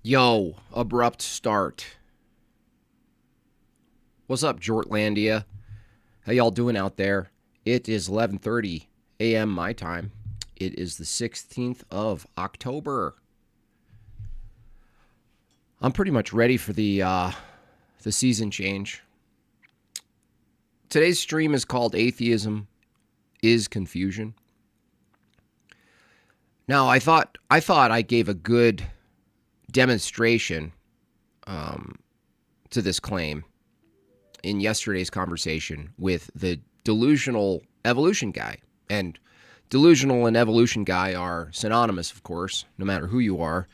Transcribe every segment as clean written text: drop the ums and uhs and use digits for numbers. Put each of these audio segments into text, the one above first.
Yo, abrupt start. What's up, Jortlandia? How y'all doing out there? It is 11:30 a.m. my time. It is the 16th of October. I'm pretty much ready for the season change. Today's stream is called Atheism is Confusion. Now, I thought I gave a good demonstration to this claim in yesterday's conversation with the delusional evolution guy. And delusional and evolution guy are synonymous, of course, no matter who you are.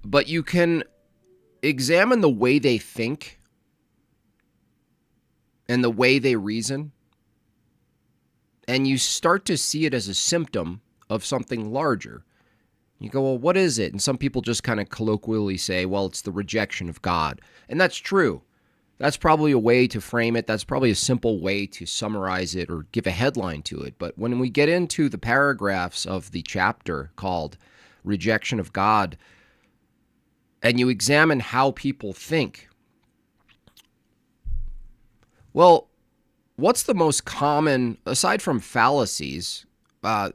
But you can examine the way they think and the way they reason, and you start to see it as a symptom of something larger. You go, well, what is it? And some people just kind of colloquially say, well, it's the rejection of God. And that's true. That's probably a way to frame it. That's probably a simple way to summarize it or give a headline to it. But when we get into the paragraphs of the chapter called Rejection of God, and you examine how people think, well, what's the most common, aside from fallacies,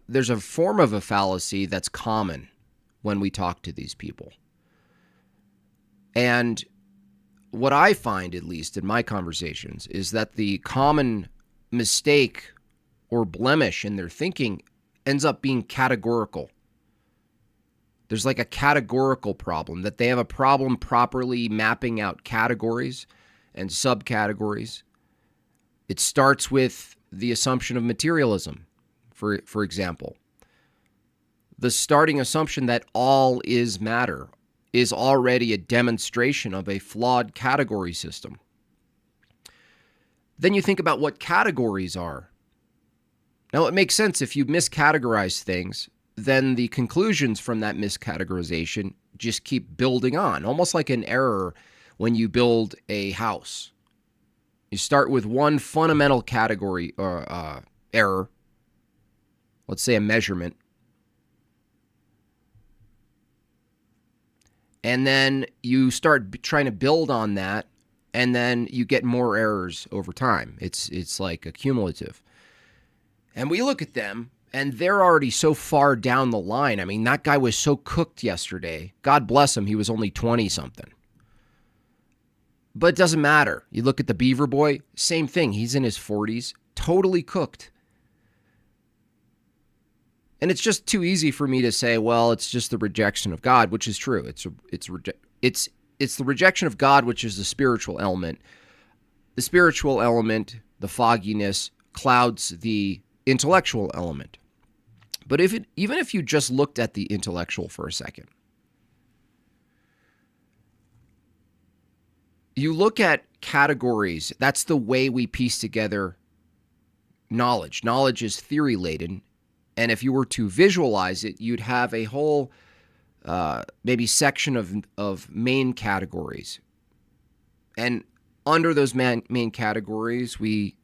there's a form of a fallacy that's common when we talk to these people. And what I find, at least in my conversations, is that the common mistake or blemish in their thinking ends up being categorical. There's like a categorical problem, that they have a problem properly mapping out categories and subcategories. It starts with the assumption of materialism, for example. The starting assumption that all is matter is already a demonstration of a flawed category system. Then you think about what categories are. Now, it makes sense if you miscategorize things, then the conclusions from that miscategorization just keep building on, almost like an error when you build a house. You start with one fundamental category or error, let's say a measurement, and then you start trying to build on that, and then you get more errors over time. It's like a cumulative. And we look at them, and they're already so far down the line. I mean, that guy was so cooked yesterday. God bless him, he was only 20-something. But it doesn't matter. You look at the Beaver Boy, same thing. He's in his 40s, totally cooked. And it's just too easy for me to say, well, it's just the rejection of God, which is true. It's the rejection of God, which is the spiritual element. The spiritual element, the fogginess, clouds the intellectual element. But even if you just looked at the intellectual for a second, you look at categories. That's the way we piece together knowledge. Knowledge is theory-laden. And if you were to visualize it, you'd have a whole maybe section of main categories. And under those main categories, we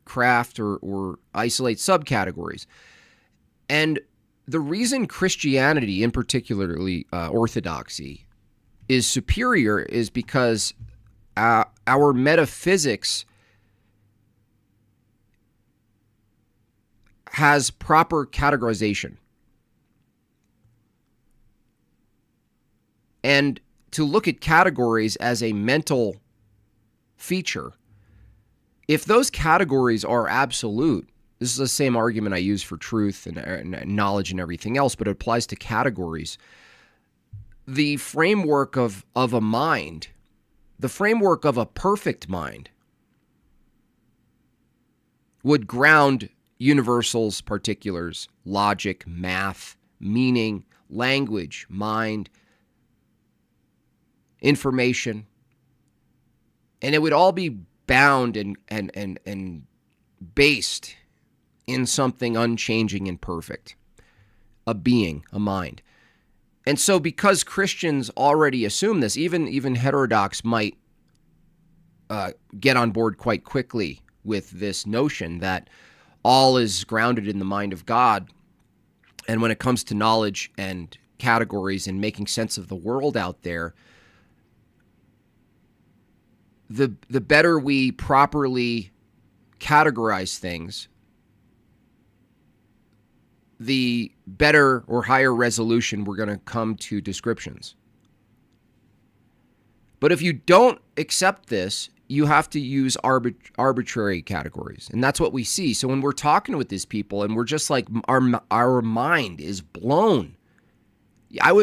craft or isolate subcategories. And the reason Christianity, in particularly orthodoxy, is superior is because our metaphysics has proper categorization. And to look at categories as a mental feature, if those categories are absolute, this is the same argument I use for truth and knowledge and everything else, but it applies to categories. The framework of a mind, the framework of a perfect mind, would ground universals, particulars, logic, math, meaning, language, mind, information, and it would all be bound and based in something unchanging and perfect, a being, a mind. And so because Christians already assume this, even heterodox might get on board quite quickly with this notion that all is grounded in the mind of God. And when it comes to knowledge and categories and making sense of the world out there, the better we properly categorize things, the better or higher resolution we're going to come to descriptions. But if you don't accept this, you have to use arbitrary categories. And that's what we see. So when we're talking with these people and we're just like, our mind is blown.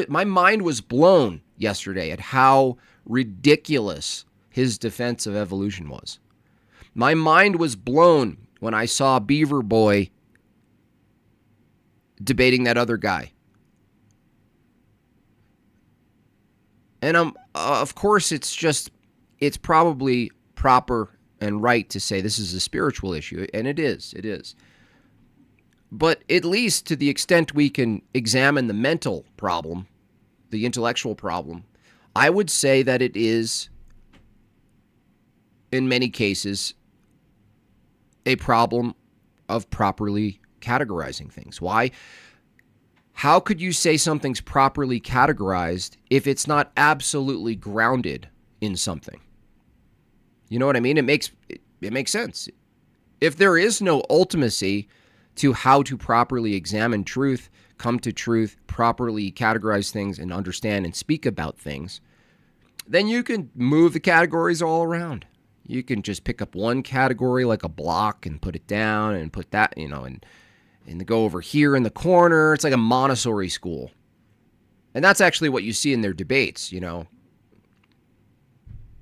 My mind was blown yesterday at how ridiculous his defense of evolution was. My mind was blown when I saw Beaver Boy debating that other guy. And of course, it's probably proper and right to say this is a spiritual issue, and it is. But at least to the extent we can examine the mental problem, the intellectual problem, I would say that it is, in many cases, a problem of properly categorizing things. Why? How could you say something's properly categorized if it's not absolutely grounded in something? You know what I mean? It makes sense. If there is no ultimacy to how to properly examine truth, come to truth, properly categorize things, and understand and speak about things, then you can move the categories all around. You can just pick up one category like a block and put it down and put that, and go over here in the corner. It's like a Montessori school. And that's actually what you see in their debates,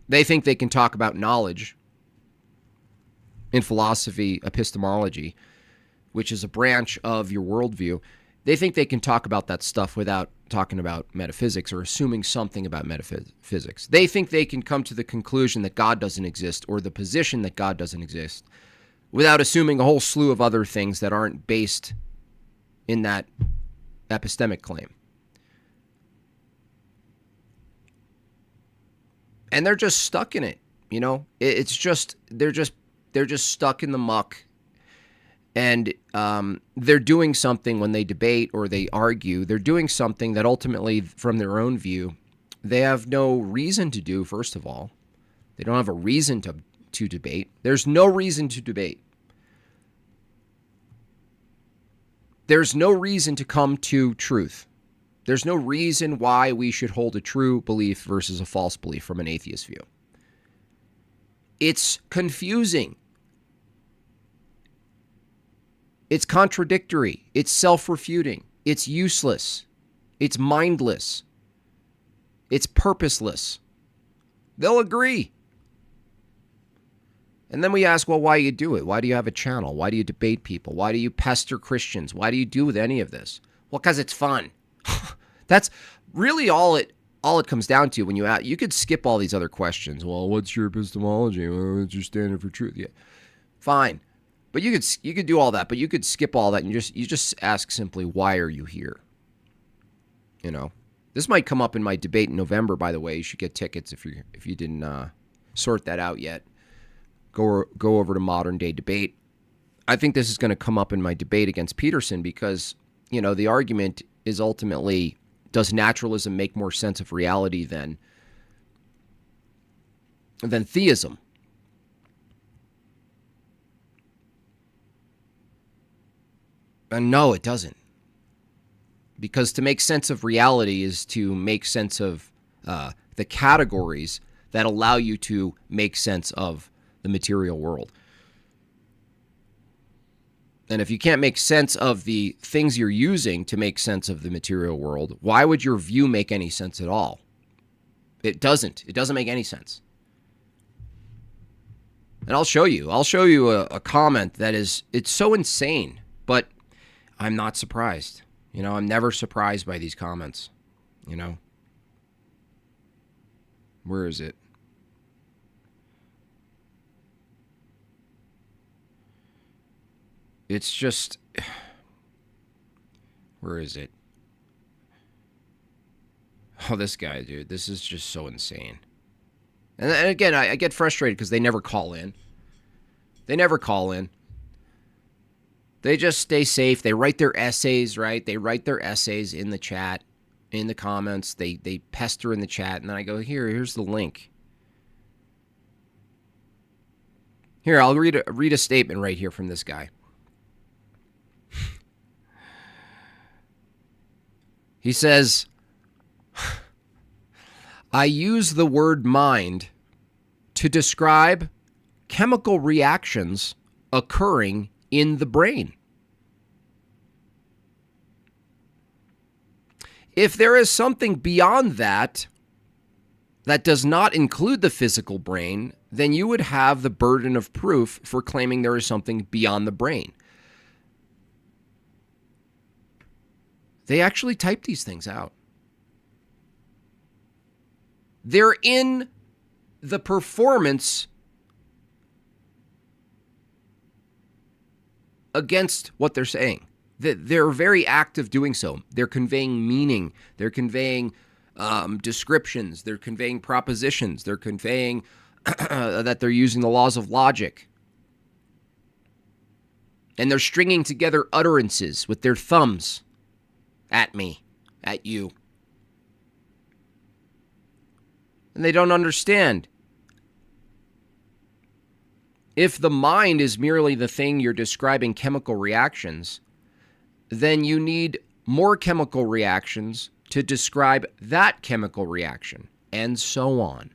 They think they can talk about knowledge in philosophy, epistemology, which is a branch of your worldview. They think they can talk about that stuff without talking about metaphysics or assuming something about metaphysics. They think they can come to the conclusion that God doesn't exist or the position that God doesn't exist without assuming a whole slew of other things that aren't based in that epistemic claim. And they're just stuck in it, It's just they're just stuck in the muck, and they're doing something when they debate or they argue. They're doing something that ultimately, from their own view, they have no reason to do. First of all, they don't have a reason to debate. There's no reason to debate. There's no reason to come to truth. There's no reason why we should hold a true belief versus a false belief from an atheist view. It's confusing. It's contradictory. It's self-refuting. It's useless. It's mindless. It's purposeless. They'll agree. And then we ask, well, why do you do it? Why do you have a channel? Why do you debate people? Why do you pester Christians? Why do you do any of this? Well, because it's fun. That's really all it comes down to when you could skip all these other questions. Well, what's your epistemology? What's your standard for truth? Yeah, fine. But you could do all that, but you could skip all that and you just ask simply, why are you here? This might come up in my debate in November, by the way. You should get tickets if you didn't sort that out yet. Go over to Modern Day Debate. I think this is going to come up in my debate against Peterson because, the argument is ultimately, does naturalism make more sense of reality than theism? And no, it doesn't. Because to make sense of reality is to make sense of the categories that allow you to make sense of the material world. And if you can't make sense of the things you're using to make sense of the material world, why would your view make any sense at all? It doesn't. It doesn't make any sense. And I'll show you a comment that it's so insane, but I'm not surprised. I'm never surprised by these comments, Where is it? It's just, where is it? Oh, this guy, dude, this is just so insane. And again, I get frustrated because they never call in. They just stay safe. They write their essays, right? They write their essays in the chat, in the comments. They pester in the chat, and then I go, here's the link. Here, I'll read a statement right here from this guy. He says, I use the word mind to describe chemical reactions occurring in the brain. If there is something beyond that does not include the physical brain, then you would have the burden of proof for claiming there is something beyond the brain. They actually type these things out. They're in the performance against what they're saying. They're very active doing so. They're conveying meaning. They're conveying descriptions. They're conveying propositions. They're conveying that they're using the laws of logic. And they're stringing together utterances with their thumbs at me, at you. And they don't understand. If the mind is merely the thing you're describing chemical reactions, then you need more chemical reactions to describe that chemical reaction, and so on.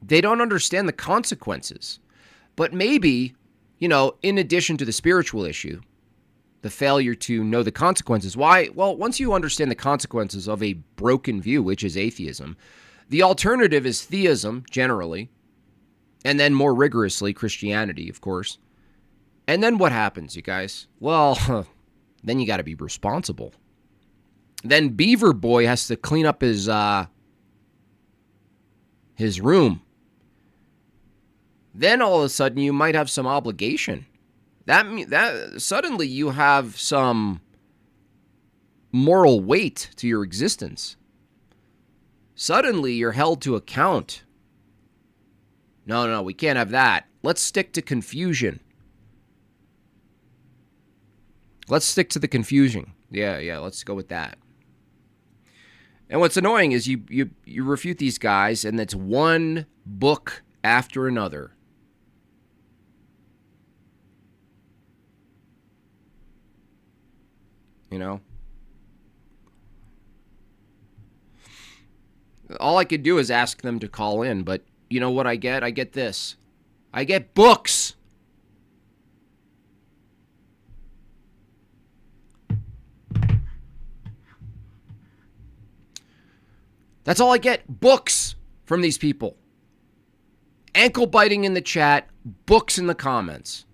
They don't understand the consequences. But maybe, in addition to the spiritual issue, the failure to know the consequences. Why? Well, once you understand the consequences of a broken view, which is atheism, the alternative is theism, generally, and then more rigorously, Christianity, of course. And then what happens, you guys? Well, then you got to be responsible. Then Beaver Boy has to clean up his room. Then all of a sudden you might have some obligation. That suddenly you have some moral weight to your existence. Suddenly you're held to account. No, we can't have that. Let's stick to confusion. Let's stick to the confusion. Yeah, let's go with that. And what's annoying is you refute these guys, and it's one book after another. All I could do is ask them to call in, but you know what I get? I get this. I get books. That's all I get. Books from these people. Ankle biting in the chat, books in the comments.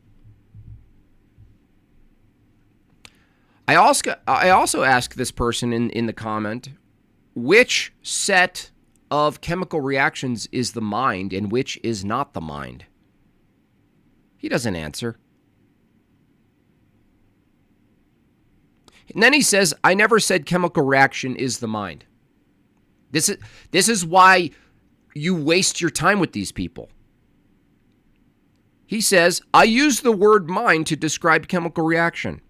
I also ask this person in the comment, which set of chemical reactions is the mind and which is not the mind? He doesn't answer. And then he says, I never said chemical reaction is the mind. This is why you waste your time with these people. He says, I use the word mind to describe chemical reaction.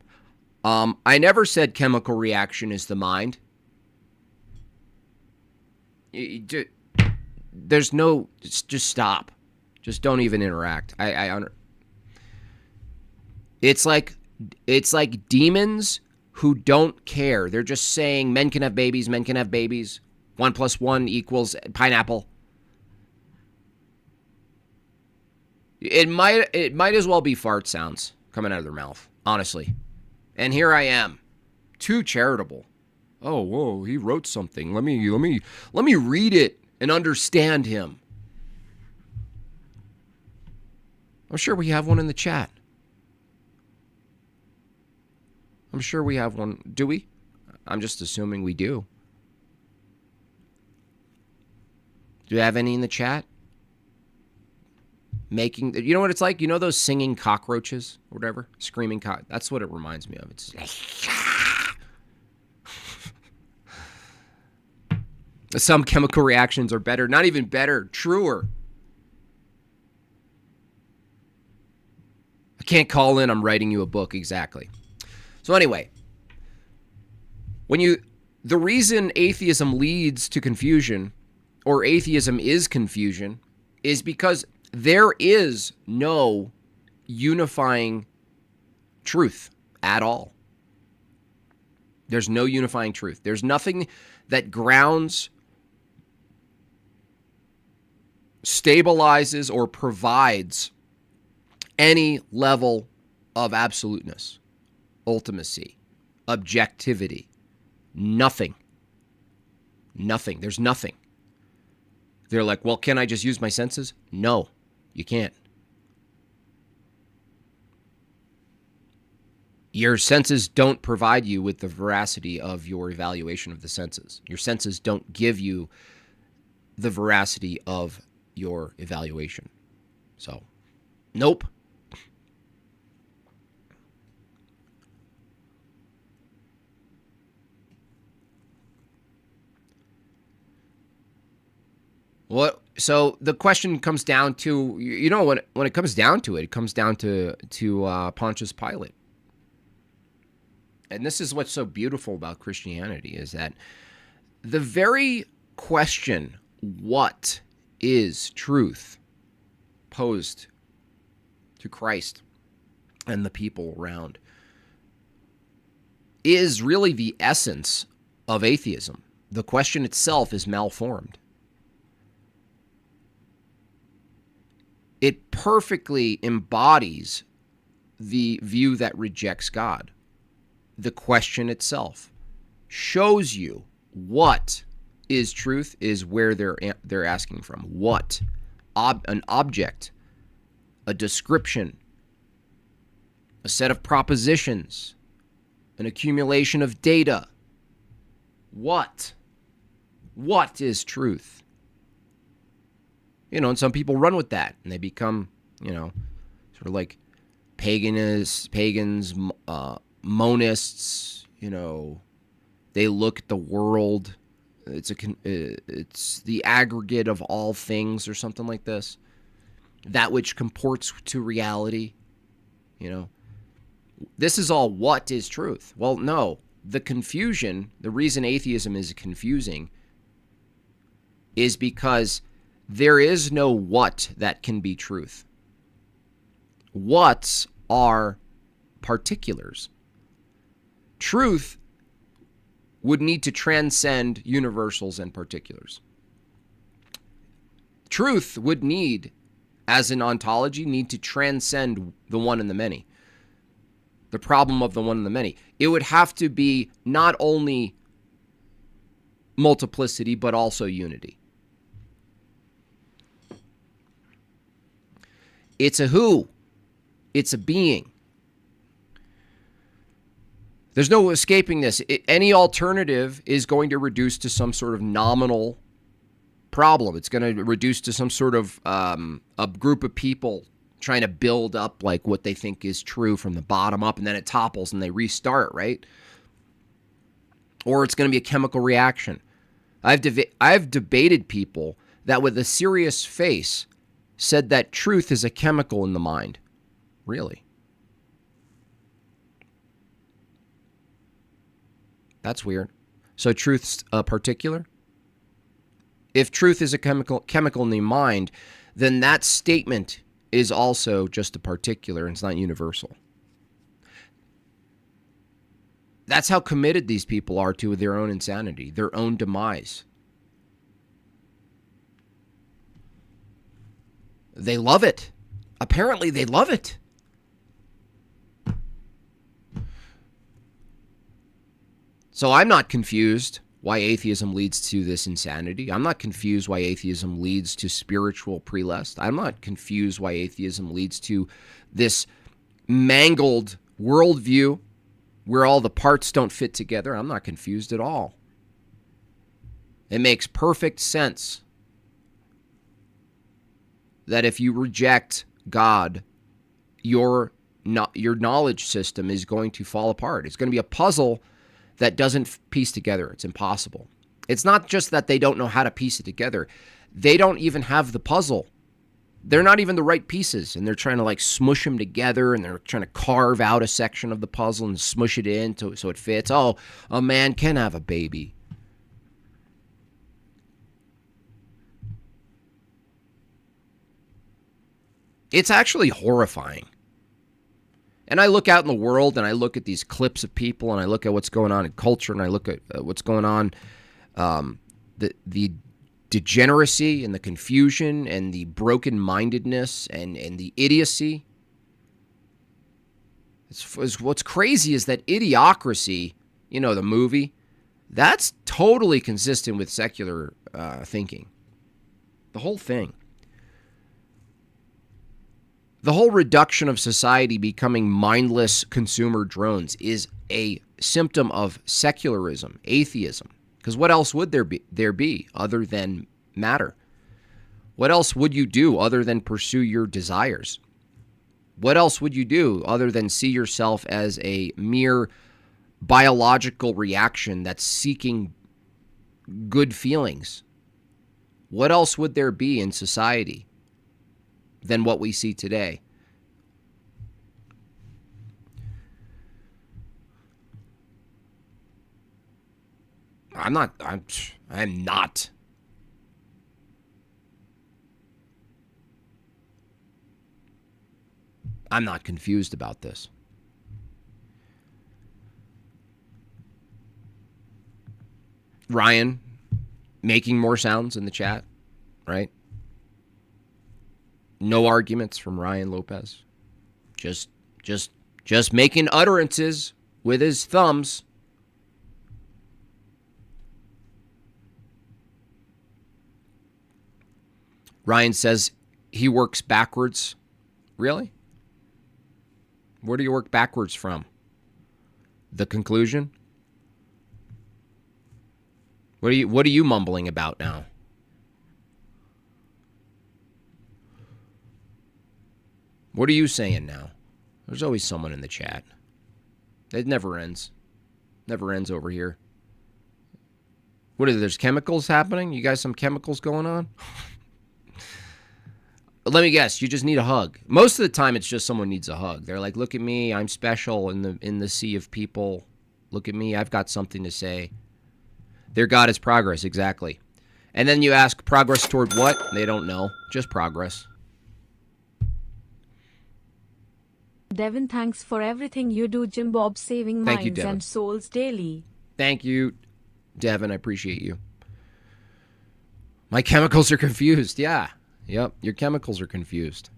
I never said chemical reaction is the mind. There's no, just stop. Just don't even interact. It's like demons who don't care. They're just saying men can have babies, men can have babies. 1 + 1 = pineapple. It might as well be fart sounds coming out of their mouth, honestly. And here I am, too charitable. Oh, whoa, he wrote something. Let me read it and understand him. I'm sure we have one in the chat. I'm sure we have one. Do we? I'm just assuming we do. Do you have any in the chat? You know what it's like? You know those singing cockroaches or whatever? Screaming cock. That's what it reminds me of. It's like, some chemical reactions are better. Not even better. Truer. can't call in. I'm writing you a book. Exactly. So anyway, the reason atheism leads to confusion, or atheism is confusion, is because there is no unifying truth at all. There's no unifying truth. There's nothing that grounds, stabilizes, or provides any level of absoluteness, ultimacy, objectivity. Nothing. Nothing. There's nothing. They're like, well, can I just use my senses? No, you can't. Your senses don't provide you with the veracity of your evaluation of the senses. Your senses don't give you the veracity of your evaluation. So, nope. So the question comes down to, when it comes down to it, comes down to Pontius Pilate. And this is what's so beautiful about Christianity, is that the very question, what is truth, posed to Christ and the people around, is really the essence of atheism. The question itself is malformed. It perfectly embodies the view that rejects God. The question itself shows you what is truth, is where they're asking from. What? An object, a description, a set of propositions, an accumulation of data. What? What is truth? And some people run with that, and they become, sort of like pagans, monists. They look at the world. It's the aggregate of all things, or something like this. That which comports to reality. This is all what is truth. Well, no. The confusion, the reason atheism is confusing, is because there is no what that can be truth. Whats are particulars. Truth would need to transcend universals and particulars. Truth would need, as an ontology, need to transcend the one and the many. The problem of the one and the many. It would have to be not only multiplicity, but also unity. It's a who. It's a being. There's no escaping this. Any alternative is going to reduce to some sort of nominal problem. It's going to reduce to some sort of a group of people trying to build up like what they think is true from the bottom up, and then it topples and they restart, right? Or it's going to be a chemical reaction. I've debated people that with a serious face said that truth is a chemical in the mind. Really? That's weird. So truth's a particular? If truth is a chemical in the mind, then that statement is also just a particular, and it's not universal. That's how committed these people are to their own insanity, their own demise. They love it. Apparently, they love it. So I'm not confused why atheism leads to this insanity. I'm not confused why atheism leads to spiritual prelest. I'm not confused why atheism leads to this mangled worldview where all the parts don't fit together. I'm not confused at all. It makes perfect sense that if you reject God, your knowledge system is going to fall apart. It's going to be a puzzle that doesn't piece together. It's impossible. It's not just that they don't know how to piece it together. They don't even have the puzzle. they're not even the right pieces, and they're trying to like smush them together, and they're trying to carve out a section of the puzzle and smush it in so it fits. Oh, a man can have a baby. It's actually horrifying. And I look out in the world, and I look at these clips of people, and I look at what's going on in culture, and I look at what's going on, the degeneracy and the confusion and the broken-mindedness and the idiocy. What's crazy is that Idiocracy, the movie, that's totally consistent with secular thinking. The whole thing. The whole reduction of society becoming mindless consumer drones is a symptom of secularism, atheism. Because what else would there be other than matter? What else would you do other than pursue your desires? What else would you do other than see yourself as a mere biological reaction that's seeking good feelings? What else would there be in society than what we see today? I'm not confused about this. Ryan making more sounds in the chat, right? No arguments from Ryan Lopez. Just making utterances with his thumbs. Ryan says he works backwards. Really? Where do you work backwards from? The conclusion? What are you mumbling about now? What are you saying now? There's always someone in the chat. It never ends. Never ends over here. What is there's chemicals happening? You guys some chemicals going on? Let me guess, you just need a hug. Most of the time it's just someone needs a hug. They're like, look at me, I'm special in the sea of people. Look at me, I've got something to say. Their God is progress, exactly. And then you ask, progress toward what? They don't know. Just progress. Devin, thanks for everything you do, Jim Bob, saving minds and souls daily. Thank you, Devin. I appreciate you. My chemicals are confused. Yeah. Yep. Your chemicals are confused.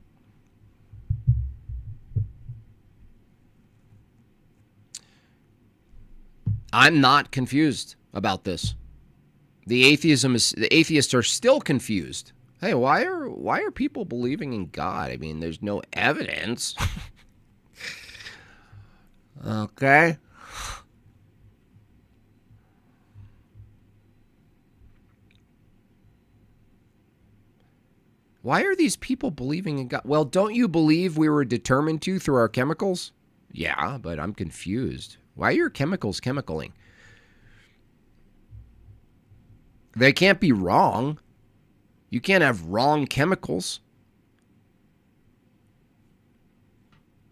I'm not confused about this. The atheists are still confused. Hey, why are people believing in God? I mean, there's no evidence. Okay. Why are these people believing in God? Well, don't you believe we were determined to through our chemicals? Yeah, but I'm confused. Why are your chemicals chemicaling? They can't be wrong. You can't have wrong chemicals.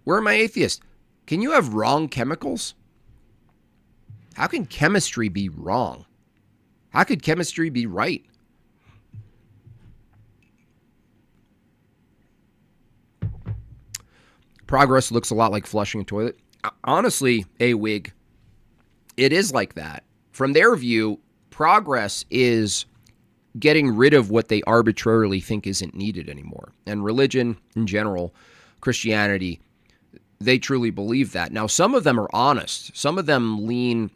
Where are my atheists? Can you have wrong chemicals? How can chemistry be wrong? How could chemistry be right? Progress looks a lot like flushing a toilet. Honestly, a wig, it is like that. From their view, progress is getting rid of what they arbitrarily think isn't needed anymore. And religion in general, Christianity, they truly believe that. Now, some of them are honest. Some of them lean,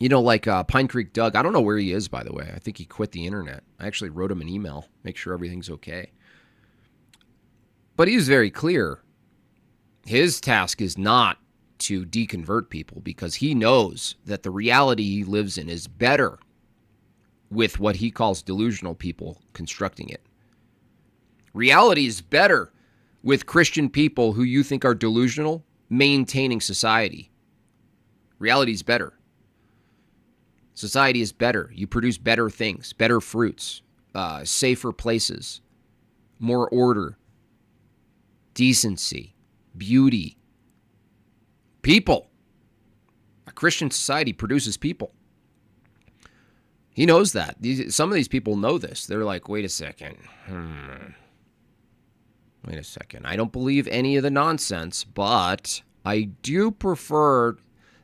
like Pine Creek Doug. I don't know where he is, by the way. I think he quit the internet. I actually wrote him an email, make sure everything's okay. But he's very clear. His task is not to deconvert people because he knows that the reality he lives in is better with what he calls delusional people constructing it. Reality is better with Christian people who you think are delusional maintaining society. Reality is better. Society is better. You produce better things, better fruits, safer places, more order, decency, beauty, people. A Christian society produces people. He knows that. Some of these people know this. They're like, wait a second. Wait a second. I don't believe any of the nonsense, but I do prefer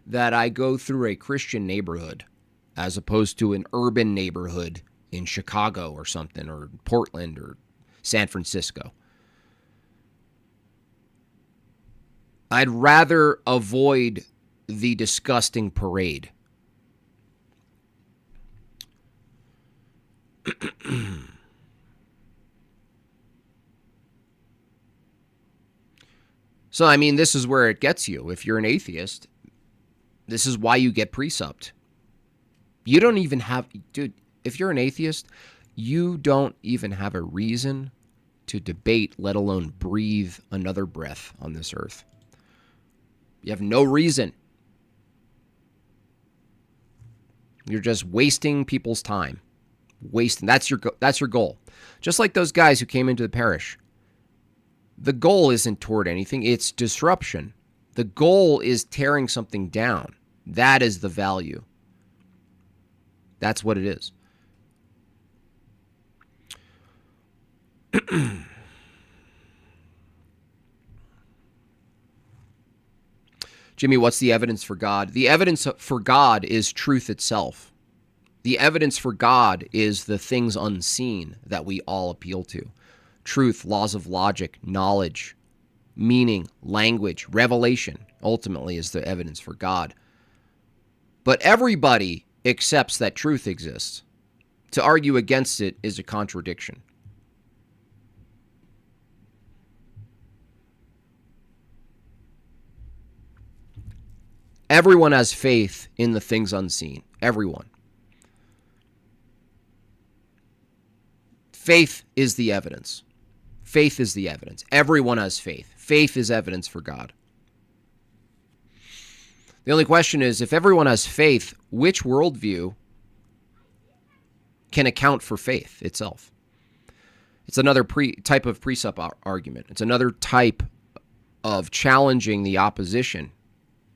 that I go through a Christian neighborhood as opposed to an urban neighborhood in Chicago or something, or Portland or San Francisco. I'd rather avoid the disgusting parade. So, I mean, this is where it gets you. If you're an atheist, this is why you get precept. You don't even have, dude, if you're an atheist, you don't even have a reason to debate, let alone breathe another breath on this earth. You have no reason. You're just wasting people's time. Wasting. That's your goal. Just like those guys who came into the parish. The goal isn't toward anything. It's disruption. The goal is tearing something down. That is the value. That's what it is. Jimmy, what's the evidence for God? The evidence for God is truth itself. The evidence for God is the things unseen that we all appeal to. Truth, laws of logic, knowledge, meaning, language, revelation, ultimately is the evidence for God. But everybody accepts that truth exists. To argue against it is a contradiction. Everyone has faith in the things unseen. Everyone. Faith is the evidence. Faith is the evidence. Everyone has faith. Faith is evidence for God. The only question is, if everyone has faith, which worldview can account for faith itself? It's another type of precept argument. It's another type of challenging the opposition.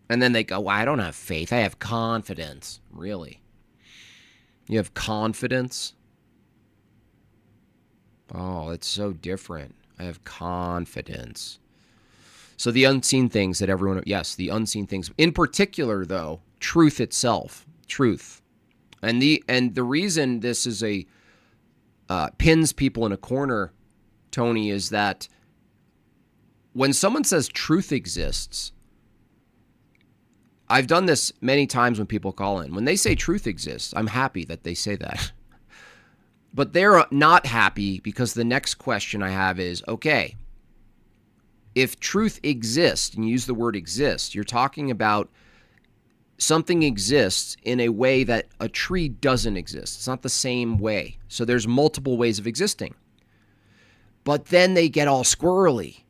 And then they go, well, I don't have faith. I have confidence. Really? You have confidence? Oh, it's so different. I have confidence. So the unseen things that everyone, yes, the unseen things. In particular, though, truth itself, truth. And the reason this is pins people in a corner, Tony, is that when someone says truth exists, I've done this many times when people call in. When they say truth exists, I'm happy that they say that. But they're not happy because the next question I have is, okay, if truth exists, and you use the word exist, you're talking about something exists in a way that a tree doesn't exist. It's not the same way. So there's multiple ways of existing. But then they get all squirrely.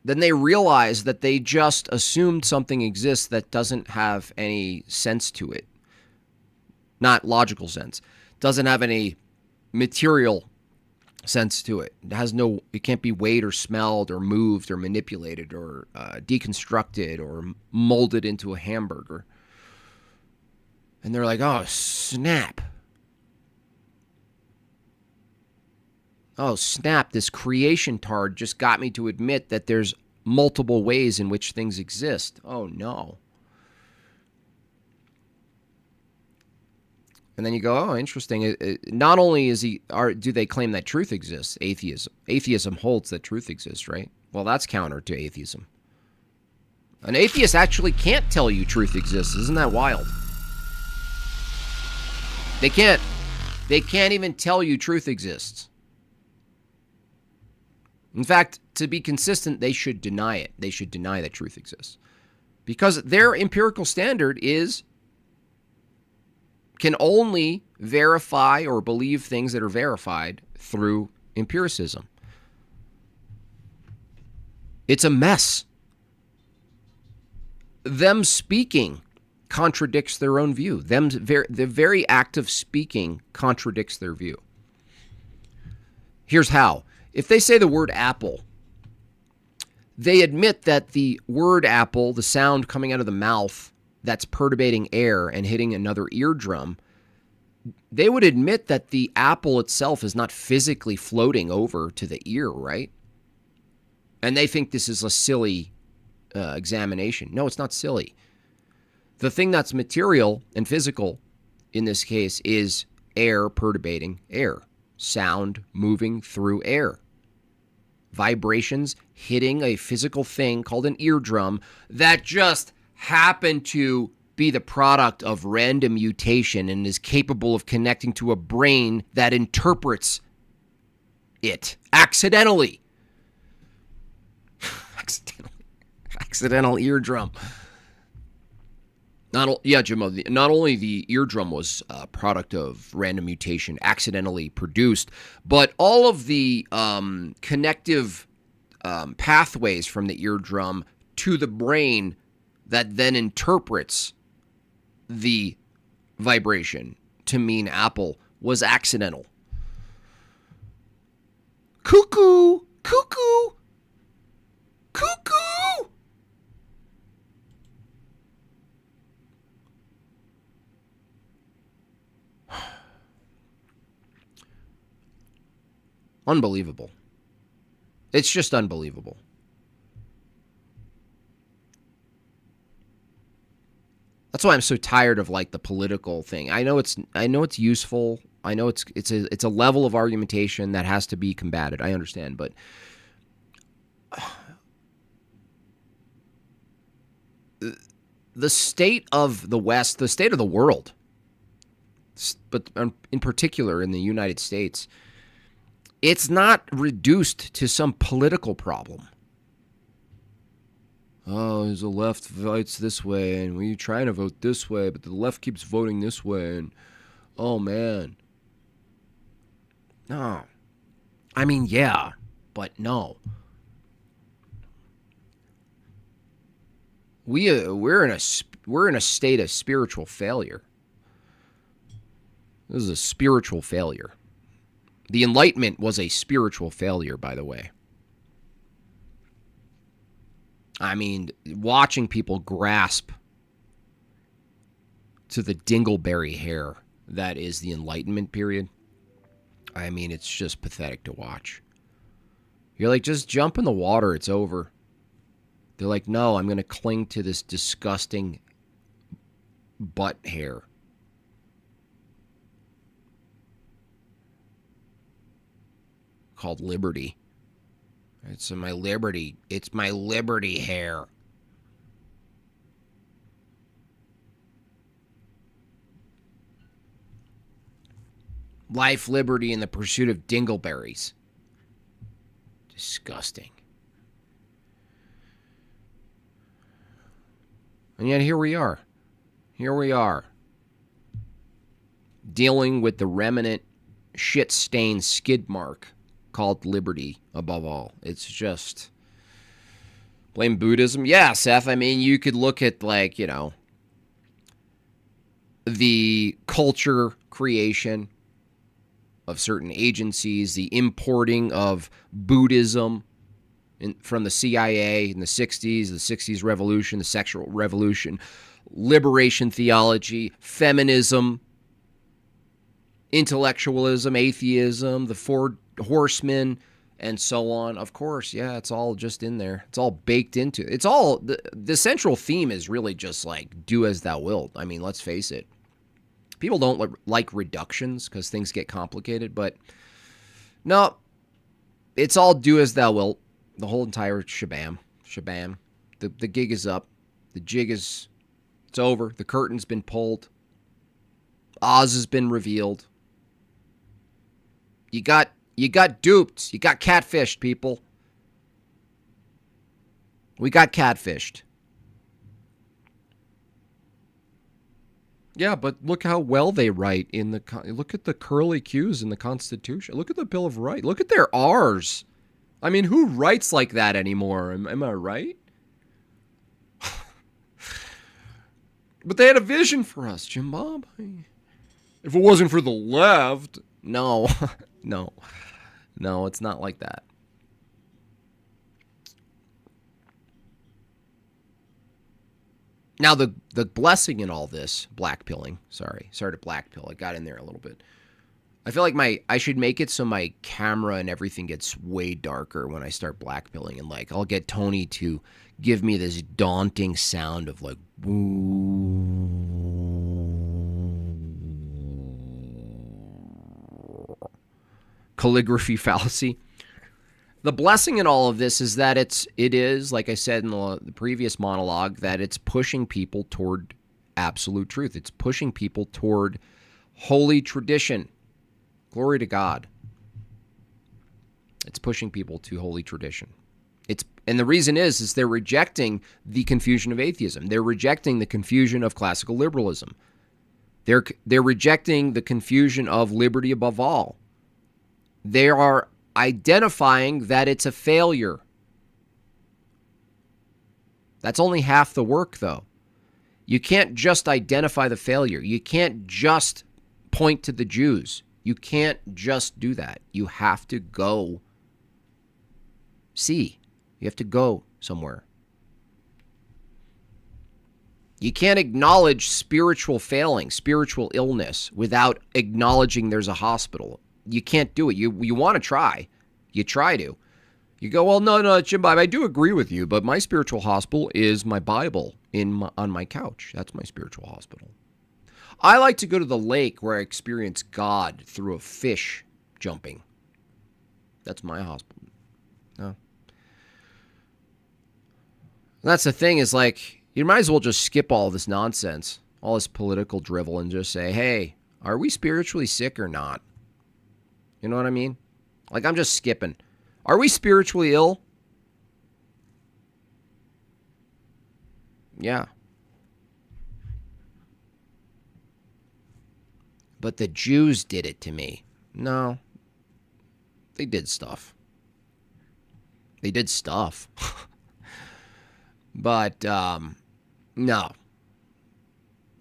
Then they realize that they just assumed something exists that doesn't have any sense to it. Not logical sense. Doesn't have any material sense to it. It can't be weighed or smelled or moved or manipulated or deconstructed or molded into a hamburger. And they're like, oh, snap. Oh, snap, this creation tard just got me to admit that there's multiple ways in which things exist. Oh, no. And then you go, oh, interesting. Not only do they claim that truth exists, atheism holds that truth exists, right? Well, that's counter to atheism. An atheist actually can't tell you truth exists. Isn't that wild? They can't even tell you truth exists. In fact, to be consistent, they should deny it. They should deny that truth exists. Because their empirical standard can only verify or believe things that are verified through empiricism. It's a mess. Them speaking contradicts their own view. The very act of speaking contradicts their view. Here's how. If they say the word apple, they admit that the word apple, the sound coming out of the mouth that's perturbating air and hitting another eardrum, they would admit that the apple itself is not physically floating over to the ear, right? And they think this is a silly examination. No, it's not silly. The thing that's material and physical in this case is air perturbating air, sound moving through air, vibrations hitting a physical thing called an eardrum that just happened to be the product of random mutation and is capable of connecting to a brain that interprets it accidentally. Accidental eardrum. Jimbo, not only the eardrum was a product of random mutation, accidentally produced, but all of the connective pathways from the eardrum to the brain that then interprets the vibration to mean apple was accidental. Cuckoo! Cuckoo! Cuckoo! Unbelievable. It's just unbelievable. That's why I'm so tired of like the political thing. I know it's useful. I know it's a level of argumentation that has to be combated. I understand, but the state of the West, the state of the world, but in particular in the United States, it's not reduced to some political problem. Oh, the left votes this way, and we're trying to vote this way, but the left keeps voting this way, and oh, man. No. I mean, yeah, but no. We're in a state of spiritual failure. This is a spiritual failure. The Enlightenment was a spiritual failure, by the way. I mean, watching people grasp to the dingleberry hair that is the Enlightenment period, I mean, it's just pathetic to watch. You're like, just jump in the water, it's over. They're like, no, I'm going to cling to this disgusting butt hair. Called liberty. It's my liberty. It's my liberty hair. Life, liberty, and the pursuit of dingleberries. Disgusting. And yet here we are. Here we are. Dealing with the remnant shit-stained skid mark called liberty, above all. It's just... Blame Buddhism? Yeah, Seth. I mean, you could look at, like, you know, the culture creation of certain agencies, the importing of Buddhism from the CIA in the 60s revolution, the sexual revolution, liberation theology, feminism, intellectualism, atheism, the Four Horsemen, and so on. Of course, yeah, it's all just in there. It's all baked into it. It's all, the central theme is really just like, do as thou wilt. I mean, let's face it. People don't like reductions because things get complicated, but no, it's all do as thou wilt. The whole entire shabam. The gig is up. The jig is, it's over. The curtain's been pulled. Oz has been revealed. You got duped. You got catfished, people. We got catfished. Yeah, but look how well they write in the... Look at the curly Q's in the Constitution. Look at the Bill of Rights. Look at their R's. I mean, who writes like that anymore? Am I right? But they had a vision for us, Jim Bob. If it wasn't for the left... No. No, it's not like that. Now, the blessing in all this, blackpilling, sorry to blackpill. I got in there a little bit. I feel like I should make it so my camera and everything gets way darker when I start blackpilling, and like I'll get Tony to give me this daunting sound of like calligraphy fallacy. The blessing in all of this is that it is, like I said in the previous monologue, that it's pushing people toward absolute truth. It's pushing people toward holy tradition. Glory to God. It's pushing people to holy tradition. And the reason is they're rejecting the confusion of atheism. They're rejecting the confusion of classical liberalism. They're rejecting the confusion of liberty above all. They are identifying that it's a failure. That's only half the work, though. You can't just identify the failure. You can't just point to the Jews. You can't just do that. You have to go see. You have to go somewhere. You can't acknowledge spiritual failing, spiritual illness, without acknowledging there's a hospital. You can't do it. You want to try. You try to. You go, well, no, Jim Bob, I do agree with you, but my spiritual hospital is my Bible on my couch. That's my spiritual hospital. I like to go to the lake where I experience God through a fish jumping. That's my hospital. No. That's the thing, is like, you might as well just skip all this nonsense, all this political drivel, and just say, hey, are we spiritually sick or not? You know what I mean? Like, I'm just skipping. Are we spiritually ill? Yeah. But the Jews did it to me. No. They did stuff. They did stuff. But, no.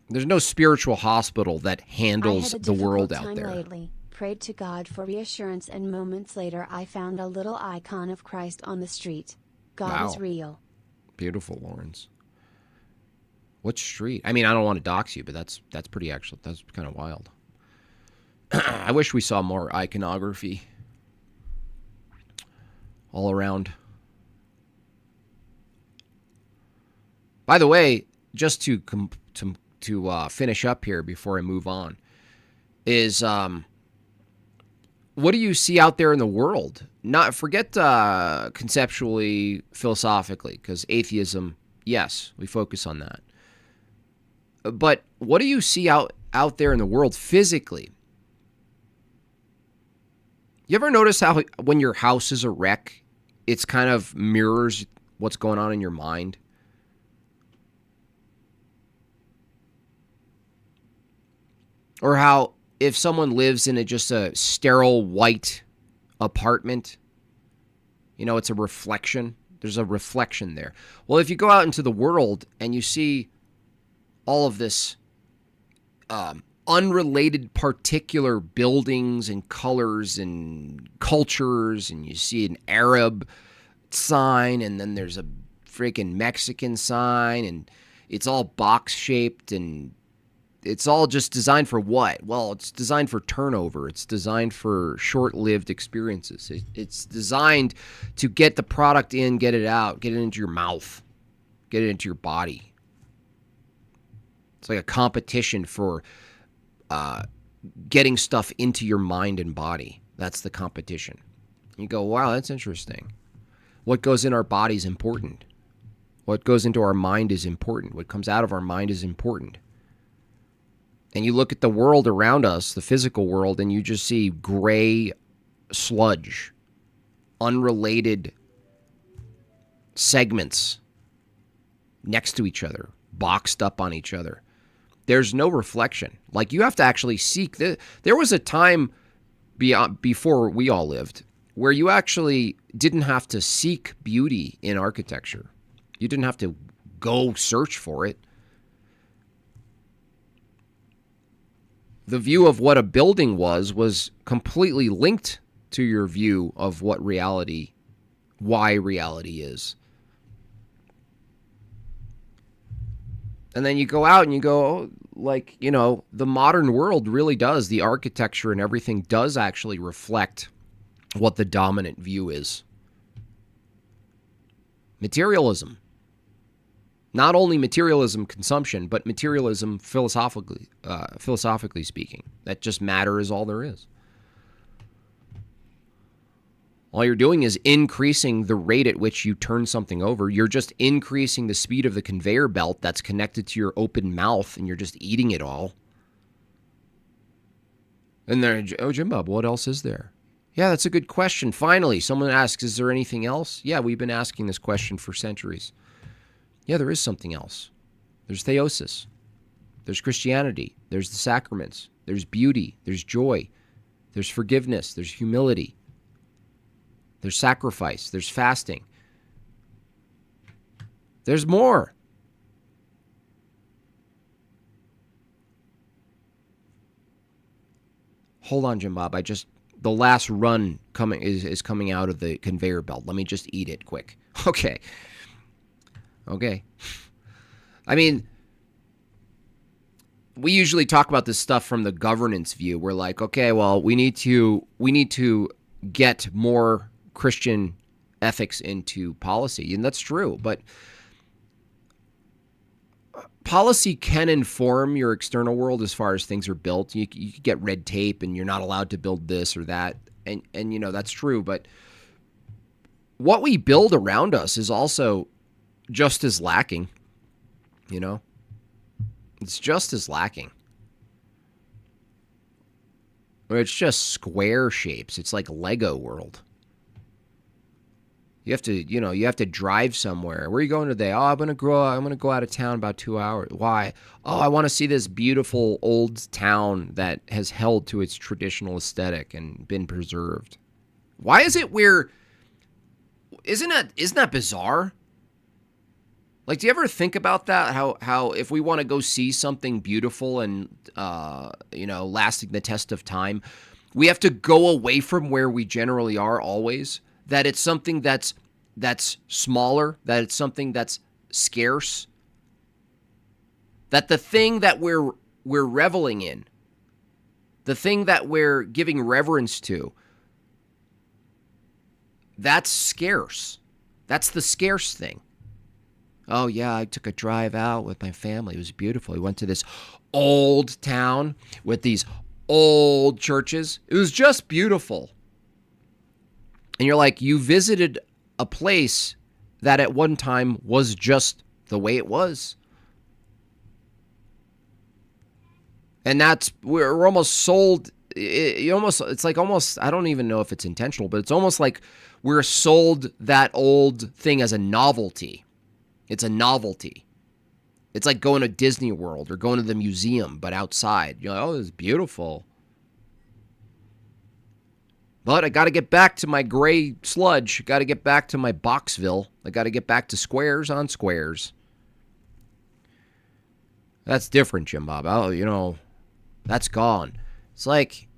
There's no spiritual hospital that handles the world out there. Lately. Prayed to God for reassurance, and moments later I found a little icon of Christ on the street. God is real. Beautiful, Lawrence. What street? I mean, I don't want to dox you, but that's pretty actually. That's kind of wild. I wish we saw more iconography all around. By the way, just to finish up here before I move on, is what do you see out there in the world? Not forget conceptually, philosophically, because atheism, yes, we focus on that. But what do you see out there in the world physically? You ever notice how when your house is a wreck, it's kind of mirrors what's going on in your mind? Or how if someone lives in just a sterile white apartment, you know, it's a reflection. There's a reflection there. Well, if you go out into the world and you see all of this unrelated particular buildings and colors and cultures, and you see an Arab sign, and then there's a freaking Mexican sign, and it's all box-shaped, and it's all just designed for what? Well, it's designed for turnover. It's designed for short-lived experiences. It's designed to get the product in, get it out, get it into your mouth, get it into your body. It's like a competition for getting stuff into your mind and body. That's the competition. You go, wow, that's interesting. What goes in our body is important. What goes into our mind is important. What comes out of our mind is important. And you look at the world around us, the physical world, and you just see gray sludge, unrelated segments next to each other, boxed up on each other. There's no reflection. Like, you have to actually seek. There was a time before we all lived where you actually didn't have to seek beauty in architecture. You didn't have to go search for it. The view of what a building was completely linked to your view of why reality is. And then you go out and you go, oh, like, you know, the modern world really does, the architecture and everything does actually reflect what the dominant view is. Materialism. Not only materialism consumption, but materialism philosophically speaking. That just matter is all there is. All you're doing is increasing the rate at which you turn something over. You're just increasing the speed of the conveyor belt that's connected to your open mouth, and you're just eating it all. And then, oh, Jim Bob, what else is there? Yeah, that's a good question. Finally, someone asks, is there anything else? Yeah, we've been asking this question for centuries. Yeah, there is something else. There's theosis. There's Christianity. There's the sacraments. There's beauty. There's joy. There's forgiveness. There's humility. There's sacrifice. There's fasting. There's more. Hold on, Jim Bob. The last run is coming out of the conveyor belt. Let me just eat it quick. Okay. I mean, we usually talk about this stuff from the governance view. We're like, okay, well, we need to get more Christian ethics into policy, and that's true, but policy can inform your external world as far as things are built. You could get red tape and you're not allowed to build this or that, and you know, that's true, but what we build around us is also just as lacking, you know? It's just as lacking. It's just square shapes. It's like Lego world. You have to drive somewhere. Where are you going today? Oh, I'm going to go out of town about 2 hours. Why? Oh, I want to see this beautiful old town that has held to its traditional aesthetic and been preserved. Why is it isn't that bizarre? Like, do you ever think about that? How if we want to go see something beautiful and lasting the test of time, we have to go away from where we generally are always. That it's something that's smaller, that it's something that's scarce, that the thing that we're reveling in, the thing that we're giving reverence to, that's scarce. That's the scarce thing. Oh, yeah, I took a drive out with my family. It was beautiful. We went to this old town with these old churches. It was just beautiful. And you're like, you visited a place that at one time was just the way it was. And we're almost sold. It's like almost, I don't even know if it's intentional, but it's almost like we're sold that old thing as a novelty. It's a novelty. It's like going to Disney World or going to the museum, but outside. You're like, oh, it's beautiful. But I got to get back to my gray sludge. Got to get back to my Boxville. I got to get back to squares on squares. That's different, Jim Bob. Oh, that's gone. It's like,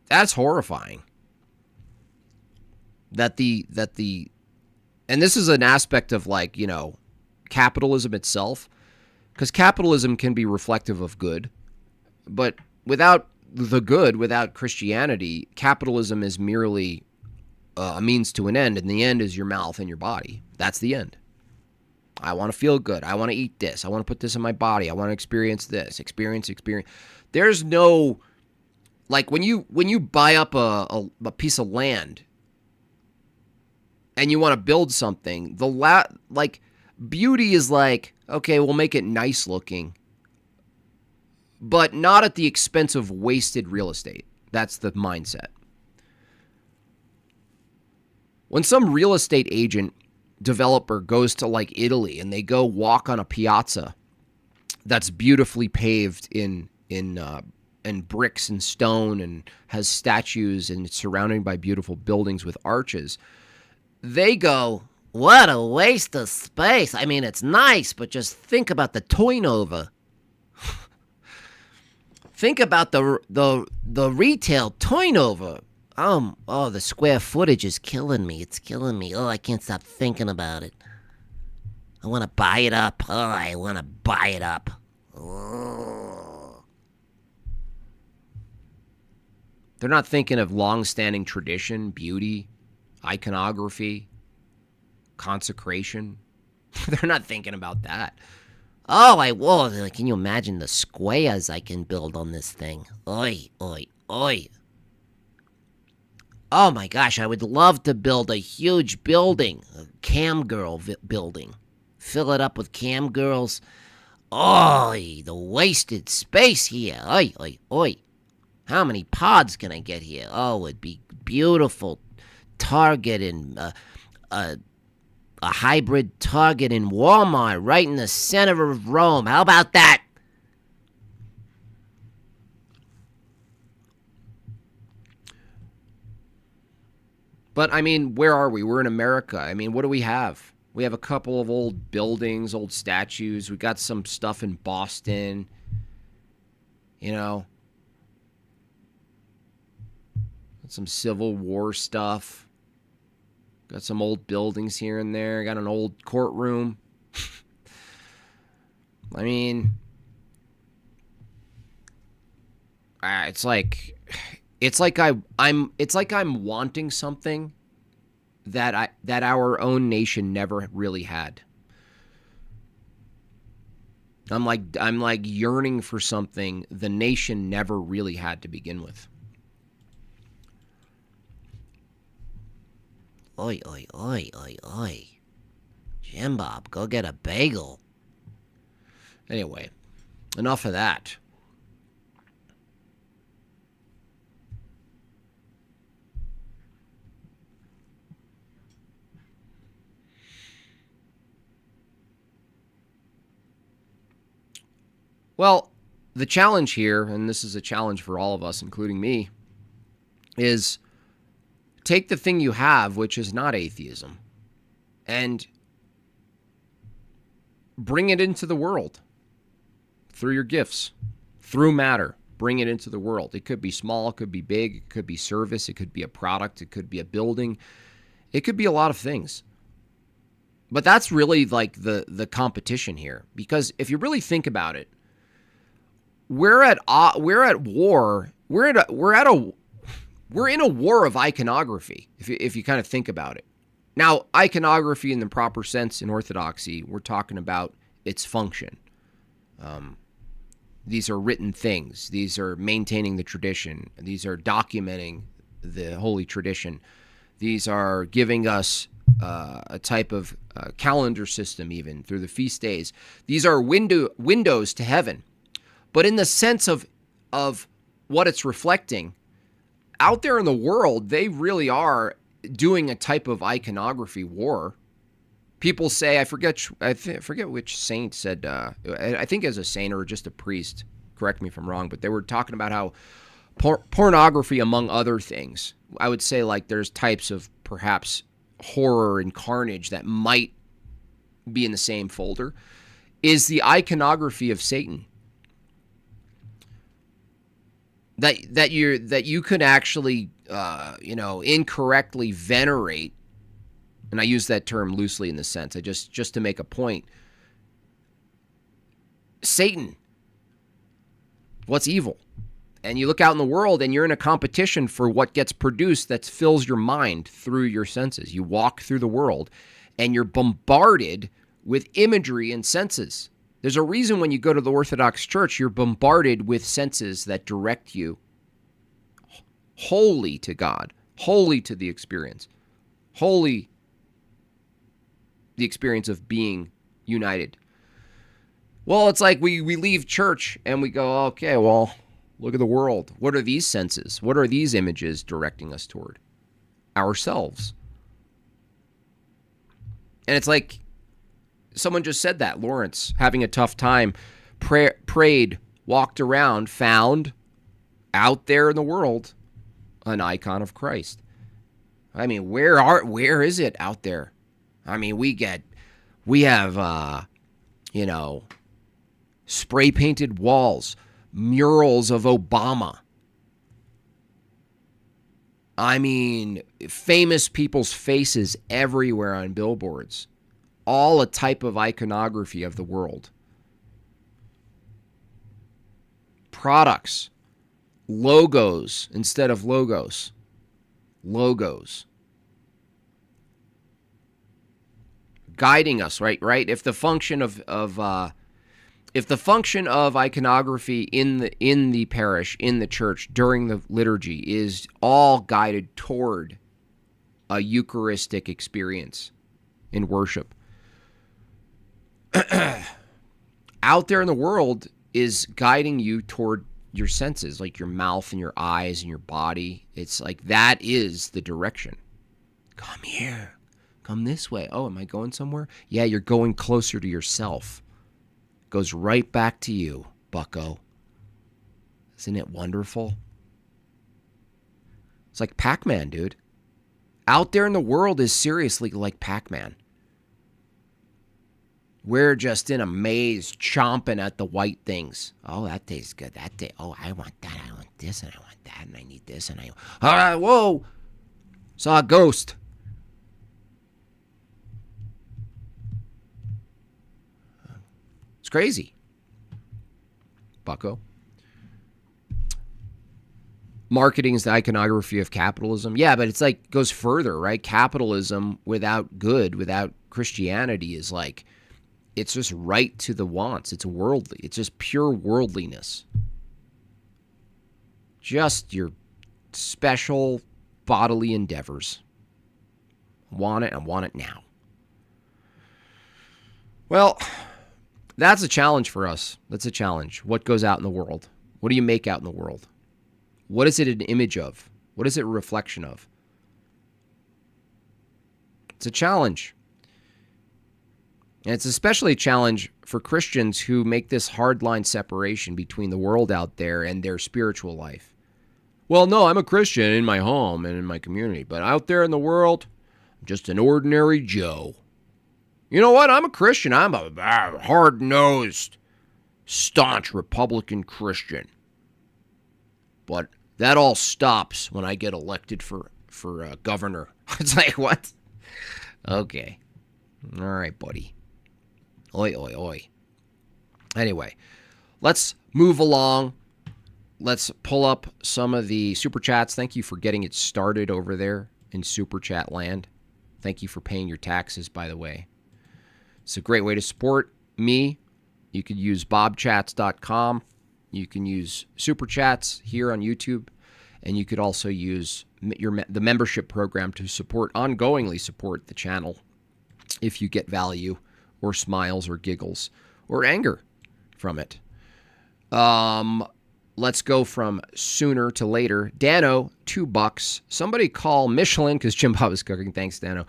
that's horrifying. And this is an aspect of capitalism itself. Because capitalism can be reflective of good. But without the good, without Christianity, capitalism is merely a means to an end, and the end is your mouth and your body. That's the end. I want to feel good. I want to eat this. I want to put this in my body. I want to experience this. Experience. There's no, like, when you buy up a piece of land and you want to build something, beauty is like, okay, we'll make it nice looking, but not at the expense of wasted real estate. That's the mindset. When some real estate agent developer goes to Italy and they go walk on a piazza that's beautifully paved in bricks and stone and has statues and it's surrounded by beautiful buildings with arches, they go, what a waste of space. I mean, it's nice, but just think about the turnover. Think about the retail turnover. Oh, the square footage is killing me. It's killing me. Oh, I can't stop thinking about it. I want to buy it up. Oh, I want to buy it up. Oh. They're not thinking of long-standing tradition, beauty, iconography, consecration. They're not thinking about that. Oh, I will. Can you imagine the squares I can build on this thing? Oi, oi, oi. Oh my gosh, I would love to build a huge building, a cam girl building. Fill it up with cam girls. Oi, the wasted space here. Oi, oi, oi. How many pods can I get here? Oh, it'd be beautiful. Target and a hybrid Target and Walmart right in the center of Rome. How about that? But, I mean, where are we? We're in America. I mean, what do we have? We have a couple of old buildings, old statues. We got some stuff in Boston. You know, some Civil War stuff. Got some old buildings here and there. Got an old courtroom. I mean, it's like I'm wanting something that our own nation never really had. I'm like yearning for something the nation never really had to begin with. Oi, oi, oi, oi, oi. Jim Bob, go get a bagel. Anyway, enough of that. Well, the challenge here, and this is a challenge for all of us, including me, is take the thing you have, which is not atheism, and bring it into the world through your gifts, through matter. Bring it into the world. It could be small, it could be big, it could be service, it could be a product, it could be a building, it could be a lot of things. But that's really like the competition here, because if you really think about it, we're at war. We're in a war of iconography. If you kind of think about it. Now, iconography in the proper sense in Orthodoxy, we're talking about its function. These are written things. These are maintaining the tradition. These are documenting the holy tradition. These are giving us a type of calendar system, even through the feast days. These are windows to heaven. But in the sense of what it's reflecting, out there in the world, they really are doing a type of iconography war. People say, I forget which saint said, I think as a saint or just a priest, correct me if I'm wrong, but they were talking about how pornography, among other things, I would say like there's types of perhaps horror and carnage that might be in the same folder, is the iconography of Satan. That you could actually, incorrectly venerate, and I use that term loosely in the sense, just to make a point. Satan, what's evil? And you look out in the world and you're in a competition for what gets produced that fills your mind through your senses. You walk through the world and you're bombarded with imagery and senses. There's a reason when you go to the Orthodox Church, you're bombarded with senses that direct you wholly to God, wholly to the experience, wholly the experience of being united. Well, it's like we leave church and we go, okay, well, look at the world. What are these senses? What are these images directing us toward? Ourselves. And it's like, someone just said that, Lawrence, having a tough time, prayed, walked around, found out there in the world an icon of Christ. I mean, where is it out there? I mean, we have spray painted walls, murals of Obama. I mean, famous people's faces everywhere on billboards. All a type of iconography of the world. Products. Logos instead of logos. Logos. Guiding us, right? If the function of iconography in the parish, in the church, during the liturgy is all guided toward a Eucharistic experience in worship, out there in the world is guiding you toward your senses, like your mouth and your eyes and your body. It's like that is the direction. Come here. Come this way. Oh, am I going somewhere? Yeah, you're going closer to yourself. Goes right back to you, bucko. Isn't it wonderful? It's like Pac-Man, dude. Out there in the world is seriously like Pac-Man. We're just in a maze chomping at the white things. Oh, that tastes good. Oh, I want that. I want this, and I want that, and I need this, and whoa! Saw a ghost. It's crazy. Bucko. Marketing is the iconography of capitalism. Yeah, but it's like goes further, right? Capitalism without good, without Christianity is like, it's just right to the wants. It's worldly. It's just pure worldliness. Just your special bodily endeavors. I want it now. Well, that's a challenge for us. That's a challenge. What goes out in the world? What do you make out in the world? What is it an image of? What is it a reflection of? It's a challenge. And it's especially a challenge for Christians who make this hard-line separation between the world out there and their spiritual life. Well, no, I'm a Christian in my home and in my community, but out there in the world, I'm just an ordinary Joe. You know what? I'm a Christian. I'm a hard-nosed, staunch Republican Christian. But that all stops when I get elected for governor. It's like, what? Okay. All right, buddy. Oi, oi, oi. Anyway, let's move along. Let's pull up some of the Super Chats. Thank you for getting it started over there in Super Chat land. Thank you for paying your taxes, by the way. It's a great way to support me. You could use bobchats.com. You can use Super Chats here on YouTube. And you could also use the membership program to ongoingly support the channel if you get value or smiles or giggles or anger from it. Let's go from sooner to later. Dano, $2. Somebody call Michelin because Jim Bob is cooking. Thanks, Dano.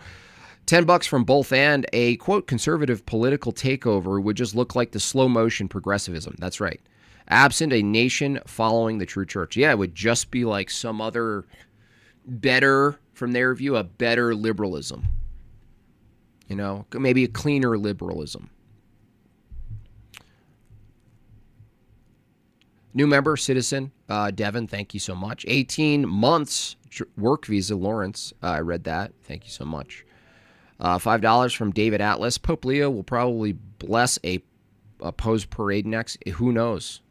$10 from both and a, quote, conservative political takeover would just look like the slow-motion progressivism. That's right. Absent a nation following the true church. Yeah, it would just be like some other better, from their view, a better liberalism. You know, maybe a cleaner liberalism. New member, citizen, Devin, thank you so much. 18 months work visa, Lawrence. I read that. Thank you so much. $5 from David Atlas. Pope Leo will probably bless a Pose parade next. Who knows?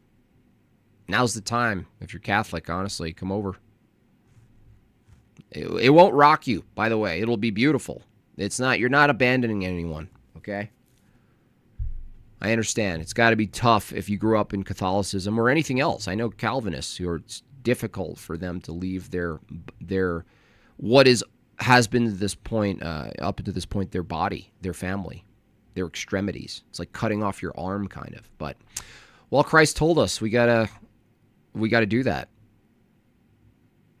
Now's the time. If you're Catholic, honestly, come over. It won't rock you, by the way. It'll be beautiful. You're not abandoning anyone, okay? I understand. It's got to be tough if you grew up in Catholicism or anything else. I know Calvinists who it's difficult for them to leave their what has been to this point, up to this point, their body, their family, their extremities. It's like cutting off your arm, kind of. But, well, Christ told us we gotta do that.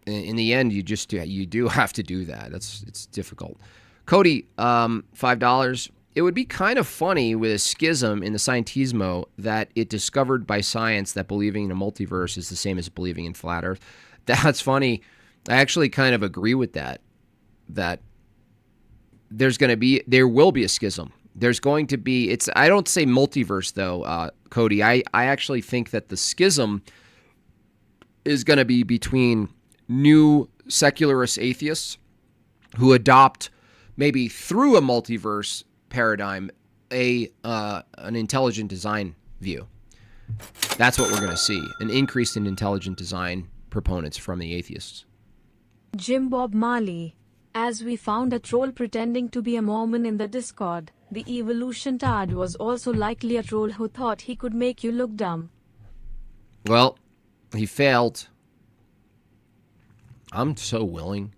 In the end, you do have to do that. It's difficult. Cody, $5. It would be kind of funny with a schism in the Scientismo that it discovered by science that believing in a multiverse is the same as believing in flat Earth. That's funny. I actually kind of agree with that. That there will be a schism. There's going to be, I don't say multiverse though, Cody. I actually think that the schism is going to be between new secularist atheists who adopt, maybe through a multiverse paradigm, an intelligent design view. That's what we're going to see, an increase in intelligent design proponents from the atheists. Jim Bob Marley. As we found a troll pretending to be a Mormon in the Discord, the evolution tard was also likely a troll who thought he could make you look dumb. Well, he failed. I'm so willing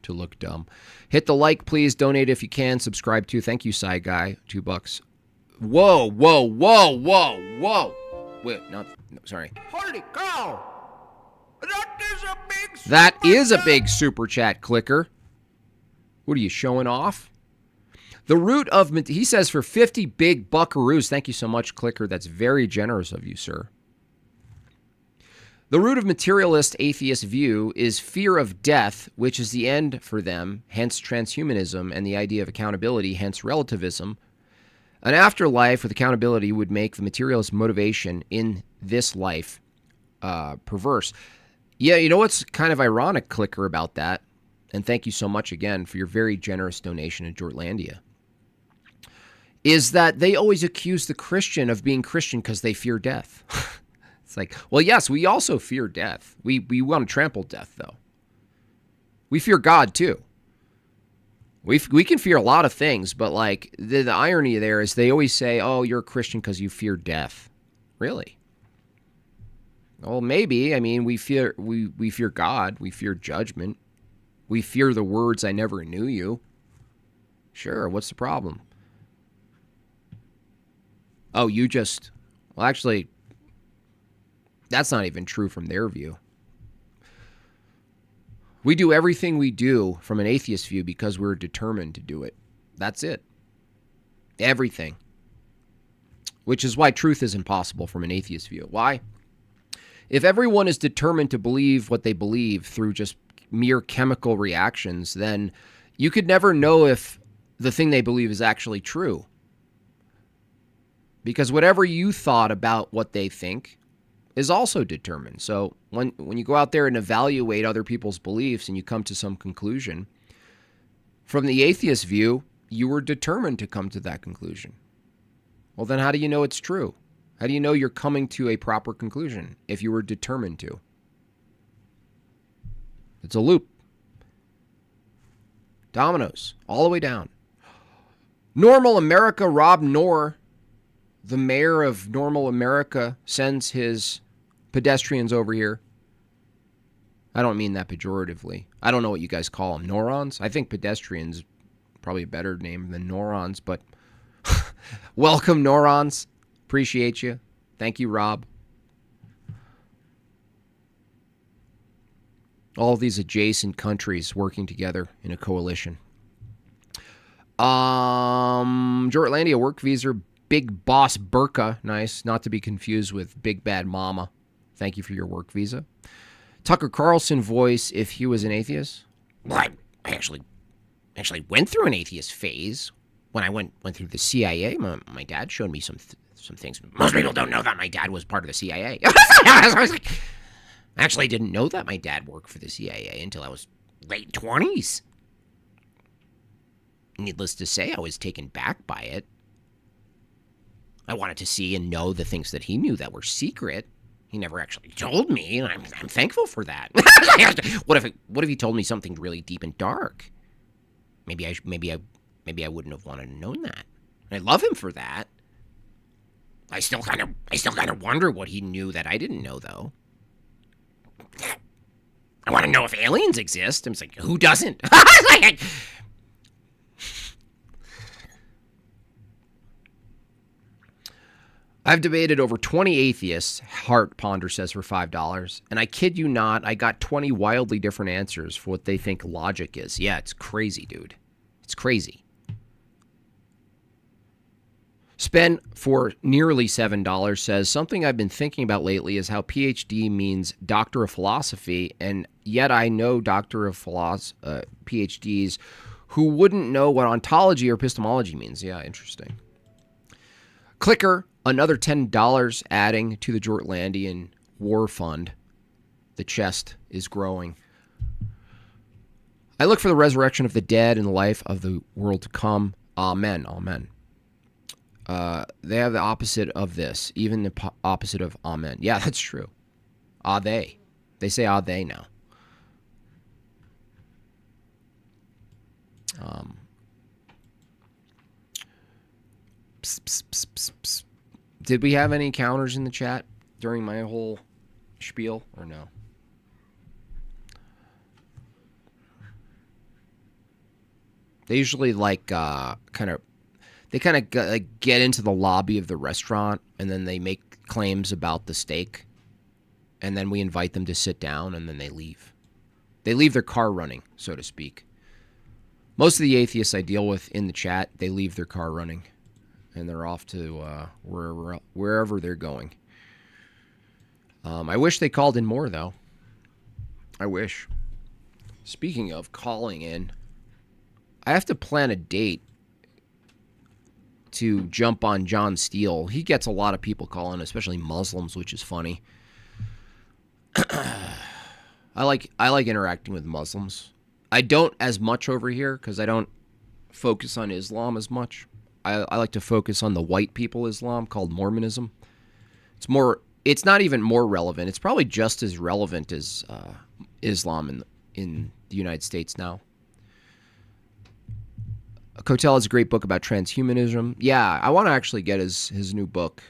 to look dumb. Hit the like, please. Donate if you can. Subscribe too. Thank you, Side Guy. $2. Whoa, whoa, whoa, whoa, whoa. Wait, no, sorry. Holy cow! That is a big super chat, Clicker. What are you showing off? The root of, he says, for 50 big buckaroos. Thank you so much, Clicker. That's very generous of you, sir. The root of materialist atheist view is fear of death, which is the end for them, hence transhumanism and the idea of accountability, hence relativism. An afterlife with accountability would make the materialist motivation in this life perverse. Yeah, you know what's kind of ironic, Clicker, about that? And thank you so much again for your very generous donation to Jortlandia. Is that they always accuse the Christian of being Christian because they fear death. It's like, well, yes, we also fear death. We want to trample death, though. We fear God, too. We can fear a lot of things, but, like, the irony there is they always say, oh, you're a Christian because you fear death. Really? Well, maybe. I mean, we fear God. We fear judgment. We fear the words, I never knew you. Sure, what's the problem? Oh, you just... Well, actually... That's not even true from their view. We do everything we do from an atheist view because we're determined to do it. That's it. Everything. Which is why truth is impossible from an atheist view. Why? If everyone is determined to believe what they believe through just mere chemical reactions, then you could never know if the thing they believe is actually true. Because whatever you thought about what they think is also determined. So when you go out there and evaluate other people's beliefs and you come to some conclusion, from the atheist view, you were determined to come to that conclusion. Well, then how do you know it's true? How do you know you're coming to a proper conclusion if you were determined to? It's a loop. Dominoes, all the way down. Normal America, Rob Knorr, the mayor of Normal America, sends his pedestrians over here. I don't mean that pejoratively. I don't know what you guys call them. Neurons? I think pedestrians probably a better name than neurons, but welcome, neurons. Appreciate you. Thank you, Rob. All of these adjacent countries working together in a coalition. Jortlandia work visa, Big Boss Burka. Nice. Not to be confused with Big Bad Mama. Thank you for your work visa. Tucker Carlson voice if he was an atheist. Well, I actually went through an atheist phase when I went through the CIA. My dad showed me some things. Most people don't know that my dad was part of the CIA. I was like, I actually didn't know that my dad worked for the CIA until I was late 20s. Needless to say, I was taken back by it. I wanted to see and know the things that he knew that were secret. He never actually told me, and I'm thankful for that. What if he told me something really deep and dark? Maybe I wouldn't have wanted to know that. I love him for that. I still kind of wonder what he knew that I didn't know, though. I want to know if aliens exist. I'm just like, who doesn't? I've debated over 20 atheists, Hart Ponder says, for $5. And I kid you not, I got 20 wildly different answers for what they think logic is. Yeah, it's crazy, dude. It's crazy. Spen for nearly $7 says, something I've been thinking about lately is how PhD means Doctor of Philosophy, and yet I know Doctor of PhDs who wouldn't know what ontology or epistemology means. Yeah, interesting. Clicker, another $10 adding to the Jortlandian War Fund. The chest is growing. I look for the resurrection of the dead and the life of the world to come. Amen. Amen. They have the opposite of this, even the opposite of amen. Yeah, that's true. Ah, they. They say ah, they now. Psst, psst, psst, psst, psst. Did we have any counters in the chat during my whole spiel or no? They usually like kind of get into the lobby of the restaurant and then they make claims about the steak, and then we invite them to sit down and then they leave. They leave their car running, so to speak. Most of the atheists I deal with in the chat, they leave their car running and they're off to wherever they're going. I wish they called in more, though. I wish. Speaking of calling in, I have to plan a date to jump on John Steele. He gets a lot of people calling, especially Muslims, which is funny. I like interacting with Muslims. I don't as much over here because I don't focus on Islam as much. I like to focus on the white people Islam called Mormonism. It's not even more relevant. It's probably just as relevant as Islam in the United States now. Cotel has a great book about transhumanism. Yeah, I want to actually get his new book.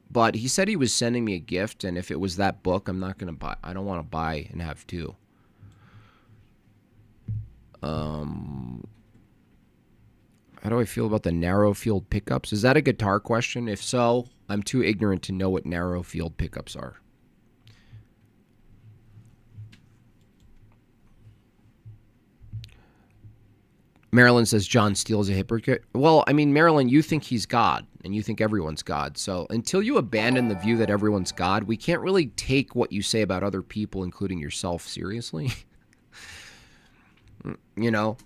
But he said he was sending me a gift, and if it was that book, I'm not going to buy. I don't want to buy and have two. How do I feel about the narrow field pickups? Is that a guitar question? If so, I'm too ignorant to know what narrow field pickups are. Marilyn says John Steele is a hypocrite. Well, I mean, Marilyn, you think he's God, and you think everyone's God. So until you abandon the view that everyone's God, we can't really take what you say about other people, including yourself, seriously. You know,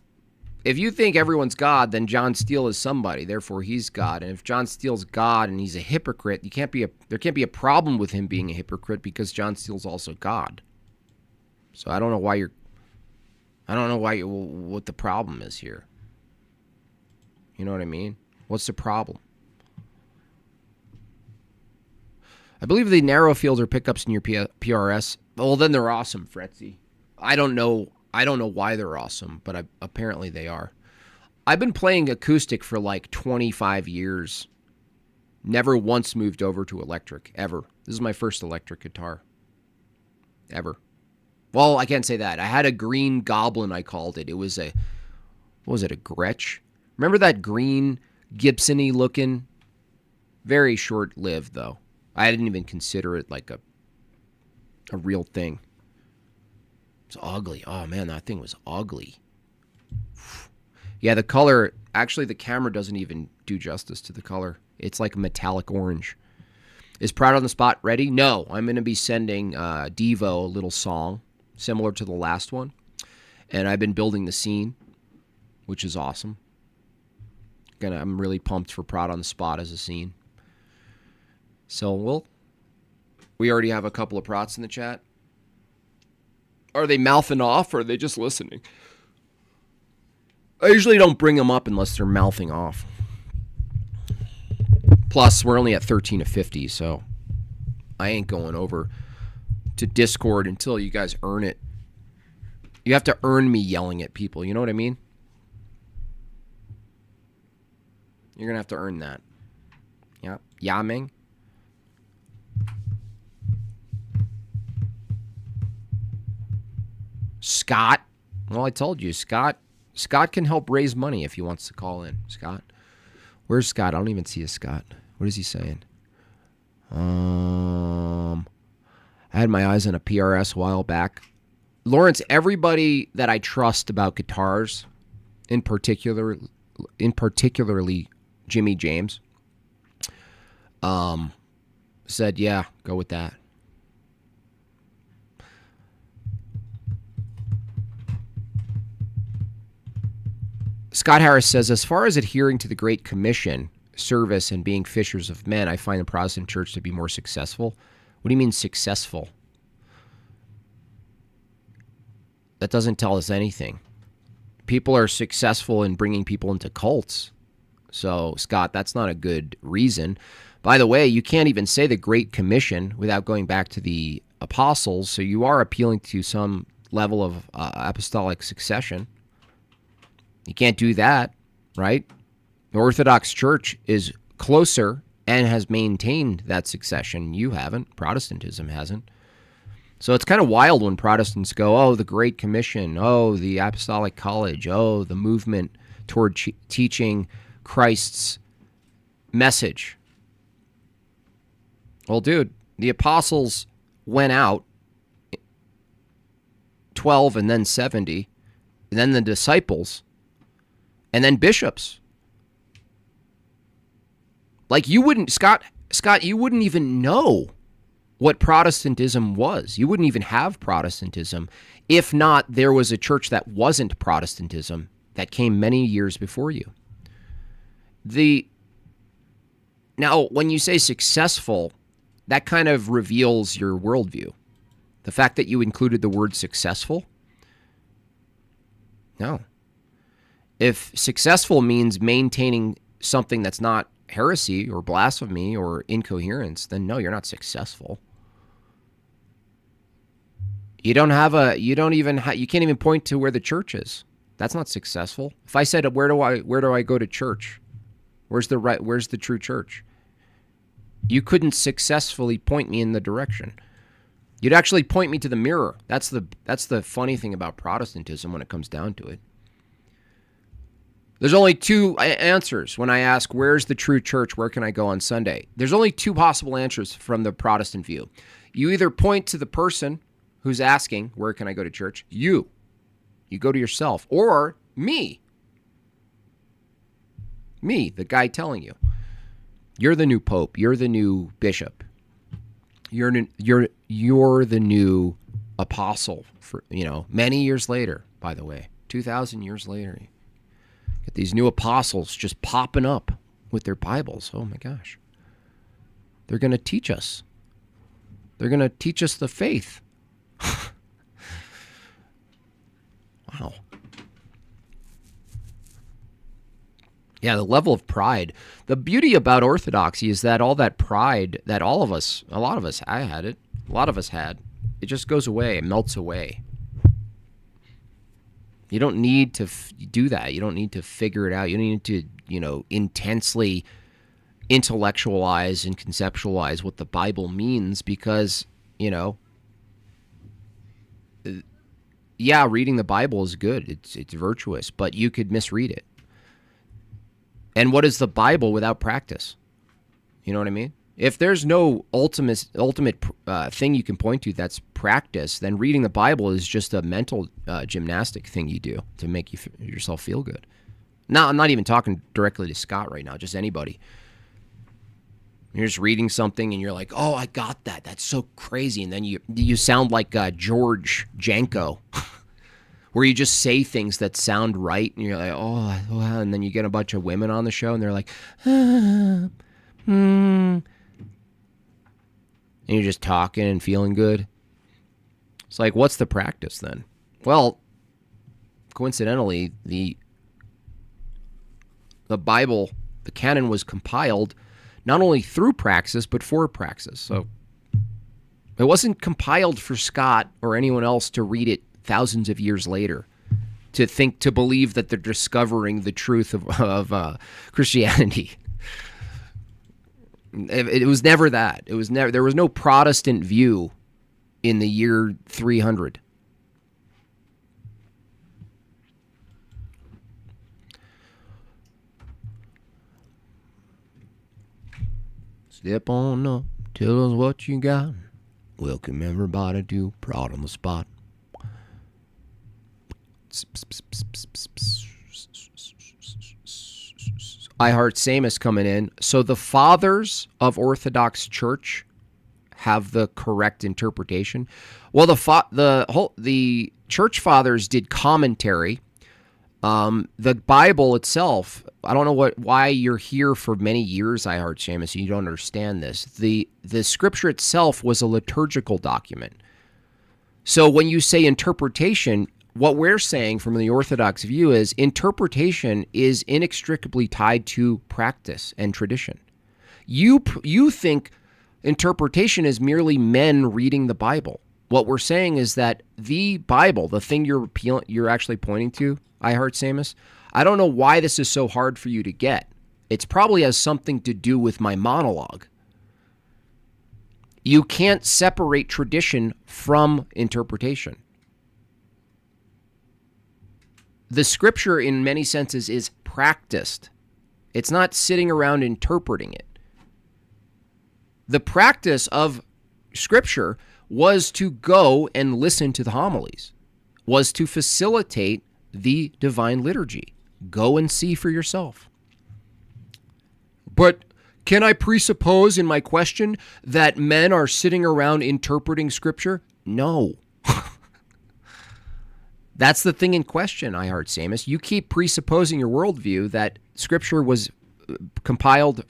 if you think everyone's God, then John Steele is somebody. Therefore, he's God. And if John Steele's God and he's a hypocrite, there can't be a problem with him being a hypocrite because John Steele's also God. So I don't know what the problem is here. You know what I mean? What's the problem? I believe the narrow fields are pickups in your PRS. Well, then they're awesome, Fretzy. I don't know why they're awesome, but apparently they are. I've been playing acoustic for like 25 years. Never once moved over to electric, ever. This is my first electric guitar. Ever. Well, I can't say that. I had a green goblin, I called it. It was a Gretsch? Remember that green Gibson-y looking? Very short-lived, though. I didn't even consider it like a real thing. It's ugly. Oh, man, that thing was ugly. Yeah, the color, actually the camera doesn't even do justice to the color. It's like a metallic orange. Is Proud on the Spot ready? No, I'm going to be sending Devo a little song similar to the last one. And I've been building the scene, which is awesome. I'm really pumped for Proud on the Spot as a scene. So we already have a couple of prots in the chat. Are they mouthing off or are they just listening? I usually don't bring them up unless they're mouthing off. Plus, we're only at 13 of 50, so I ain't going over to Discord until you guys earn it. You have to earn me yelling at people, you know what I mean? You're going to have to earn that. Yeah. Yaming. Scott. Well, I told you, Scott can help raise money if he wants to call in. Scott. Where's Scott? I don't even see a Scott. What is he saying? I had my eyes on a PRS a while back. Lawrence, everybody that I trust about guitars, in particularly Jimmy James, said, yeah, go with that. Scott Harris says, as far as adhering to the Great Commission, service, and being fishers of men, I find the Protestant church to be more successful. What do you mean successful? That doesn't tell us anything. People are successful in bringing people into cults. So, Scott, that's not a good reason. By the way, you can't even say the Great Commission without going back to the apostles. So you are appealing to some level of apostolic succession. You can't do that, right? The Orthodox Church is closer and has maintained that succession. You haven't. Protestantism hasn't. So it's kind of wild when Protestants go, oh, the Great Commission, oh, the Apostolic College, oh, the movement toward teaching Christ's message. Well, dude, the apostles went out, 12 and then 70, and then the disciples, and then bishops. Like you wouldn't, Scott, you wouldn't even know what Protestantism was. You wouldn't even have Protestantism if not there was a church that wasn't Protestantism that came many years before you. Now, when you say successful, that kind of reveals your worldview. The fact that you included the word successful? No. If successful means maintaining something that's not heresy or blasphemy or incoherence, then no, you're not successful. You can't even point to where the church is. That's not successful. If I said, where do I go to church? Where's the true church? You couldn't successfully point me in the direction. You'd actually point me to the mirror. That's the funny thing about Protestantism when it comes down to it. There's only two answers when I ask, where's the true church? Where can I go on Sunday? There's only two possible answers from the Protestant view. You either point to the person who's asking, where can I go to church? You go to yourself, or me, the guy telling you. You're the new pope. You're the new bishop. You're the new apostle. For many years later, by the way, 2,000 years later, you get these new apostles just popping up with their Bibles. Oh my gosh, they're going to teach us. They're going to teach us the faith. Wow. Yeah, the level of pride. The beauty about orthodoxy is that all that pride that a lot of us had, it just goes away, it melts away. You don't need to do that. You don't need to figure it out. You don't need to, intensely intellectualize and conceptualize what the Bible means because, reading the Bible is good. It's virtuous, but you could misread it. And what is the Bible without practice? You know what I mean? If there's no ultimate thing you can point to that's practice, then reading the Bible is just a mental gymnastic thing you do to make yourself feel good. Now, I'm not even talking directly to Scott right now, just anybody. You're just reading something and you're like, oh, I got that. That's so crazy. And then you sound like George Janko. Where you just say things that sound right, and you're like, oh, wow. And then you get a bunch of women on the show, and they're like, and you're just talking and feeling good. It's like, what's the practice then? Well, coincidentally, the Bible, the canon was compiled not only through praxis, but for praxis. So it wasn't compiled for Scott or anyone else to read it thousands of years later, to believe that they're discovering the truth of Christianity. It was never that. There was no Protestant view in the year 300. Step on up, tell us what you got. Welcome everybody to Prod on the Spot. I Heart Samus coming in. So the fathers of Orthodox Church have the correct interpretation. Well, the church fathers did commentary. The Bible itself, I don't know why you're here for many years, I Heart Samus, and you don't understand this. The scripture itself was a liturgical document. So when you say interpretation, what we're saying from the Orthodox view is interpretation is inextricably tied to practice and tradition. You think interpretation is merely men reading the Bible. What we're saying is that the Bible, the thing you're actually pointing to, I heard Samus, I don't know why this is so hard for you to get. It's probably has something to do with my monologue. You can't separate tradition from interpretation. The scripture, in many senses, is practiced. It's not sitting around interpreting it. The practice of scripture was to go and listen to the homilies, was to facilitate the divine liturgy. Go and see for yourself. But can I presuppose in my question that men are sitting around interpreting scripture? No. That's the thing in question, I heard, Samus. You keep presupposing your worldview that scripture was compiled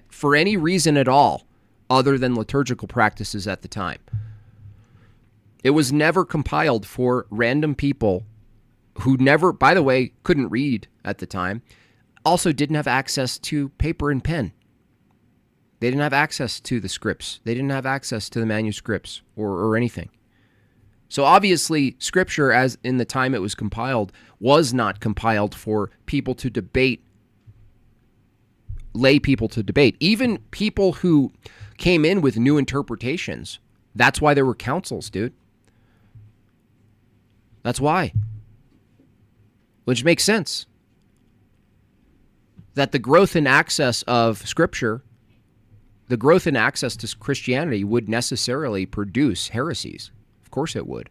for any reason at all other than liturgical practices at the time. It was never compiled for random people who never, by the way, couldn't read at the time, also didn't have access to paper and pen. They didn't have access to the scripts. They didn't have access to the manuscripts or anything. So obviously, scripture, as in the time it was compiled, was not compiled for people to debate, lay people to debate. Even people who came in with new interpretations, that's why there were councils, dude. That's why. Which makes sense. That the growth in access of scripture, the growth in access to Christianity would necessarily produce heresies. Of course it would.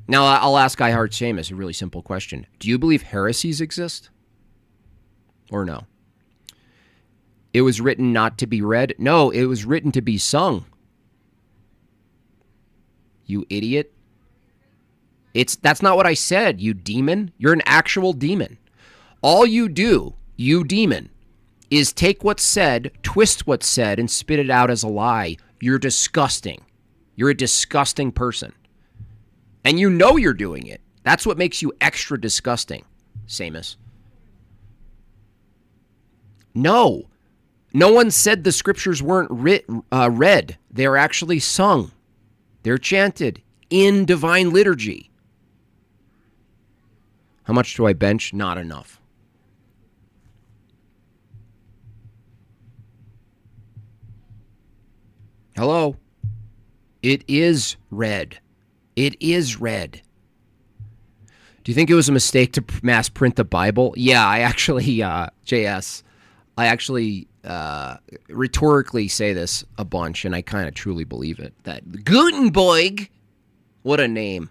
Now, I'll ask I Heart Seamus a really simple question. Do you believe heresies exist? Or no? It was written not to be read? No, it was written to be sung. You idiot. That's not what I said, you demon. You're an actual demon. All you do, you demon, is take what's said, twist what's said, and spit it out as a lie. You're disgusting. You're a disgusting person. And you know you're doing it. That's what makes you extra disgusting, Samus. No. No one said the scriptures weren't read. They're actually sung. They're chanted in divine liturgy. How much do I bench? Not enough. Hello? It is read. It is read. Do you think it was a mistake to mass print the Bible? Yeah, I actually, JS, I actually rhetorically say this a bunch, and I kind of truly believe it. That Gutenberg, what a name.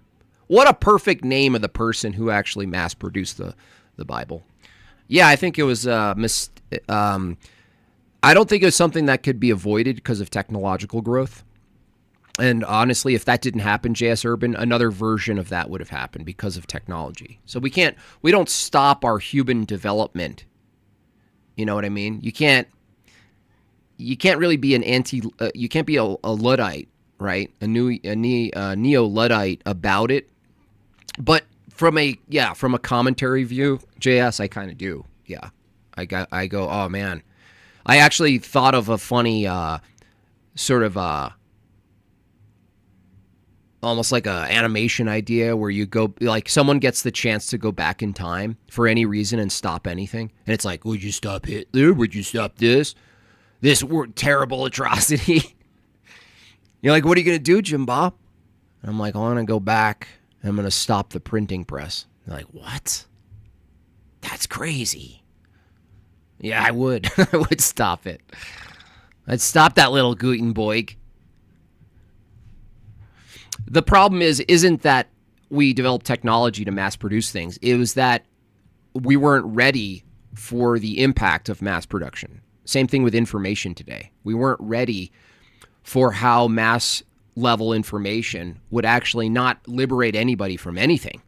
What a perfect name of the person who actually mass produced the Bible. Yeah, I think it was I don't think it was something that could be avoided because of technological growth. And honestly, if that didn't happen, JS Urban, another version of that would have happened because of technology. So we don't stop our human development. You know what I mean? You can't really be you can't be a Luddite, right? A neo-Luddite about it. But from a commentary view, JS, I kind of do. Yeah. I go, oh man. I actually thought of a funny sort of almost like a animation idea where you go, like someone gets the chance to go back in time for any reason and stop anything. And it's like, would you stop Hitler? Would you stop this terrible atrocity? You're like, what are you going to do, Jim Bob? And I'm like, I want to go back and I'm going to stop the printing press. They're like, what? That's crazy. Yeah, I would. I would stop it. I'd stop that little Gutenberg. The problem isn't that we developed technology to mass produce things. It was that we weren't ready for the impact of mass production. Same thing with information today. We weren't ready for how mass level information would actually not liberate anybody from anything.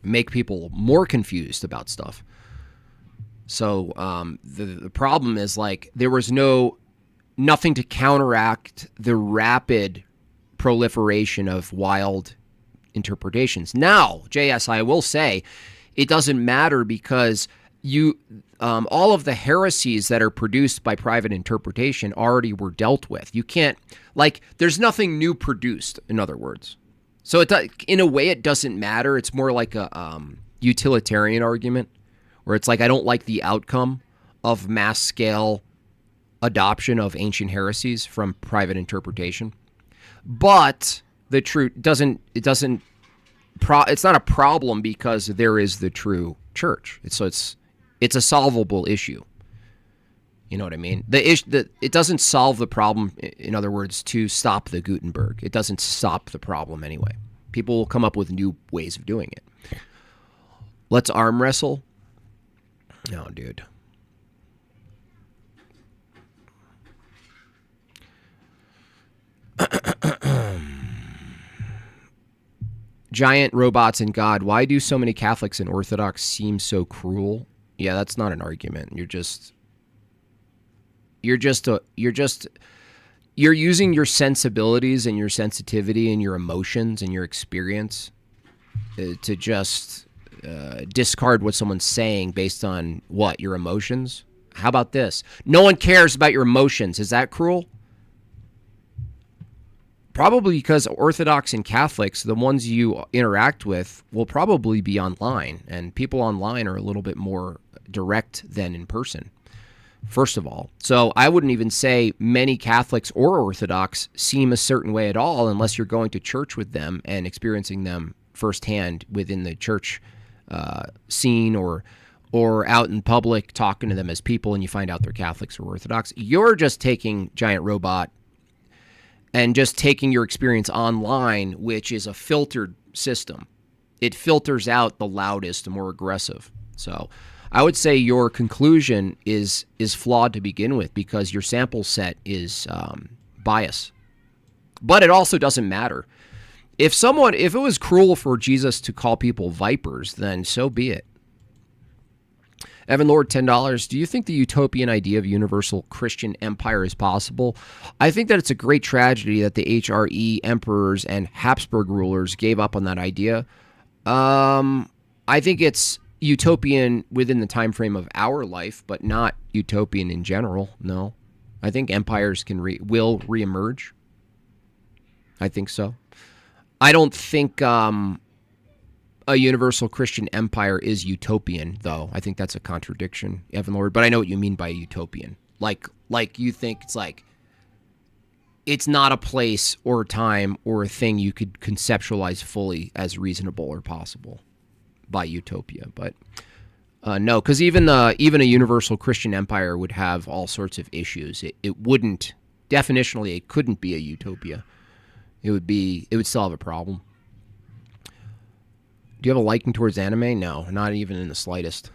Make people more confused about stuff. So the problem is like there was nothing to counteract the rapid proliferation of wild interpretations. Now, JS, I will say it doesn't matter because all of the heresies that are produced by private interpretation already were dealt with. You can't, there's nothing new produced, in other words. So in a way, it doesn't matter. It's more like a utilitarian argument where it's like, I don't like the outcome of mass scale adoption of ancient heresies from private interpretation. But the truth it's not a problem because there is the true church. It's a solvable issue. You know what I mean? It doesn't solve the problem, in other words, to stop the Gutenberg. It doesn't stop the problem anyway. People will come up with new ways of doing it. Let's arm wrestle. No, dude. Giant robots and God. Why do so many Catholics and Orthodox seem so cruel? Yeah, that's not an argument. You're using your sensibilities and your sensitivity and your emotions and your experience to just discard what someone's saying based on what? Your emotions? How about this? No one cares about your emotions. Is that cruel? Probably because Orthodox and Catholics, the ones you interact with, will probably be online. And people online are a little bit more direct than in person, first of all. So I wouldn't even say many Catholics or Orthodox seem a certain way at all unless you're going to church with them and experiencing them firsthand within the church scene or out in public talking to them as people and you find out they're Catholics or Orthodox. You're just taking Giant Robot and just taking your experience online, which is a filtered system. It filters out the loudest, the more aggressive. So I would say your conclusion is flawed to begin with because your sample set is biased. But it also doesn't matter. If it was cruel for Jesus to call people vipers, then so be it. Evan Lord, $10. Do you think the utopian idea of universal Christian empire is possible? I think that it's a great tragedy that the HRE emperors and Habsburg rulers gave up on that idea. I think it's utopian within the time frame of our life, but not utopian in general. No, I think empires will reemerge. I think so. I don't think a universal Christian empire is utopian, though. I think that's a contradiction, Evan Lord. But I know what you mean by utopian. Like you think it's not a place or a time or a thing you could conceptualize fully as reasonable or possible by utopia. But no, because even a universal Christian empire would have all sorts of issues. It wouldn't, definitionally, it couldn't be a utopia. It would still have a problem. Do you have a liking towards anime? No, not even in the slightest.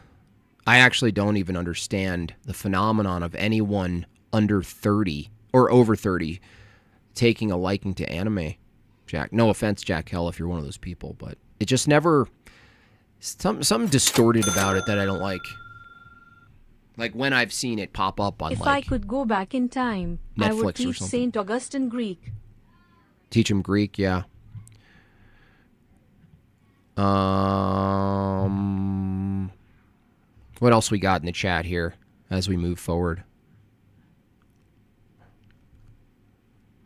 I actually don't even understand the phenomenon of anyone under 30 or over 30 taking a liking to anime. Jack, no offense, Jack Hell, if you're one of those people, but it just never, something distorted about it that I don't like. Like when I've seen it pop up on If I could go back in time, I would Netflix or teach something. Saint Augustine Greek. Teach him Greek, yeah. What else we got in the chat here as we move forward?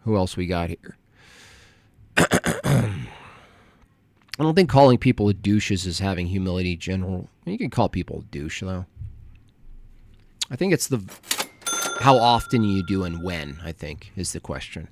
Who else we got here? I don't think calling people douches is having humility general. You can call people a douche, though. I think it's how often you do and when, I think, is the question.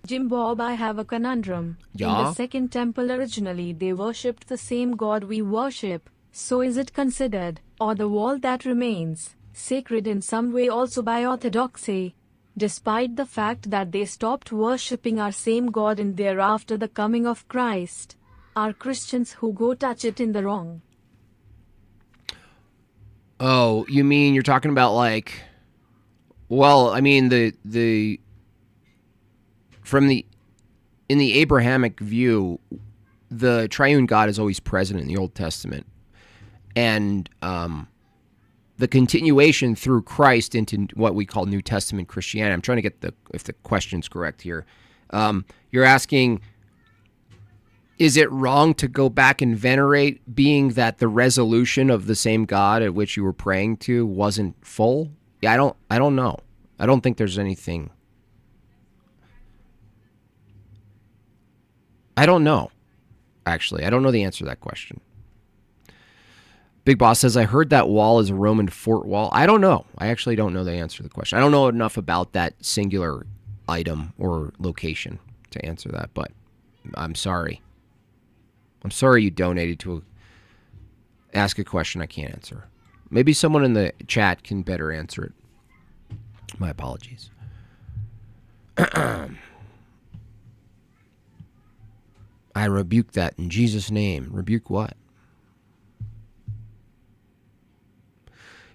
Jim Bob, I have a conundrum. In Yeah? the Second Temple originally they worshipped the same God we worship, so is it considered, or the wall that remains, sacred in some way also by orthodoxy? Despite the fact that they stopped worshipping our same God in there after the coming of Christ, are Christians who go touch it in the wrong? Oh, you mean you're talking about well, I mean in the Abrahamic view, the triune God is always present in the Old Testament. And the continuation through Christ into what we call New Testament Christianity. I'm trying to get if the question's correct here. You're asking, Is it wrong to go back and venerate, being that the resolution of the same God at which you were praying to wasn't full? Yeah, I don't know. I don't think there's anything. I don't know. Actually, I don't know the answer to that question. Big Boss says, I heard that wall is a Roman fort wall. I don't know. I actually don't know the answer to the question. I don't know enough about that singular item or location to answer that, but I'm sorry. I'm sorry you donated to ask a question I can't answer. Maybe someone in the chat can better answer it. My apologies. I rebuke that in Jesus' name. Rebuke what?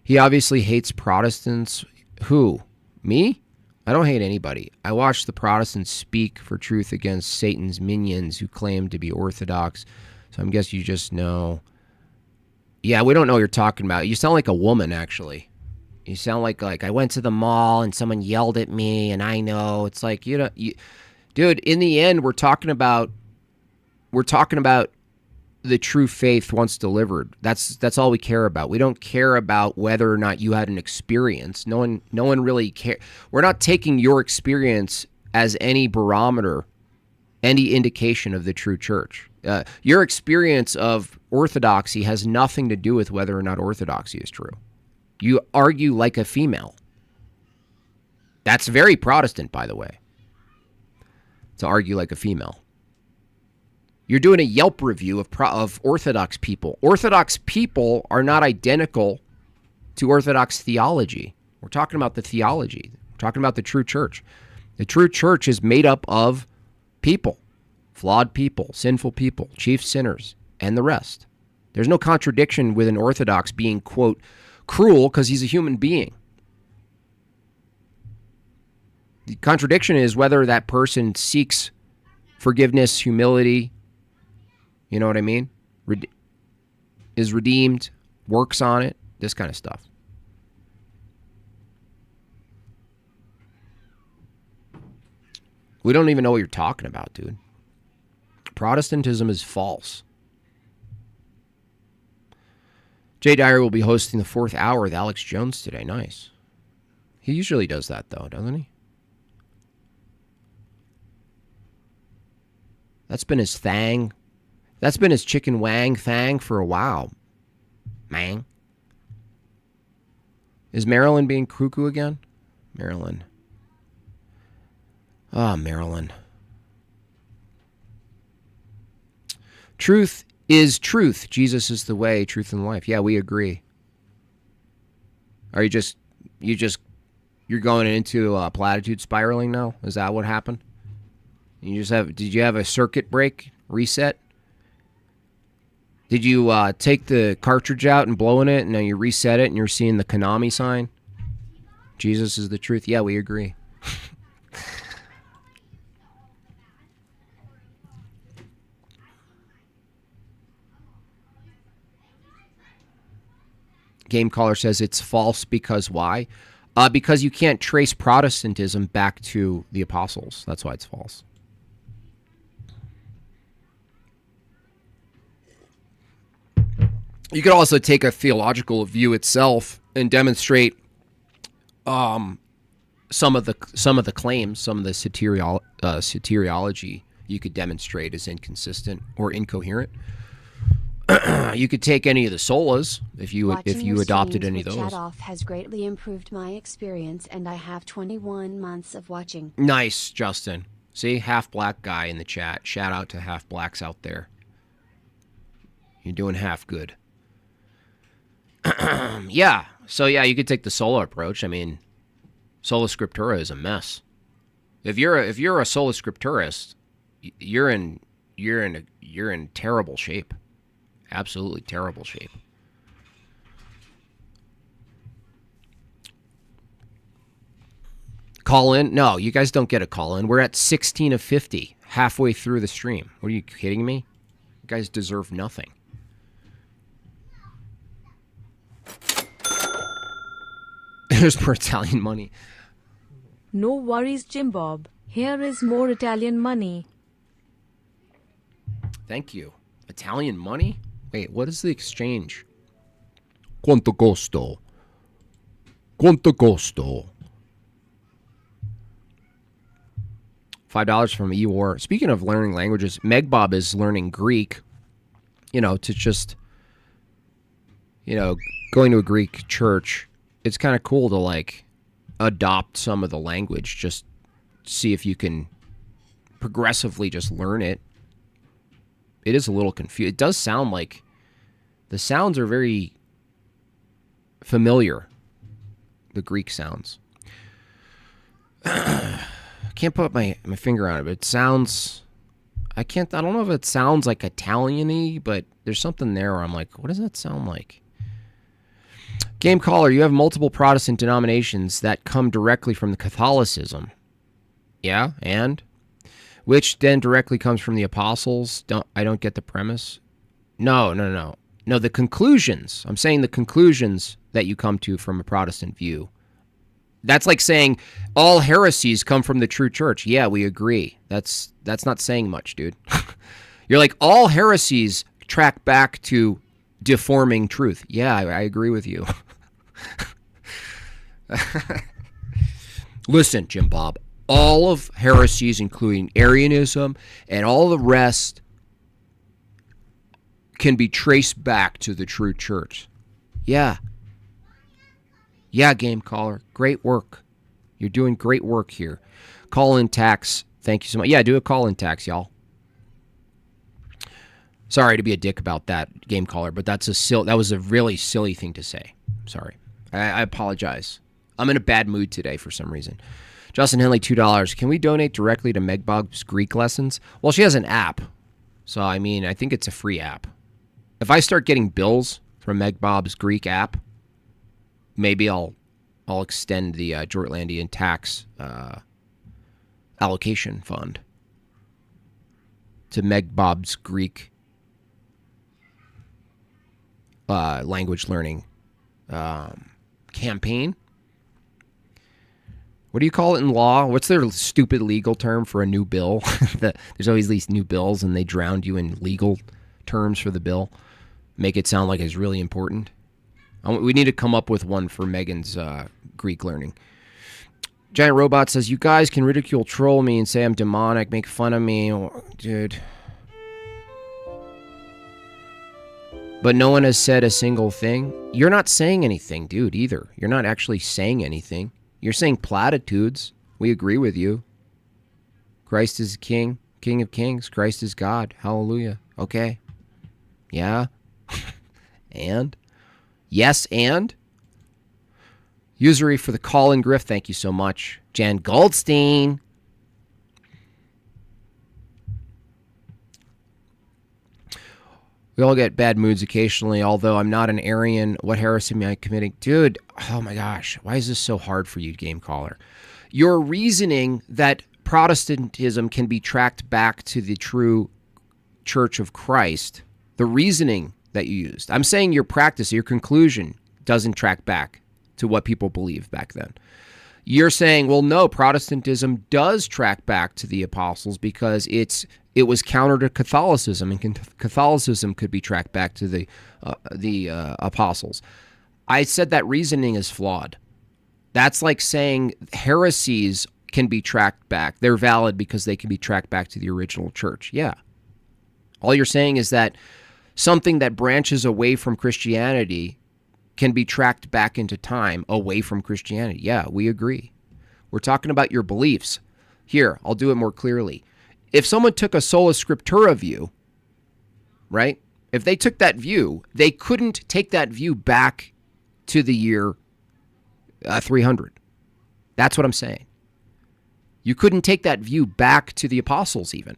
He obviously hates Protestants. Who? Me? I don't hate anybody. I watch the Protestants speak for truth against Satan's minions who claim to be Orthodox. So I guess you just know. Yeah, we don't know what you're talking about. You sound like a woman, actually. You sound like I went to the mall and someone yelled at me, and I know. It's like, dude, in the end, we're talking about the true faith once delivered. That's all we care about. We don't care about whether or not you had an experience. No one really cares. We're not taking your experience as any barometer, any indication of the true church. Your experience of orthodoxy has nothing to do with whether or not orthodoxy is true. You argue like a female. That's very Protestant, by the way, to argue like a female. You're doing a Yelp review of Orthodox people. Orthodox people are not identical to Orthodox theology. We're talking about the theology. We're talking about the true church. The true church is made up of people, flawed people, sinful people, chief sinners, and the rest. There's no contradiction with an Orthodox being, quote, cruel because he's a human being. The contradiction is whether that person seeks forgiveness, humility, you know what I mean? Is redeemed, works on it, this kind of stuff. We don't even know what you're talking about, dude. Protestantism is false. Jay Dyer will be hosting the 4th hour with Alex Jones today. Nice. He usually does that, though, doesn't he? That's been his thing. That's been his chicken wang thang for a while, man. Is Marilyn being cuckoo again? Marilyn. Marilyn. Truth is truth. Jesus is the way, truth, and life. Yeah, we agree. Are you're going into platitude spiraling now? Is that what happened? Did you have a circuit break, reset? Did you take the cartridge out and blow in it, and then you reset it, and you're seeing the Konami sign? Jesus is the truth. Yeah, we agree. Game Caller says it's false because why? Because you can't trace Protestantism back to the apostles. That's why it's false. You could also take a theological view itself and demonstrate some of the claims, some of the soteriology you could demonstrate is inconsistent or incoherent. You could take any of the solas if you adopted any of those. Chat off has greatly improved my experience, and I have 21 months of watching. Nice, Justin. See, half black guy in the chat. Shout out to half blacks out there. You're doing half good. Yeah. So yeah, you could take the sola approach. I mean, sola scriptura is a mess. If you're a sola scripturist, you're in terrible shape. Absolutely terrible shape. Call in? No, you guys don't get a call in. We're at 16 of 50, halfway through the stream. What are you kidding me? You guys deserve nothing. There's more Italian money. No worries, Jim Bob. Here is more Italian money. Thank you. Italian money? Wait, what is the exchange? Quanto costo? Quanto costo? $5 from Eeyore. Speaking of learning languages, Megbob is learning Greek, to just, going to a Greek church. It's kind of cool to, like, adopt some of the language, just see if you can progressively just learn it. It is a little confused. It does sound like the sounds are very familiar, the Greek sounds. Can't put my finger on it, but it sounds, I don't know if it sounds like Italian-y, but there's something there where I'm like, what does that sound like? Game caller, you have multiple Protestant denominations that come directly from the Catholicism. Yeah, and? Which then directly comes from the apostles. I don't get the premise. No, the conclusions. I'm saying the conclusions that you come to from a Protestant view. That's like saying all heresies come from the true church. Yeah, we agree. That's not saying much, dude. You're like, all heresies track back to deforming truth. Yeah, I agree with you. Listen, Jim Bob, all of heresies, including Arianism and all the rest, can be traced back to the true church. Yeah. Yeah, game caller. Great work. You're doing great work here. Call-in tax. Thank you so much. Yeah, do a call-in tax, y'all. Sorry to be a dick about that, game caller, but that was a really silly thing to say. Sorry. I apologize. I'm in a bad mood today for some reason. Justin Henley, $2. Can we donate directly to Megbob's Greek lessons? Well, she has an app. So, I think it's a free app. If I start getting bills from Megbob's Greek app, maybe I'll extend the Jortlandian tax allocation fund to Megbob's Greek language learning campaign. What do you call it in law? What's their stupid legal term for a new bill? There's always these new bills, and they drowned you in legal terms for the bill. Make it sound like it's really important. We need to come up with one for Megan's Greek learning. Giant Robot says, you guys can ridicule, troll me, and say I'm demonic, make fun of me. Oh, dude. But no one has said a single thing. You're not saying anything, dude, either. You're not actually saying anything. You're saying platitudes. We agree with you. Christ is King, King of Kings. Christ is God. Hallelujah. Okay. Yeah. And? Yes, and? Usury for the call-in grift. Thank you so much. Jan Goldstein. We all get bad moods occasionally, although I'm not an Arian. What heresy am I committing? Dude, oh my gosh. Why is this so hard for you, game caller? Your reasoning that Protestantism can be tracked back to the true Church of Christ, the reasoning that you used. I'm saying your practice, your conclusion doesn't track back to what people believed back then. You're saying, well, no, Protestantism does track back to the apostles because it was counter to Catholicism, and Catholicism could be tracked back to the apostles. I said that reasoning is flawed. That's like saying heresies can be tracked back. They're valid because they can be tracked back to the original church. Yeah. All you're saying is that something that branches away from Christianity can be tracked back into time away from Christianity. Yeah, we agree. We're talking about your beliefs. Here, I'll do it more clearly. If someone took a sola scriptura view, right? If they took that view, they couldn't take that view back to the year 300. That's what I'm saying. You couldn't take that view back to the apostles even.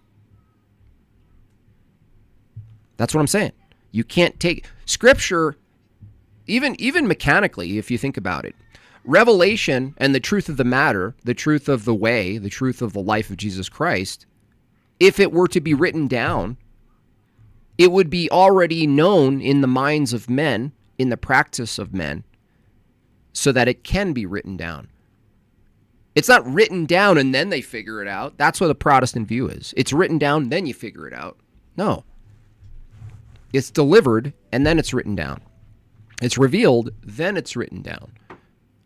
That's what I'm saying. You can't take Scripture, even mechanically, if you think about it. Revelation and the truth of the matter, the truth of the way, the truth of the life of Jesus Christ, if it were to be written down, it would be already known in the minds of men, in the practice of men, so that it can be written down. It's not written down and then they figure it out. That's what the Protestant view is. It's written down, then you figure it out. No. It's delivered, and then it's written down. It's revealed, then it's written down.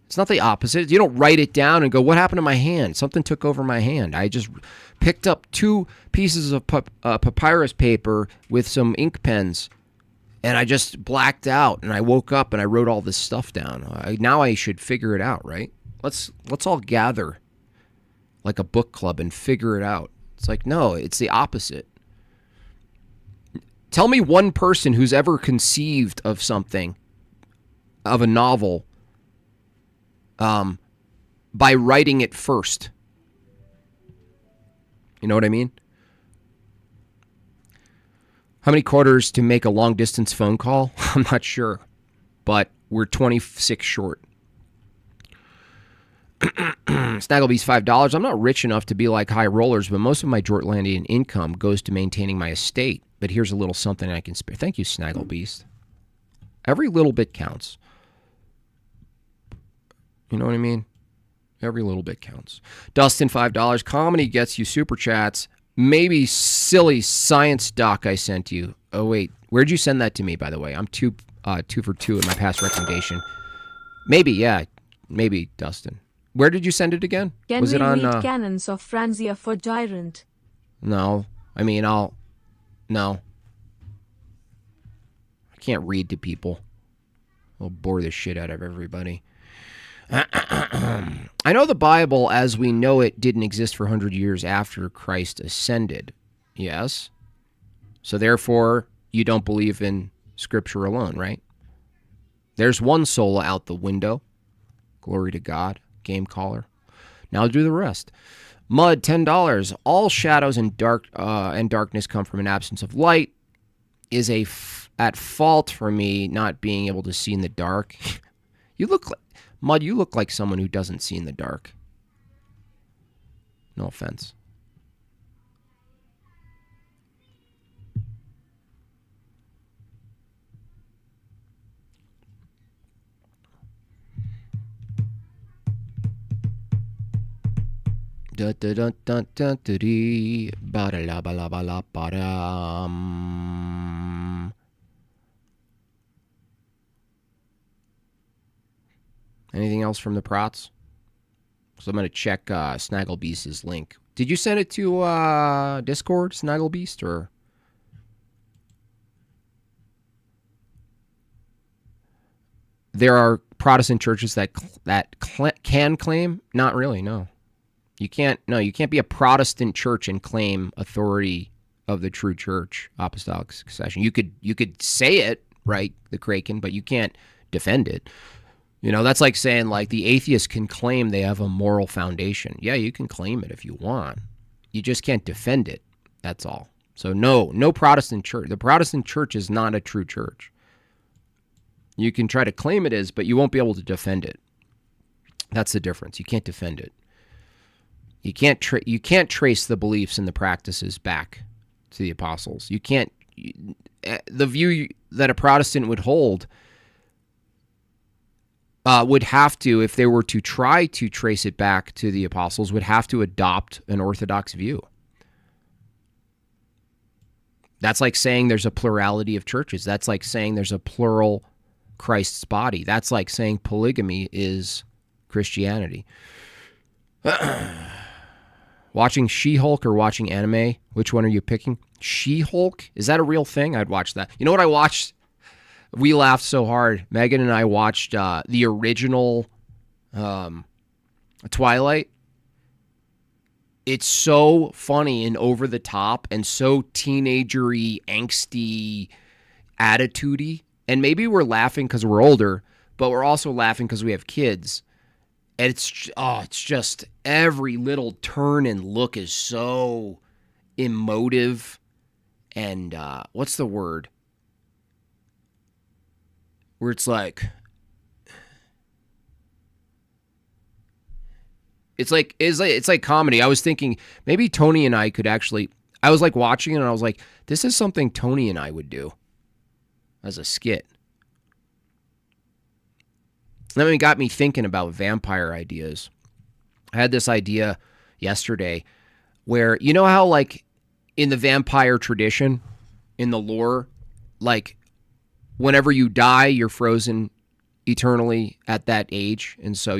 It's not the opposite. You don't write it down and go, what happened to my hand? Something took over my hand. I just picked up 2 pieces of papyrus paper with some ink pens, and I just blacked out, and I woke up and I wrote all this stuff down. Now I should figure it out, right? Let's all gather like a book club and figure it out. It's like, no, it's the opposite. Tell me one person who's ever conceived of something, of a novel, by writing it first. You know what I mean? How many quarters to make a long distance phone call? I'm not sure, but we're 26 short. Snagglebee's $5. I'm not rich enough to be like high rollers, but most of my Jortlandian income goes to maintaining my estate. But here's a little something I can spare. Thank you, Snagglebeast. Every little bit counts. You know what I mean? Every little bit counts. Dustin, $5. Comedy gets you super chats. Maybe silly science doc I sent you. Oh, wait. Where'd you send that to me, by the way? I'm two for 2 in my past recommendation. Maybe, yeah. Maybe, Dustin. Where did you send it again? Can Was we it on read Canons of Franzia for Gyrant? No. I mean, no. I can't read to people. I'll bore the shit out of everybody. I know the Bible as we know it didn't exist for 100 years after Christ ascended. Yes. So therefore, you don't believe in Scripture alone, right? There's one sola out the window. Glory to God. Game caller. Now do the rest. Mud, $10. All shadows and darkness come from an absence of light. Is at fault for me not being able to see in the dark. You look like Mud. You look like someone who doesn't see in the dark. No offense. Dun dun dun dun dun dun dee, ba da la ba la ba la ba da. Anything else from the prots? So I'm going to check Snagglebeast's link. Did you send it to Discord, Snagglebeast, or? There are Protestant churches that can claim? Not really, no. You can't be a Protestant church and claim authority of the true church, apostolic succession. You could say it, right, the Kraken, but you can't defend it. You know, that's like saying like the atheists can claim they have a moral foundation. Yeah, you can claim it if you want. You just can't defend it. That's all. So no Protestant church. The Protestant church is not a true church. You can try to claim it is, but you won't be able to defend it. That's the difference. You can't defend it. You can't trace the beliefs and the practices back to the apostles. You can't. The view that a Protestant would hold would have to, if they were to try to trace it back to the apostles, would have to adopt an Orthodox view. That's like saying there's a plurality of churches. That's like saying there's a plural Christ's body. That's like saying polygamy is Christianity. Watching She-Hulk or watching anime? Which one are you picking? She-Hulk? Is that a real thing? I'd watch that. You know what I watched? We laughed so hard. Megan and I watched the original Twilight. It's so funny and over the top and so teenagery, angsty, attitude-y. And maybe we're laughing because we're older, but we're also laughing because we have kids. And it's just every little turn and look is so emotive and what's the word? Where it's like it's like comedy. I was thinking maybe Tony and I could actually. I was like watching it and I was like, this is something Tony and I would do as a skit. That got me thinking about vampire ideas. I had this idea yesterday where, you know how like in the vampire tradition, in the lore, like whenever you die, you're frozen eternally at that age. And so,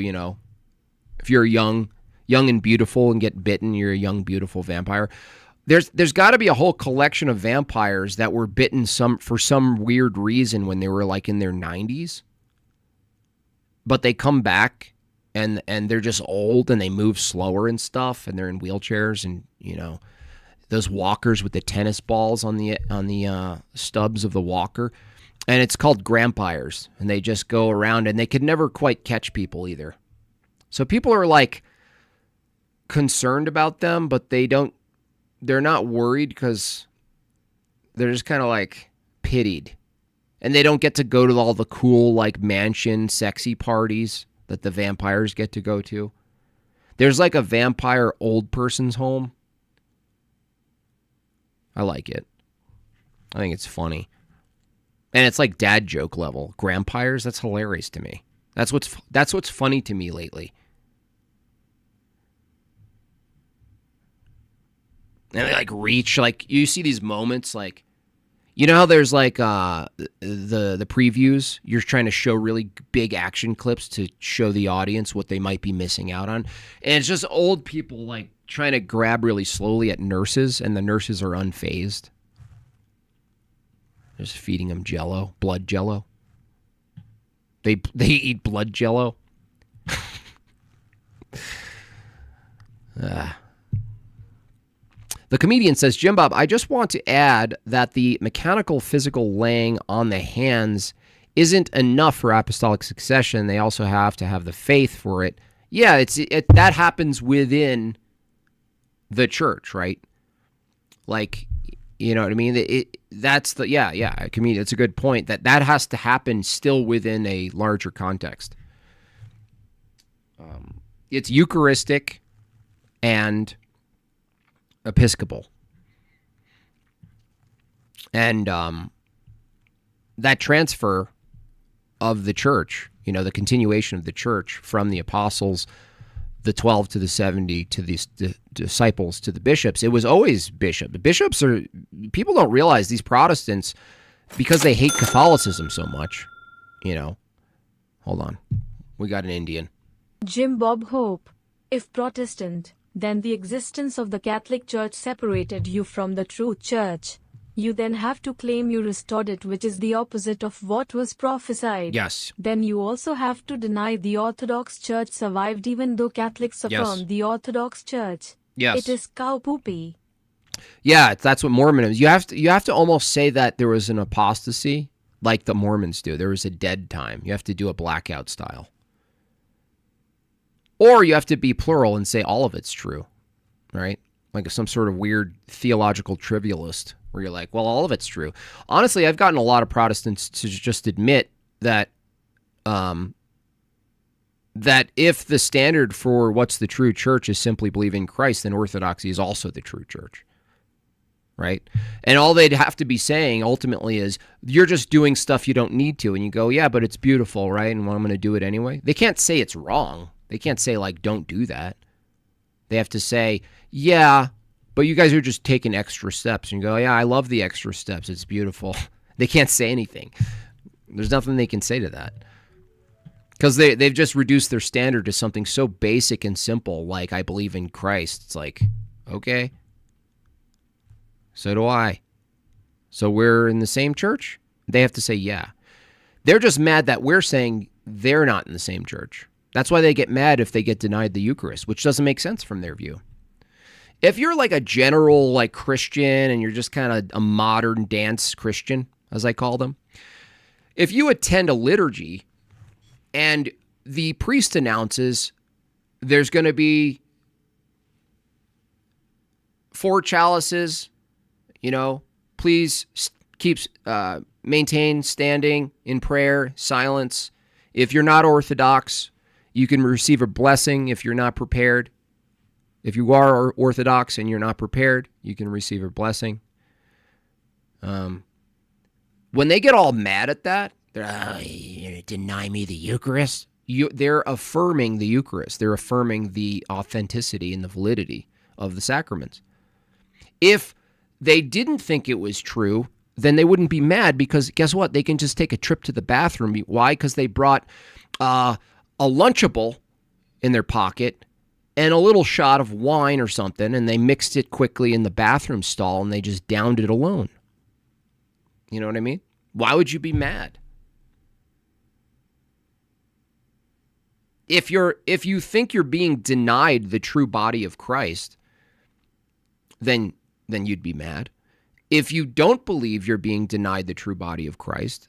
if you're young and beautiful and get bitten, you're a young, beautiful vampire. There's got to be a whole collection of vampires that were bitten for some weird reason when they were like in their 90s. But they come back and they're just old and they move slower and stuff and they're in wheelchairs and, those walkers with the tennis balls on the stubs of the walker. And it's called grampires. And they just go around and they could never quite catch people either. So people are like concerned about them, but they're not worried because they're just kind of like pitied. And they don't get to go to all the cool like mansion sexy parties that the vampires get to go to. There's like a vampire old person's home. I like it. I think it's funny. And it's like dad joke level. Grampires, that's hilarious to me. That's what's funny to me lately. And they like reach, like you see these moments, like how there's like the previews. You're trying to show really big action clips to show the audience what they might be missing out on, and it's just old people like trying to grab really slowly at nurses, and the nurses are unfazed. Just feeding them Jello, blood Jello. They eat blood Jello. The comedian says, Jim Bob, I just want to add that the mechanical physical laying on the hands isn't enough for apostolic succession. They also have to have the faith for it. Yeah, that happens within the church, right? Like, you know what I mean? Comedian, it's a good point that has to happen still within a larger context. It's Eucharistic and Episcopal. And that transfer of the church, the continuation of the church from the apostles, the 12 to the 70, to the disciples, to the bishops, it was always bishop. The bishops people don't realize these Protestants, because they hate Catholicism so much, Hold on. We got an Indian. Jim Bob Hope, if Protestant, then the existence of the Catholic Church separated you from the true church. You then have to claim you restored it, which is the opposite of what was prophesied. Yes. Then you also have to deny the Orthodox Church survived, even though Catholics affirm the Orthodox Church. Yes. It is cow poopy. Yeah, that's what Mormonism. You have to almost say that there was an apostasy, like the Mormons do. There was a dead time. You have to do a blackout style. Or you have to be plural and say all of it's true, right? Like some sort of weird theological trivialist where you're like, well, all of it's true. Honestly, I've gotten a lot of Protestants to just admit that that if the standard for what's the true church is simply believing Christ, then Orthodoxy is also the true church, right? And all they'd have to be saying ultimately is, you're just doing stuff you don't need to. And you go, yeah, but it's beautiful, right? And well, I'm going to do it anyway. They can't say it's wrong. They can't say, like, don't do that. They have to say, yeah, but you guys are just taking extra steps. And you go, yeah, I love the extra steps. It's beautiful. They can't say anything. There's nothing they can say to that. Because they've just reduced their standard to something so basic and simple, like, I believe in Christ. It's like, okay. So do I. So we're in the same church? They have to say, yeah. They're just mad that we're saying they're not in the same church. That's why they get mad if they get denied the Eucharist, which doesn't make sense from their view. If you're like a general like Christian and you're just kind of a modern dance Christian, as I call them, if you attend a liturgy and the priest announces there's going to be 4 chalices, please maintain standing in prayer, silence. If you're not Orthodox, you can receive a blessing if you're not prepared. If you are Orthodox and you're not prepared, you can receive a blessing. When they get all mad at that, they're, you're going to deny me the Eucharist? They're affirming the Eucharist. They're affirming the authenticity and the validity of the sacraments. If they didn't think it was true, then they wouldn't be mad, because guess what? They can just take a trip to the bathroom. Why? Because they brought a Lunchable in their pocket and a little shot of wine or something, and they mixed it quickly in the bathroom stall, and they just downed it alone. You know what I mean? Why would you be mad? If you think you're being denied the true body of Christ, then you'd be mad. If you don't believe you're being denied the true body of Christ,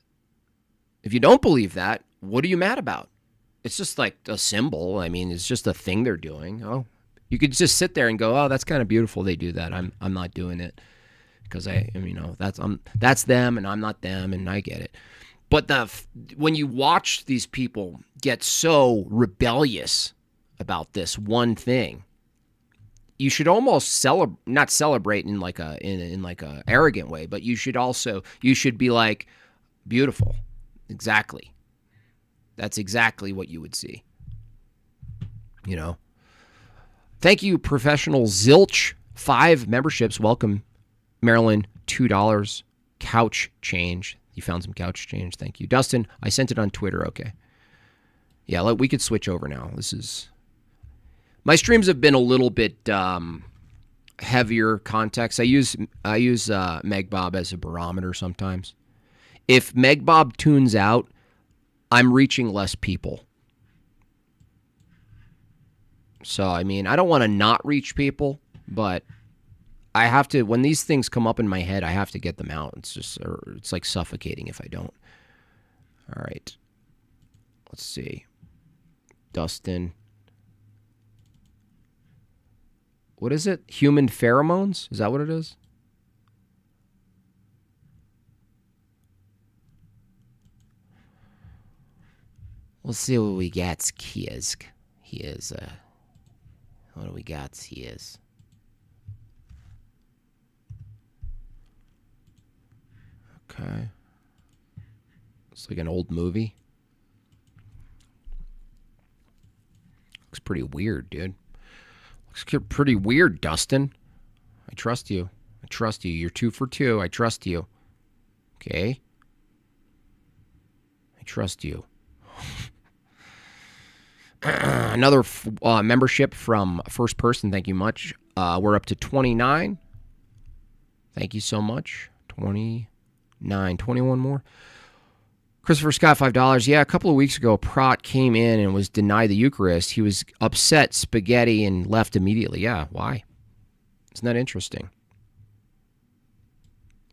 if you don't believe that, what are you mad about? It's just like a symbol. I mean, it's just a thing they're doing. Oh, you could just sit there and go, "Oh, that's kind of beautiful. They do that. I'm not doing it because that's them and I'm not them, and I get it." But when you watch these people get so rebellious about this one thing, you should almost not celebrate in like a arrogant way, but you should be like, beautiful. Exactly. That's exactly what you would see. You know. Thank you, Professional Zilch. 5 memberships. Welcome, Marilyn. $2. Couch change. You found some couch change. Thank you. Dustin, I sent it on Twitter. Okay. Yeah, we could switch over now. My streams have been a little bit heavier context. I use Megbob as a barometer sometimes. If Megbob tunes out, I'm reaching less people. So, I mean, I don't want to not reach people, but I have to, when these things come up in my head, I have to get them out. It's like suffocating if I don't. All right. Let's see. Dustin. What is it? Human pheromones? Is that what it is? We'll see what we got, Kiesk. What do we got here? Okay. It's like an old movie. Looks pretty weird, dude. Looks pretty weird, Dustin. I trust you. You're 2 for 2. I trust you. Okay? I trust you. Another membership from First Person. Thank you much. We're up to 29. Thank you so much. 29. 21 more. Christopher Scott, $5. Yeah, a couple of weeks ago, Prat came in and was denied the Eucharist. He was upset, spaghetti, and left immediately. Yeah, why? Isn't that interesting?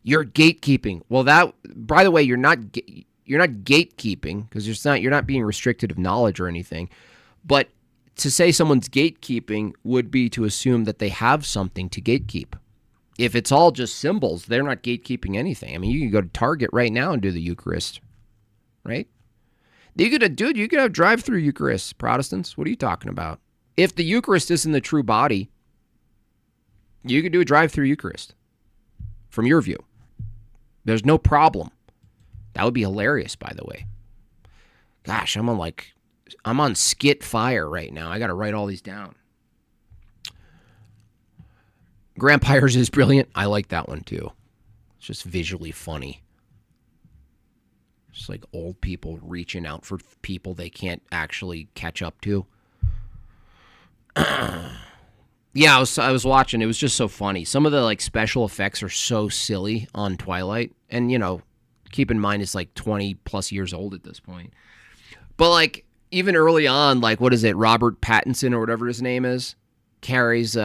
You're gatekeeping. Well, that, by the way, you're not gatekeeping, because you're not being restricted of knowledge or anything. But to say someone's gatekeeping would be to assume that they have something to gatekeep. If it's all just symbols, they're not gatekeeping anything. I mean, you can go to Target right now and do the Eucharist, right? You could have drive-through Eucharists, Protestants. What are you talking about? If the Eucharist isn't the true body, you could do a drive-through Eucharist, from your view. There's no problem. That would be hilarious, by the way. Gosh, I'm on skit fire right now. I got to write all these down. Grampires is brilliant. I like that one too. It's just visually funny. Just like old people reaching out for people they can't actually catch up to. Yeah, I was watching. It was just so funny. Some of the like special effects are so silly on Twilight, and keep in mind it's like 20 plus years old at this point. But like even early on, like what is it, Robert Pattinson or whatever his name is, carries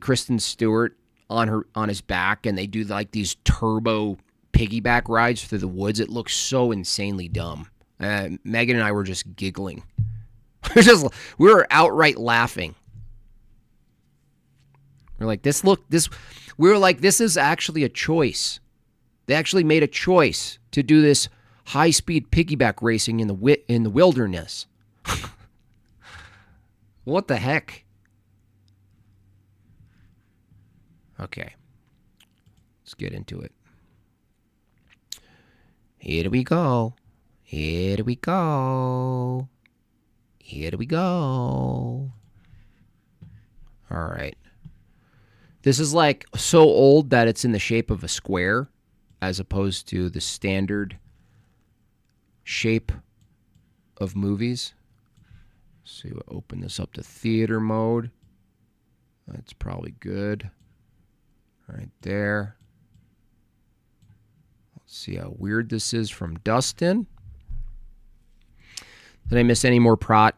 Kristen Stewart on his back, and they do like these turbo piggyback rides through the woods. It looks so insanely dumb. Megan and I were just giggling. We were outright laughing. We're like, this is actually a choice. They actually made a choice to do this high-speed piggyback racing in the wilderness. What the heck? Okay. Let's get into it. Here we go. Here we go. Here we go. All right. This is like so old that it's in the shape of a square. as opposed to the standard shape of movies. So we'll open this up to theater mode. That's probably good. Right there. Let's see how weird this is from Dustin. Did I miss any more prot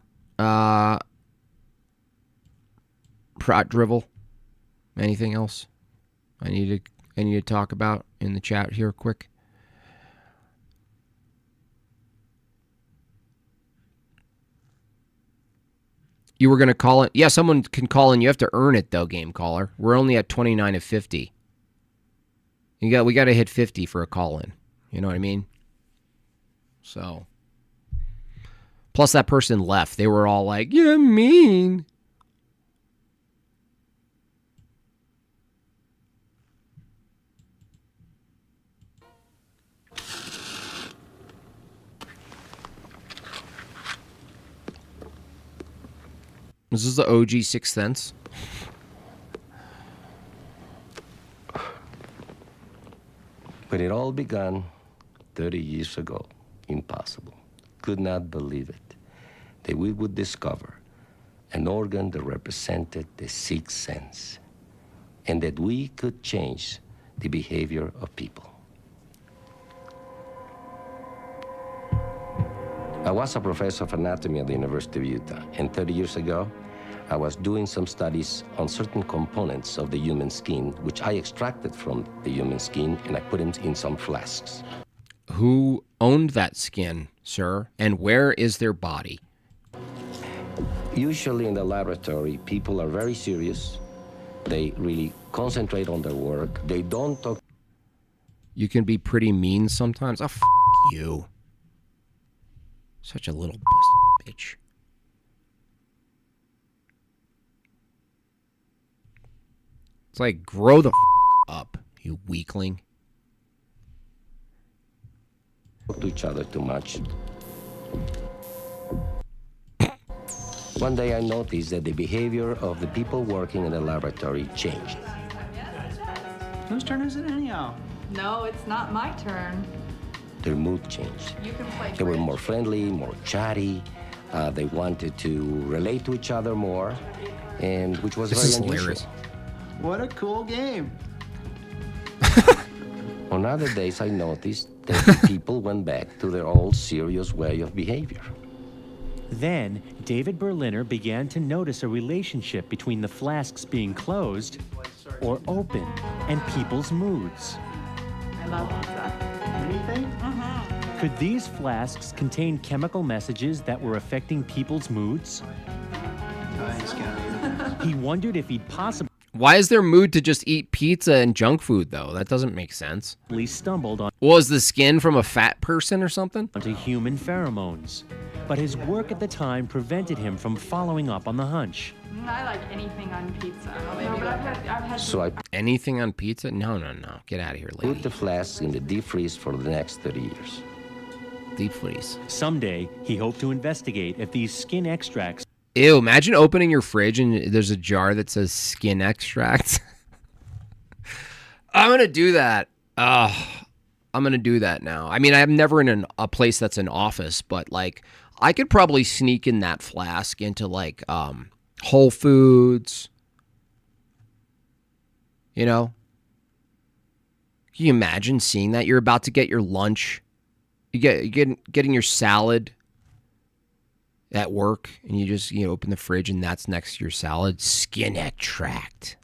drivel? Anything else I need to talk about in the chat here quick? You were going to call it? Yeah, someone can call in. You have to earn it, though, game caller. We're only at 29 of 50. We got to hit 50 for a call-in. You know what I mean? So. Plus, that person left. They were all like, "You're mean." This is the OG Sixth Sense. When it all began 30 years ago, impossible. Could not believe it. That we would discover an organ that represented the sixth sense, and that we could change the behavior of people. I was a professor of anatomy at the University of Utah, and 30 years ago, I was doing some studies on certain components of the human skin, which I extracted from the human skin, and I put them in some flasks. Who owned that skin, sir? And where is their body? Usually in the laboratory, people are very serious. They really concentrate on their work. They don't talk. You can be pretty mean sometimes. Oh, f*** you. Such a little bitch. It's like, grow the up, you weakling. Talk to each other too much. One day I noticed that the behavior of the people working in the laboratory changed. Whose turn is it anyhow? No, it's not my turn. Their mood changed. You can play They were bridge. more friendly, more chatty. They wanted to relate to each other more, and which was This very is unusual. hilarious. What a cool game. On other days, I noticed that the people went back to their old serious way of behavior. Then, David Berliner began to notice a relationship between the flasks being closed or open and people's moods. I love pizza. Anything? Could these flasks contain chemical messages that were affecting people's moods? Nice guy. He wondered if he'd possibly Why is their mood to just eat pizza and junk food, though? That doesn't make sense. stumbled Was the skin from a fat person or something? onto human pheromones. But his work at the time prevented him from following up on the hunch. I like anything on pizza. No, but I've had So I Anything on pizza? No. Get out of here, put lady. the flasks in the deep freeze for the next 30 years. Deep freeze. Someday, he hoped to investigate if these skin extracts Ew, imagine opening your fridge and there's a jar that says skin extract. I'm going to do that. I'm going to do that now. I mean, I'm never in a place that's an office, but like I could probably sneak in that flask into like Whole Foods. You know? Can you imagine seeing that? You're about to get your lunch. Getting your salad at work, and you just open the fridge, and that's next to your salad. Skin extract.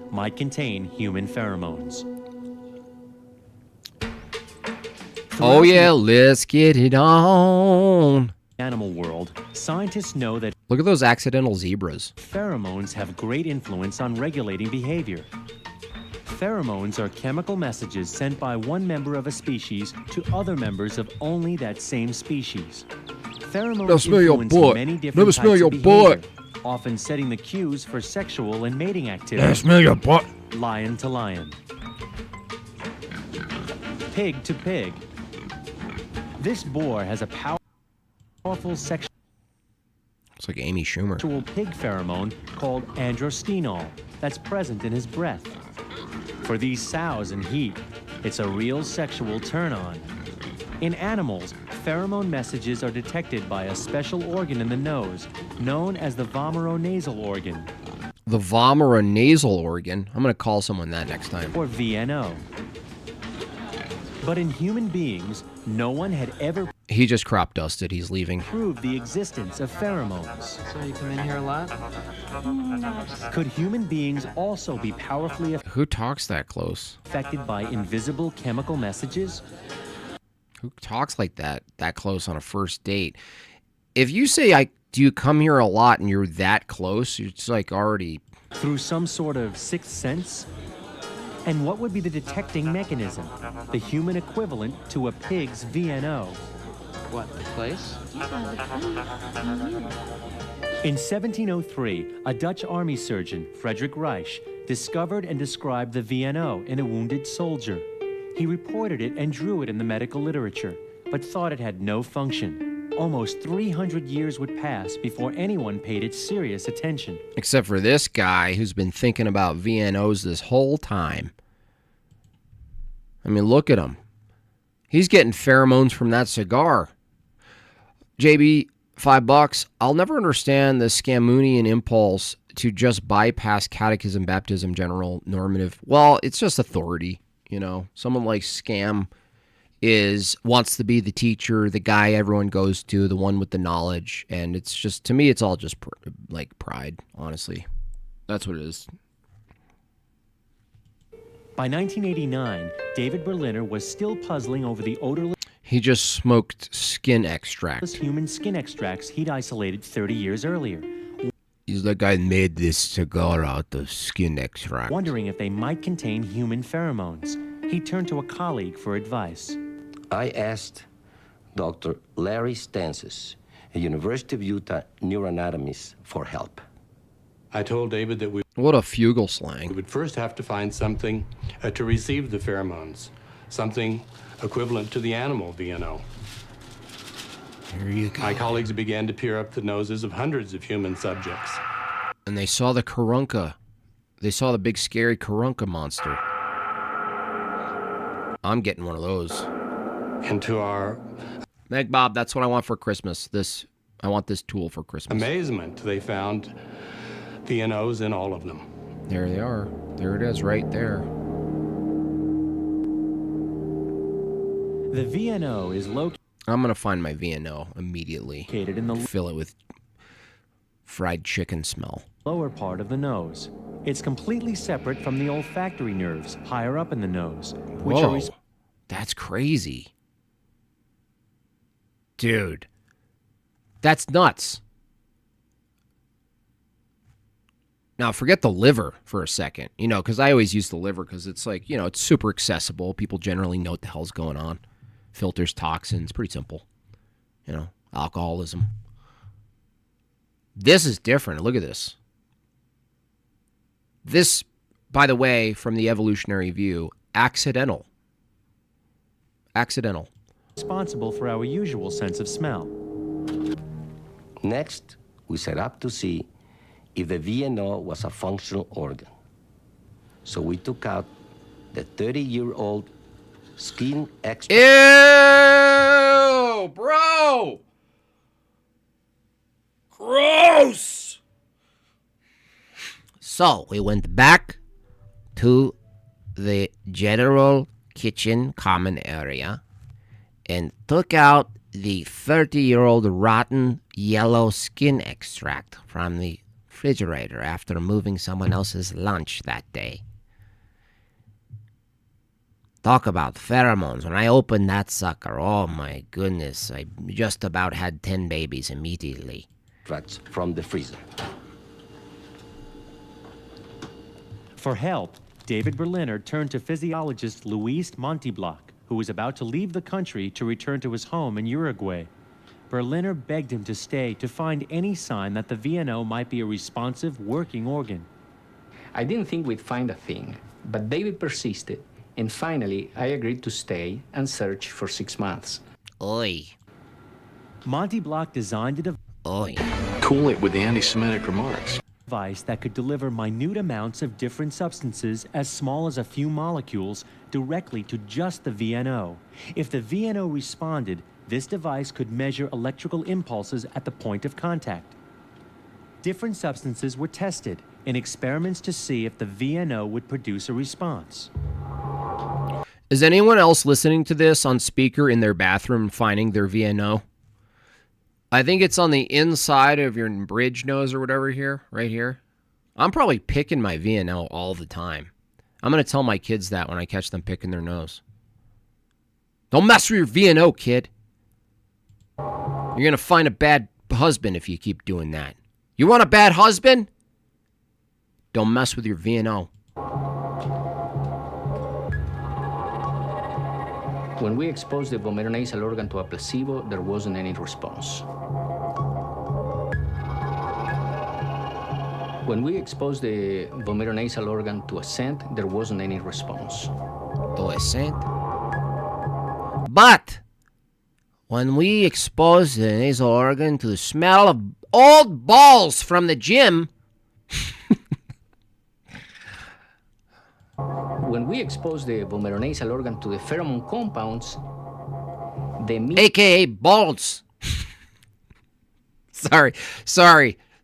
might contain human pheromones. Oh yeah, let's get it on. Animal world, scientists know that Look at those accidental zebras. pheromones have great influence on regulating behavior. Pheromones are chemical messages sent by one member of a species to other members of only that same species. Pheromones Now smell your influence butt. many Let me different smell types your of behavior, butt. often setting the cues for sexual and mating activity. Smell your butt. Lion to lion. Pig to pig. This boar has a powerful sexual It's like Amy Schumer. pig pheromone called androstenol that's present in his breath. For these sows in heat, it's a real sexual turn-on. In animals, pheromone messages are detected by a special organ in the nose known as the vomeronasal organ. The vomeronasal organ? I'm going to call someone that next time. Or VNO. But in human beings, no one had ever He just crop dusted. He's leaving. proved the existence of pheromones. So you come in here a lot? Could human beings also be powerfully Who talks that close? affected by invisible chemical messages? Who talks like that close on a first date? If you say, do you come here a lot and you're that close, it's like already... Through some sort of sixth sense? And what would be the detecting mechanism? The human equivalent to a pig's VNO. What, the place? In 1703, a Dutch army surgeon, Frederick Reich, discovered and described the VNO in a wounded soldier. He reported it and drew it in the medical literature, but thought it had no function. Almost 300 years would pass before anyone paid it serious attention. Except for this guy who's been thinking about VNOs this whole time. I mean, look at him. He's getting pheromones from that cigar. JB, $5. I'll never understand the Scamunian impulse to just bypass catechism, baptism, general, normative. Well, it's just authority, you know. Someone like Scam wants to be the teacher, the guy everyone goes to, the one with the knowledge, and it's just, to me, it's all just like pride, honestly. That's what it is. By 1989, David Berliner was still puzzling over the odorless He just smoked skin extract. human skin extracts he'd isolated 30 years earlier, He's the guy who made this cigar out of skin extract. wondering if they might contain human pheromones. He turned to a colleague for advice. I asked Dr. Larry Stancis, a University of Utah neuroanatomist, for help. I told David that we What a fugal slang. would first have to find something to receive the pheromones, something equivalent to the animal VNO. Here you go. My colleagues began to peer up the noses of hundreds of human subjects. And they saw the Karunka. They saw the big scary Karunka monster. I'm getting one of those. And to our Meg Bob, that's what I want for Christmas. I want this tool for Christmas. amazement, they found VNOs in all of them. There they are. There it is, right there. The VNO is located I'm gonna find my VNO immediately. in the Fill it with fried chicken smell. lower part of the nose. It's completely separate from the olfactory nerves higher up in the nose, which Whoa, are that's crazy. Dude, that's nuts. Now, forget the liver for a second, you know, because I always use the liver because it's like, you know, it's super accessible. People generally know what the hell's going on. Filters, toxins, pretty simple. You know, alcoholism. This is different. Look at this. This, by the way, from the evolutionary view, accidental. Accidental. responsible for our usual sense of smell. Next, we set up to see if the VNO was a functional organ. So we took out the 30-year-old skin extract. Ew, bro. Gross. So we went back to the general kitchen common area and took out the 30-year-old rotten yellow skin extract from the refrigerator after moving someone else's lunch that day. Talk about pheromones. When I opened that sucker, oh my goodness, I just about had 10 babies immediately. Extracts from the freezer. For help, David Berliner turned to physiologist Luis Montiblanc, who was about to leave the country to return to his home in Uruguay. Berliner begged him to stay to find any sign that the VNO might be a responsive, working organ. I didn't think we'd find a thing, but David persisted, and finally I agreed to stay and search for 6 months. Oi. Montiblanc designed a Oi. Cool it with the anti-Semitic remarks. device that could deliver minute amounts of different substances as small as a few molecules directly to just the VNO. If the VNO responded, this device could measure electrical impulses at the point of contact. Different substances were tested in experiments to see if the VNO would produce a response. Is anyone else listening to this on speaker in their bathroom finding their VNO? I think it's on the inside of your bridge nose or whatever here, right here. I'm probably picking my VNO all the time. I'm going to tell my kids that when I catch them picking their nose. Don't mess with your VNO, kid. You're going to find a bad husband if you keep doing that. You want a bad husband? Don't mess with your VNO. When we exposed the vomeronasal organ to a placebo, there wasn't any response. When we exposed the vomeronasal organ to a scent, there wasn't any response. To a scent? But when we exposed the nasal organ to the smell of old balls from the gym, when we expose the vomeronasal organ to the pheromone compounds, AKA balls.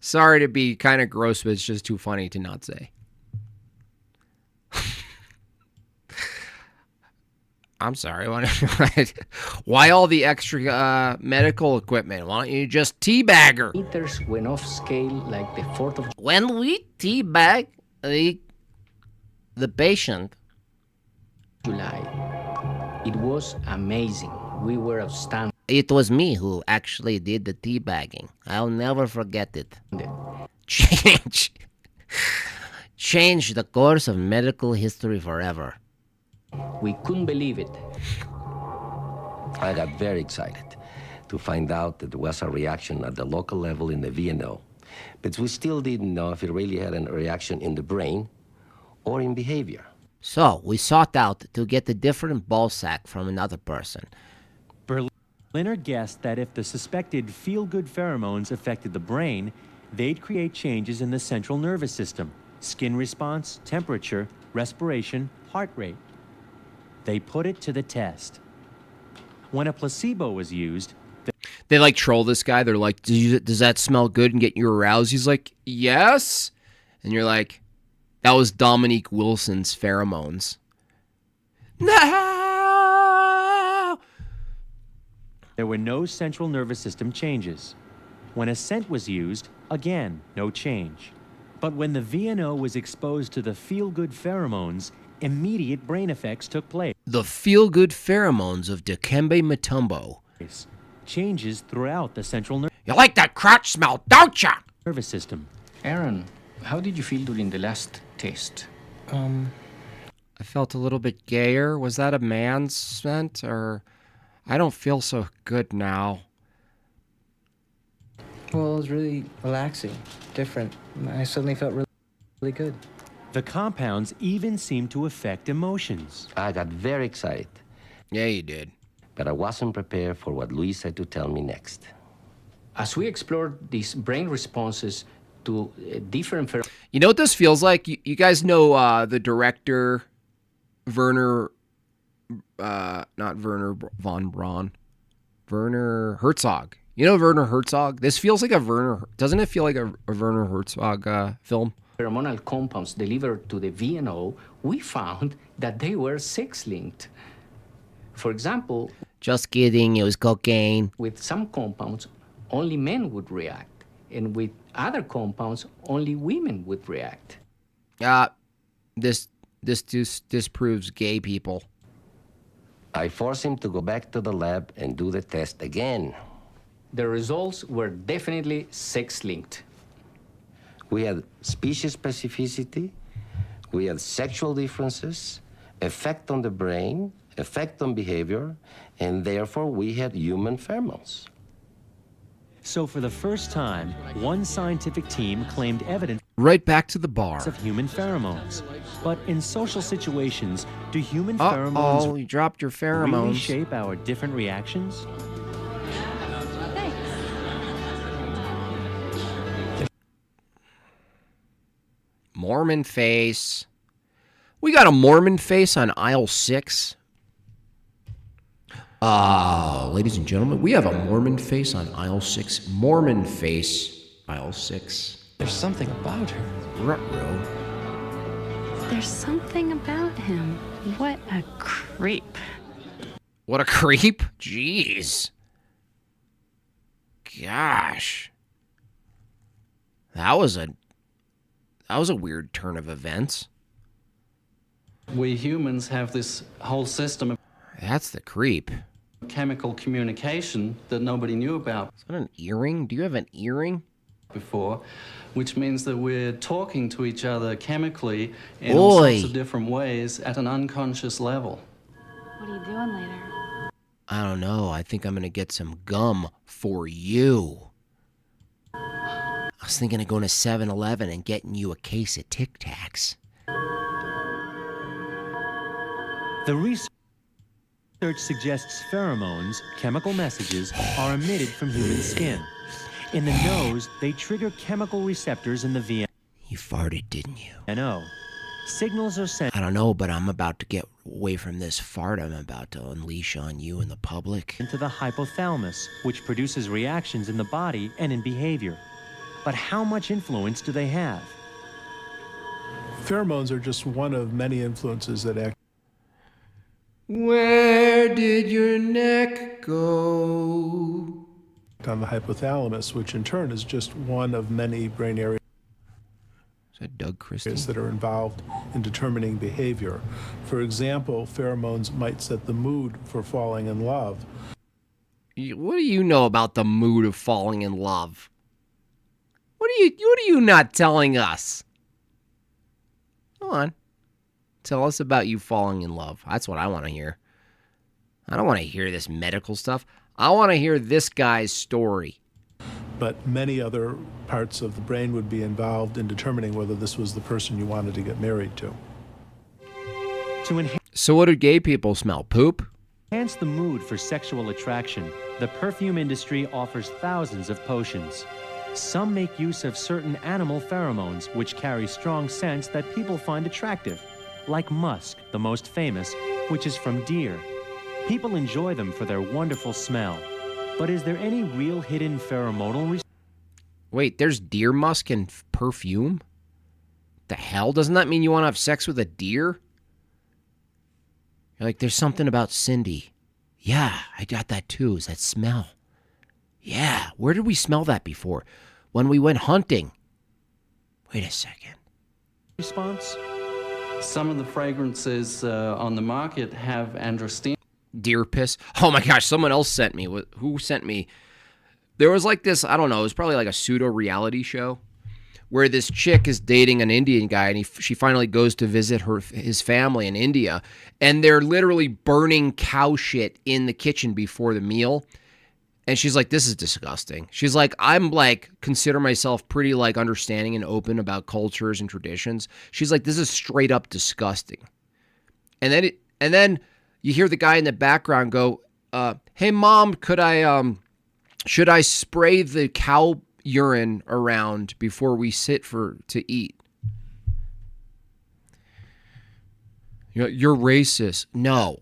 Sorry to be kind of gross, but it's just too funny to not say. I'm sorry. Why all the extra medical equipment? Why don't you just teabag her? Meters went off scale like the 4th of... When we teabag the patient... July, it was amazing. We were outstanding. It was me who actually did the teabagging. I'll never forget it. Change the course of medical history forever. We couldn't believe it. I got very excited to find out that there was a reaction at the local level in the VNO. But we still didn't know if it really had a reaction in the brain or in behavior. So we sought out to get a different ball sack from another person. Berliner guessed that if the suspected feel-good pheromones affected the brain, they'd create changes in the central nervous system, skin response, temperature, respiration, heart rate. They put it to the test. When a placebo was used, they like troll this guy. They're like, does that smell good and get you aroused? He's like, yes. And you're like, that was Dominique Wilson's pheromones. No! There were no central nervous system changes. When a scent was used, again, no change. But when the VNO was exposed to the feel-good pheromones, immediate brain effects took place. The feel-good pheromones of Dikembe Mutombo. Changes throughout the central nervous. You like that crotch smell, don't ya? Nervous system. Aaron, how did you feel during the last test? I felt a little bit gayer. Was that a man's scent? Or I don't feel so good now. Well, it was really relaxing, different. I suddenly felt really good. The compounds even seemed to affect emotions. I got very excited. Yeah, you did. But I wasn't prepared for what Luis had to tell me next. As we explored these brain responses to different... You know what this feels like? You guys know the director, Werner... not Werner von Braun. Werner Herzog. You know Werner Herzog? This feels like a Werner... Doesn't it feel like a Werner Herzog film? Pheromonal compounds delivered to the VNO, we found that they were sex-linked. For example... Just kidding, it was cocaine. With some compounds, only men would react. And with other compounds, only women would react. This disproves gay people. I forced him to go back to the lab and do the test again. The results were definitely sex-linked. We had species specificity, we had sexual differences, effect on the brain, effect on behavior, and therefore we had human pheromones. So for the first time, one scientific team claimed evidence right back to the bar of human pheromones. But in social situations, do human pheromones you dropped your pheromones. really shape our different reactions? Mormon face. We got a Mormon face on aisle 6. Ladies and gentlemen, we have a Mormon face on aisle 6. Mormon face, aisle 6. There's something about her. Ruh-roh. There's something about him. What a creep. What a creep? Jeez. Gosh. That was a weird turn of events. We humans have this whole system of That's the creep. chemical communication that nobody knew about. Is that an earring? Do you have an earring? Before, which means that we're talking to each other chemically in all sorts of different ways at an unconscious level. What are you doing later? I don't know. I think I'm going to get some gum for you. I was thinking of going to 7-Eleven and getting you a case of Tic Tacs. The research suggests pheromones, chemical messages, are emitted from human skin. In the nose, they trigger chemical receptors in the VNO. You farted, didn't you? Signals are sent. I don't know, but I'm about to get away from this fart I'm about to unleash on you and the public. Into the hypothalamus, which produces reactions in the body and in behavior. But how much influence do they have? Pheromones are just one of many influences that act. Where did your neck go? On the hypothalamus, which in turn is just one of many brain areas Doug Christie that are involved in determining behavior. For example, pheromones might set the mood for falling in love. What do you know about the mood of falling in love? What are you not telling us? Come on. Tell us about you falling in love. That's what I want to hear. I don't want to hear this medical stuff. I want to hear this guy's story. But many other parts of the brain would be involved in determining whether this was the person you wanted to get married to. So what do gay people smell? Poop? Enhance the mood for sexual attraction, the perfume industry offers thousands of potions. Some make use of certain animal pheromones, which carry strong scents that people find attractive, like musk, the most famous, which is from deer. People enjoy them for their wonderful smell. But is there any real hidden pheromonal... Wait, there's deer musk and perfume? The hell? Doesn't that mean you want to have sex with a deer? You're like, there's something about Cindy. Yeah, I got that too. Is that smell? Yeah, where did we smell that before? When we went hunting. Wait a second. Response? Some of the fragrances on the market have androstenedione. Deer piss. Oh my gosh, someone else sent me. Who sent me? There was like this, I don't know, it was probably like a pseudo reality show where this chick is dating an Indian guy and she finally goes to visit his family in India and they're literally burning cow shit in the kitchen before the meal. And she's like, this is disgusting. She's like, I'm like, consider myself pretty like understanding and open about cultures and traditions. She's like, this is straight up disgusting. And then you hear the guy in the background go, hey mom, should I spray the cow urine around before we sit to eat? You're racist. No.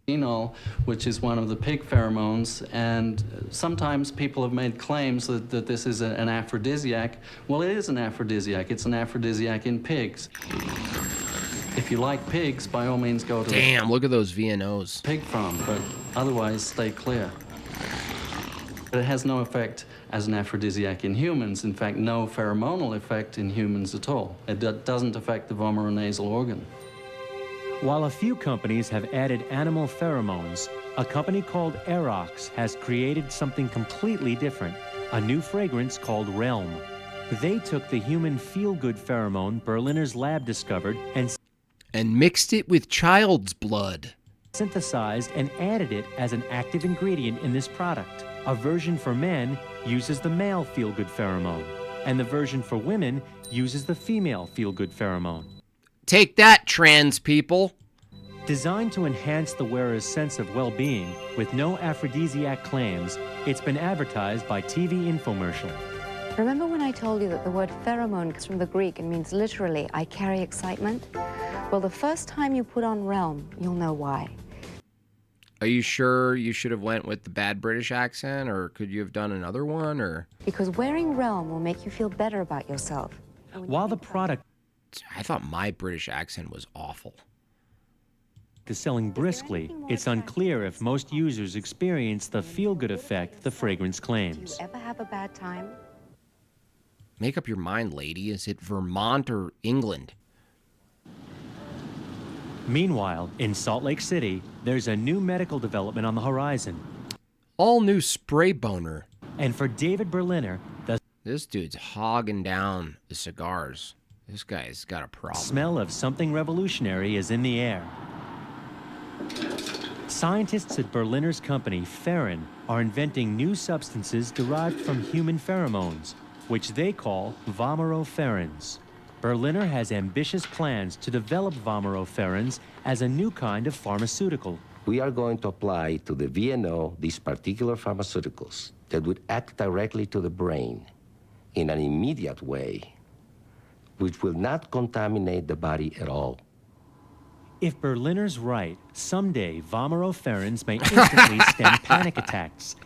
Phenol, which is one of the pig pheromones, and sometimes people have made claims that this is an aphrodisiac. Well, it is an aphrodisiac. It's an aphrodisiac in pigs. If you like pigs, by all means go to Damn, look at those VNOs. Pig farm, but otherwise stay clear. But it has no effect as an aphrodisiac in humans. In fact, no pheromonal effect in humans at all. It doesn't affect the vomeronasal organ. While a few companies have added animal pheromones, a company called Aerox has created something completely different, a new fragrance called Realm. They took the human feel-good pheromone Berliner's lab discovered and mixed it with child's blood. Synthesized and added it as an active ingredient in this product. A version for men uses the male feel-good pheromone, and the version for women uses the female feel-good pheromone. Take that, trans people. Designed to enhance the wearer's sense of well-being with no aphrodisiac claims, it's been advertised by TV infomercial. Remember when I told you that the word pheromone comes from the Greek and means literally, I carry excitement? Well, the first time you put on realm, you'll know why. Are you sure you should have went with the bad British accent, or could you have done another one, or? Because wearing realm will make you feel better about yourself. While the product... I thought my British accent was awful. is selling briskly, it's unclear if most users experience the feel-good effect the fragrance claims. Do you ever have a bad time? Make up your mind, lady. Is it Vermont or England? Meanwhile, in Salt Lake City, there's a new medical development on the horizon. All new spray boner. And for David Berliner, this dude's hogging down the cigars. This guy's got a problem. Smell of something revolutionary is in the air. Scientists at Berliner's company, Ferrin, are inventing new substances derived from human pheromones, which they call vomeroferins. Berliner has ambitious plans to develop vomeroferins as a new kind of pharmaceutical. We are going to apply to the VNO these particular pharmaceuticals that would act directly to the brain in an immediate way, which will not contaminate the body at all. If Berliner's right, someday vomeroferins may instantly stem panic attacks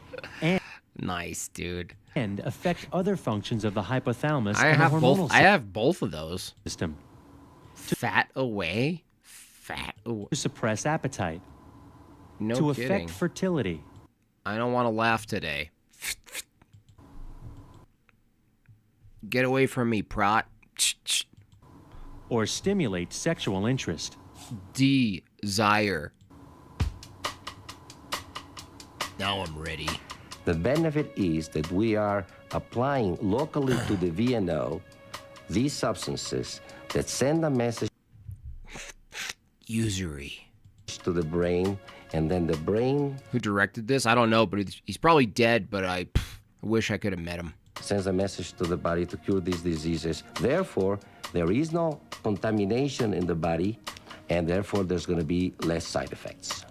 and nice, dude. And affect other functions of the hypothalamus. I have both of those. System. Fat away. To suppress appetite. No to kidding. affect fertility. I don't want to laugh today. Get away from me, Prot. Or stimulate sexual interest. Desire. Now I'm ready. The benefit is that we are applying locally to the VNO these substances that send a message usury to the brain, and then the brain... Who directed this? I don't know, but he's probably dead, but I wish I could have met him. Sends a message to the body to cure these diseases. Therefore, there is no contamination in the body, and therefore there's going to be less side effects.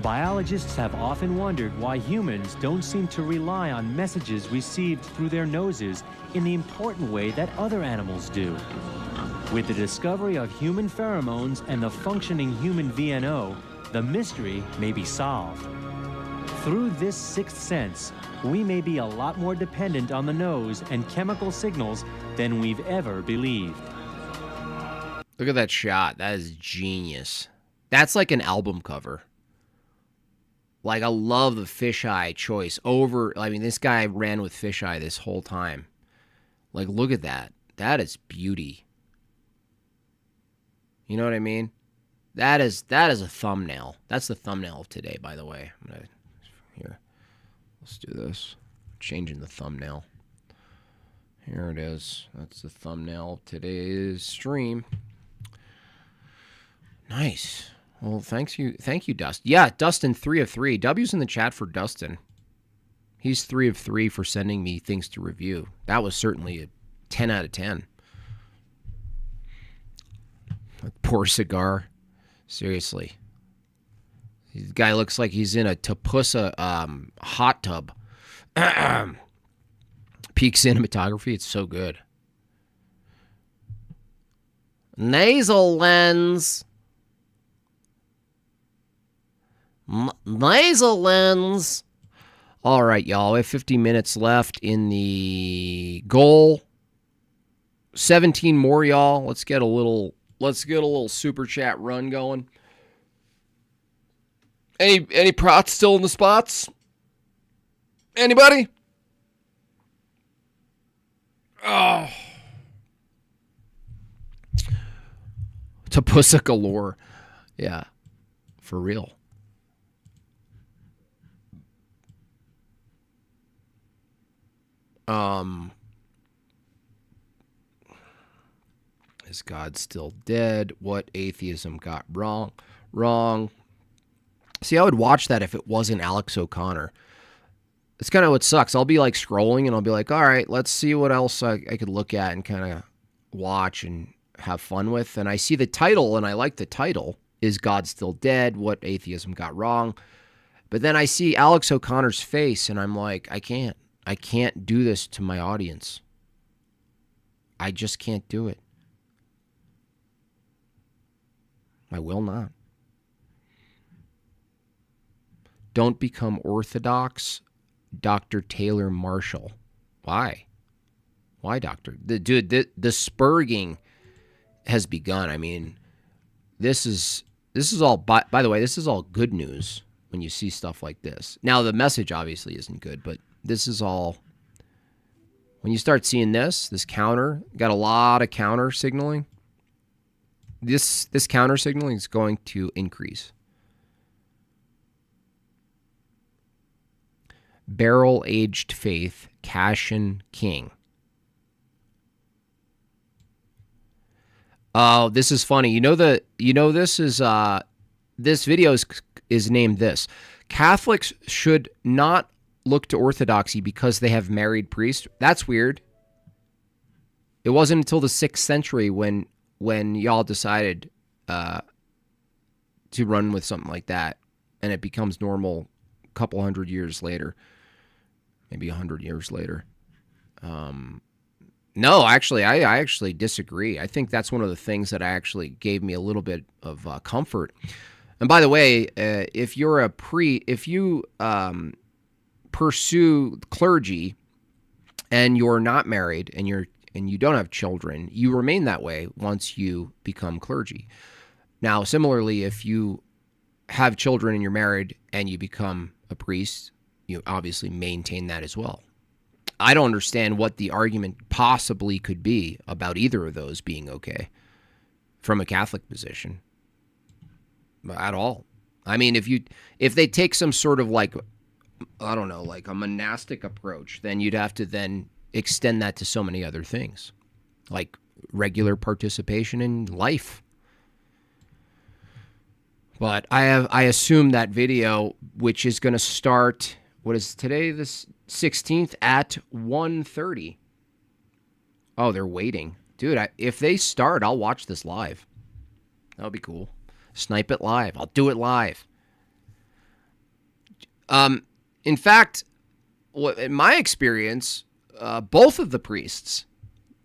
Biologists have often wondered why humans don't seem to rely on messages received through their noses in the important way that other animals do. With the discovery of human pheromones and the functioning human VNO, the mystery may be solved. Through this sixth sense, we may be a lot more dependent on the nose and chemical signals than we've ever believed. Look at that shot. That is genius. That's like an album cover. Like, I love the fisheye choice over... I mean, this guy ran with fisheye this whole time. Like, look at that. That is beauty. You know what I mean? That is a thumbnail. That's the thumbnail of today, by the way. I'm gonna... Here. Let's do this. Changing the thumbnail. Here it is. That's the thumbnail of today's stream. Nice. Well, thank you, Dustin. Yeah, Dustin, 3 of 3. W's in the chat for Dustin. He's 3 of 3 for sending me things to review. That was certainly a 10 out of 10. Poor cigar. Seriously. The guy looks like he's in a Tapusa hot tub. Peak cinematography. It's so good. Nasal lens. Nasal lens. All right, y'all. We have 50 minutes left in the goal. 17 more, y'all. Let's get a little super chat run going. Any prots still in the spots? Anybody? Oh. Tapusa galore. Yeah. For real. Is God still dead? What atheism got wrong? See, I would watch that if it wasn't Alex O'Connor. It's kind of what sucks. I'll be like scrolling and I'll be like, all right, let's see what else I could look at and kind of watch and have fun with. And I see the title and I like the title. Is God still dead? What atheism got wrong? But then I see Alex O'Connor's face and I'm like, I can't. I can't do this to my audience. I just can't do it. I will not. Don't become orthodox, Dr. Taylor Marshall. Why? Why, Doctor? Dude, the spurging has begun. I mean, this is all, by the way, this is all good news when you see stuff like this. Now, the message obviously isn't good, but this is all, when you start seeing this counter, got a lot of counter signaling. This counter signaling is going to increase. Barrel-aged faith, Cashin King. Oh, this is funny. This is this video is named this. Catholics should not look to orthodoxy because they have married priests. That's weird. It wasn't until the 6th century when y'all decided to run with something like that, and it becomes normal a couple hundred years later, maybe 100 years later. No, actually, I actually disagree. I think that's one of the things that actually gave me a little bit of comfort. And by the way, if you pursue clergy and you're not married and you don't have children, you remain that way once you become clergy. Now, similarly, if you have children and you're married and you become a priest, you obviously maintain that as well. I don't understand what the argument possibly could be about either of those being okay from a Catholic position at all. I mean, if they take some sort of like a monastic approach, then you'd have to then extend that to so many other things, like regular participation in life. But I assume that video, which is going to start, what is today, this 16th at 1:30. Oh, they're waiting. Dude, if they start, I'll watch this live. That'll be cool. Snipe it live. I'll do it live. In fact, in my experience, both of the priests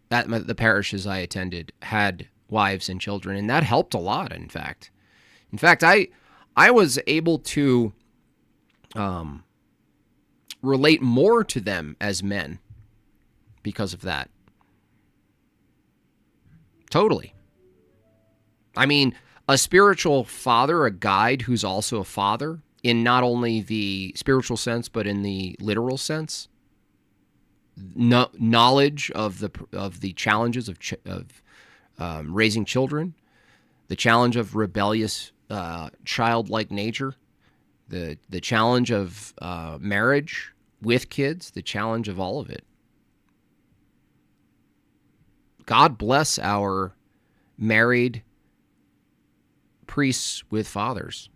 at the parishes I attended had wives and children, and that helped a lot, in fact. In fact, I was able to relate more to them as men because of that. Totally. I mean, a spiritual father, a guide who's also a father, in not only the spiritual sense, but in the literal sense. Knowledge of the challenges of raising children, the challenge of rebellious childlike nature, the challenge of marriage with kids, the challenge of all of it. God bless our married priests with fathers.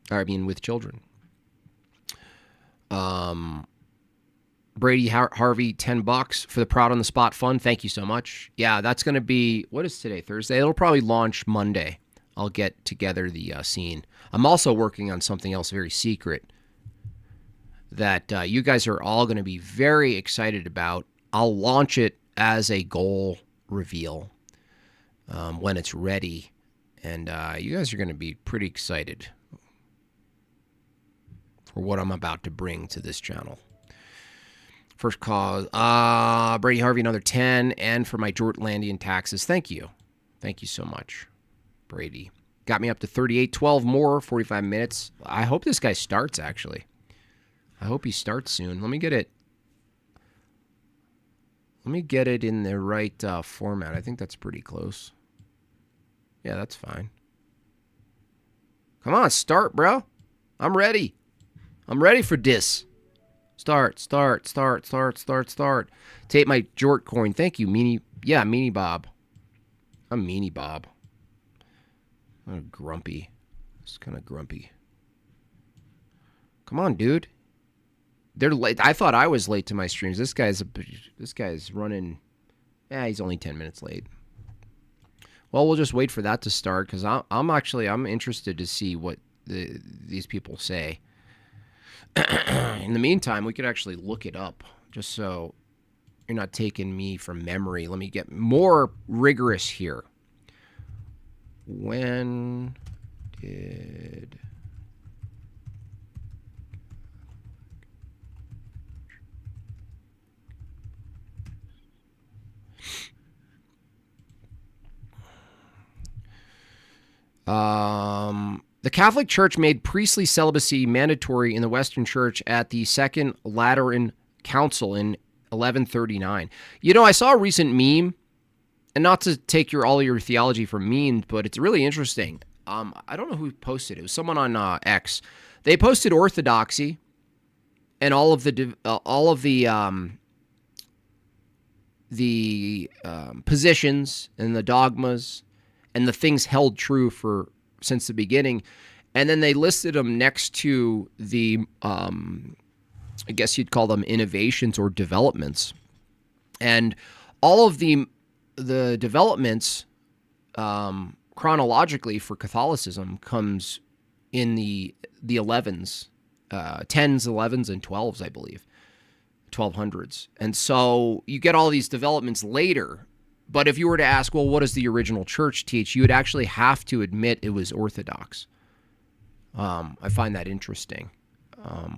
With children. Brady Harvey, $10 for the Proud on the Spot Fund. Thank you so much. Yeah, that's going to be, what is today, Thursday? It'll probably launch Monday. I'll get together the scene. I'm also working on something else very secret that you guys are all going to be very excited about. I'll launch it as a goal reveal when it's ready. And you guys are going to be pretty excited for what I'm about to bring to this channel. First cause, Brady Harvey, another 10, and for my Jortlandian taxes. Thank you. Thank you so much, Brady. Got me up to 38, 12 more, 45 minutes. I hope this guy starts, actually. I hope he starts soon. Let me get it in the right format. I think that's pretty close. Yeah, that's fine. Come on, start, bro. I'm ready. I'm ready for this. Start. Take my Jort coin. Thank you, Meanie. Yeah, Meanie Bob. I'm Meanie Bob. I'm grumpy. It's kind of grumpy. Come on, dude. They're late. I thought I was late to my streams. This guy's running. He's only 10 minutes late. Well, we'll just wait for that to start because I'm interested to see what these people say. In the meantime, we could actually look it up just so you're not taking me from memory. Let me get more rigorous here. When did the Catholic Church made priestly celibacy mandatory in the Western Church at the Second Lateran Council in 1139. You know, I saw a recent meme, and not to take all your theology from memes, but it's really interesting. I don't know who posted it. It was someone on X. They posted orthodoxy and all of the positions and the dogmas and the things held true since the beginning, and then they listed them next to the I guess you'd call them innovations or developments, and all of the developments chronologically for Catholicism comes in the 11s, 10s, 11s, and 12s, I believe, 1200s, and so you get all these developments later. But if you were to ask, well, what does the original church teach? You would actually have to admit it was orthodox. I find that interesting.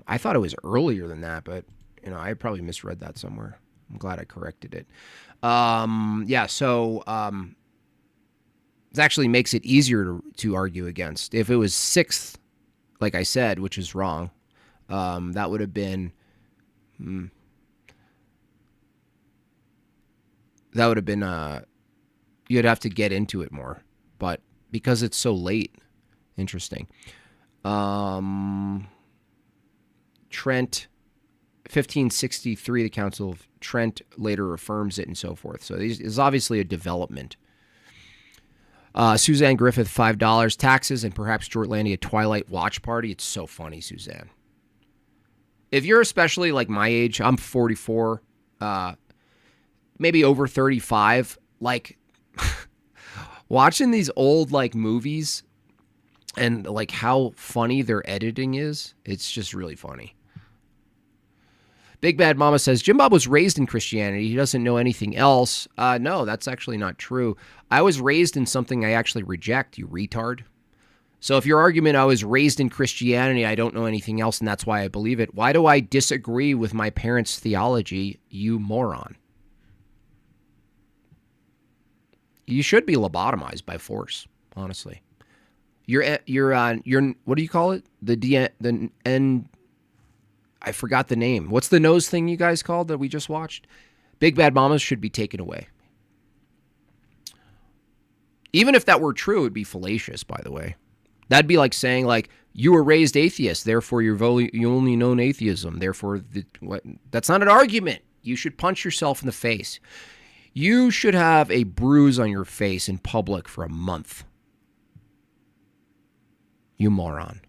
I thought it was earlier than that, but I probably misread that somewhere. I'm glad I corrected it. So it actually makes it easier to argue against. If it was 6th, like I said, which is wrong, that would have been... That would have been, you'd have to get into it more. But because it's so late, interesting. Trent, 1563, the Council of Trent later affirms it and so forth. So this is obviously a development. Suzanne Griffith, $5. Taxes and perhaps Jortlandia Twilight Watch Party. It's so funny, Suzanne. If you're especially like my age, I'm 44, maybe over 35, like watching these old like movies and like how funny their editing is, it's just really funny. Big Bad Mama says, Jim Bob was raised in Christianity. He doesn't know anything else. No, that's actually not true. I was raised in something I actually reject, you retard. So if your argument, I was raised in Christianity, I don't know anything else, and that's why I believe it, why do I disagree with my parents' theology, you moron? You should be lobotomized by force, honestly. You're what do you call it? I forgot the name. What's the nose thing you guys called that we just watched? Big Bad Mamas should be taken away. Even if that were true, it would be fallacious, by the way. That'd be like saying, like, you were raised atheist, therefore you only known atheism. Therefore, that's not an argument. You should punch yourself in the face. You should have a bruise on your face in public for a month. You moron.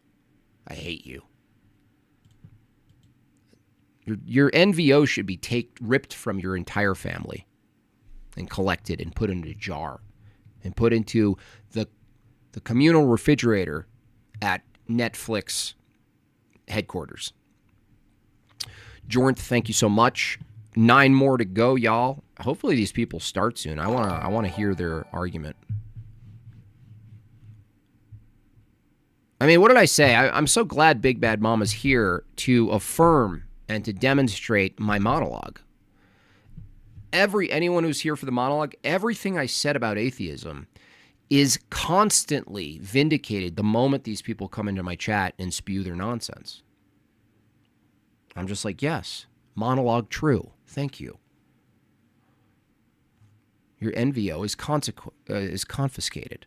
I hate you. Your NVO should be ripped from your entire family and collected and put into a jar and put into the communal refrigerator at Netflix headquarters. Jornth, thank you so much. 9 more to go, y'all. Hopefully these people start soon. I wanna hear their argument. I mean, what did I say? I'm so glad Big Bad Mama's here to affirm and to demonstrate my monologue. Anyone who's here for the monologue, everything I said about atheism is constantly vindicated the moment these people come into my chat and spew their nonsense. I'm just like, yes, monologue true. Thank you. Your NVO is confiscated.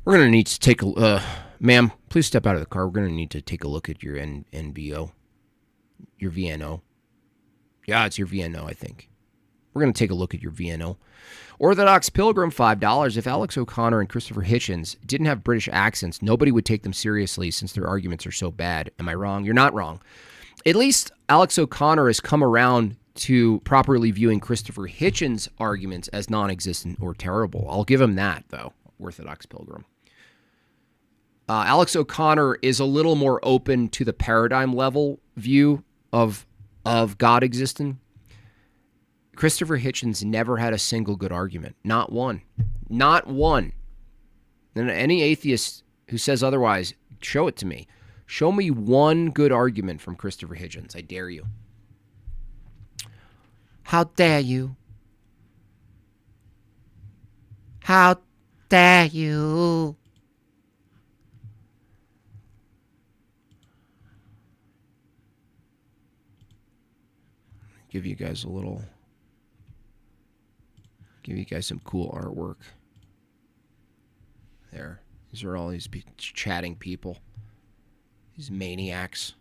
We're going to need to take a... ma'am, please step out of the car. We're going to need to take a look at your NVO. Your VNO. Yeah, it's your VNO, I think. We're going to take a look at your VNO. Orthodox Pilgrim, $5. If Alex O'Connor and Christopher Hitchens didn't have British accents, nobody would take them seriously since their arguments are so bad. Am I wrong? You're not wrong. At least Alex O'Connor has come around to properly viewing Christopher Hitchens' arguments as non-existent or terrible. I'll give him that, though, Orthodox Pilgrim. Alex O'Connor is a little more open to the paradigm level view of God existing, Christopher Hitchens never had a single good argument. Not one. Not one. And any atheist who says otherwise, show it to me. Show me one good argument from Christopher Hitchens. I dare you. How dare you? How dare you? Give you guys some cool artwork. There. These are all these chatting people. These maniacs.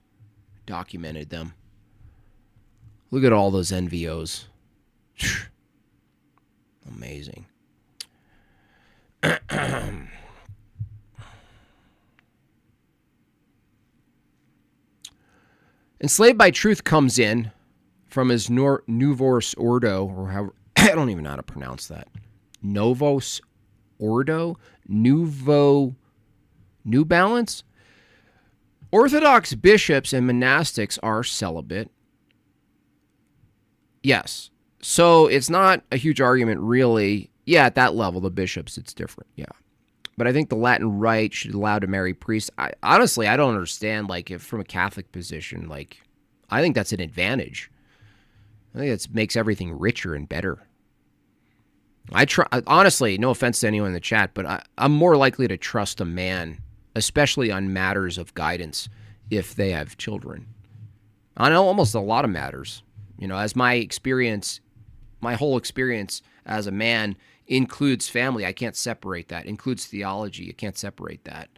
Documented them. Look at all those NVOs. Amazing. Enslaved by Truth comes in from his Novos Ordo, or however, I don't even know how to pronounce that. Novos Ordo? New Balance? Orthodox bishops and monastics are celibate. Yes. So it's not a huge argument, really. Yeah, at that level, the bishops, it's different. Yeah. But I think the Latin Rite should allow to marry priests. Honestly, I don't understand, like, if from a Catholic position, like, I think that's an advantage. I think it makes everything richer and better. Honestly, no offense to anyone in the chat, but I'm more likely to trust a man, especially on matters of guidance, if they have children. On almost a lot of matters. You know, as my experience, my whole experience as a man includes family. I can't separate that. Includes theology. You can't separate that.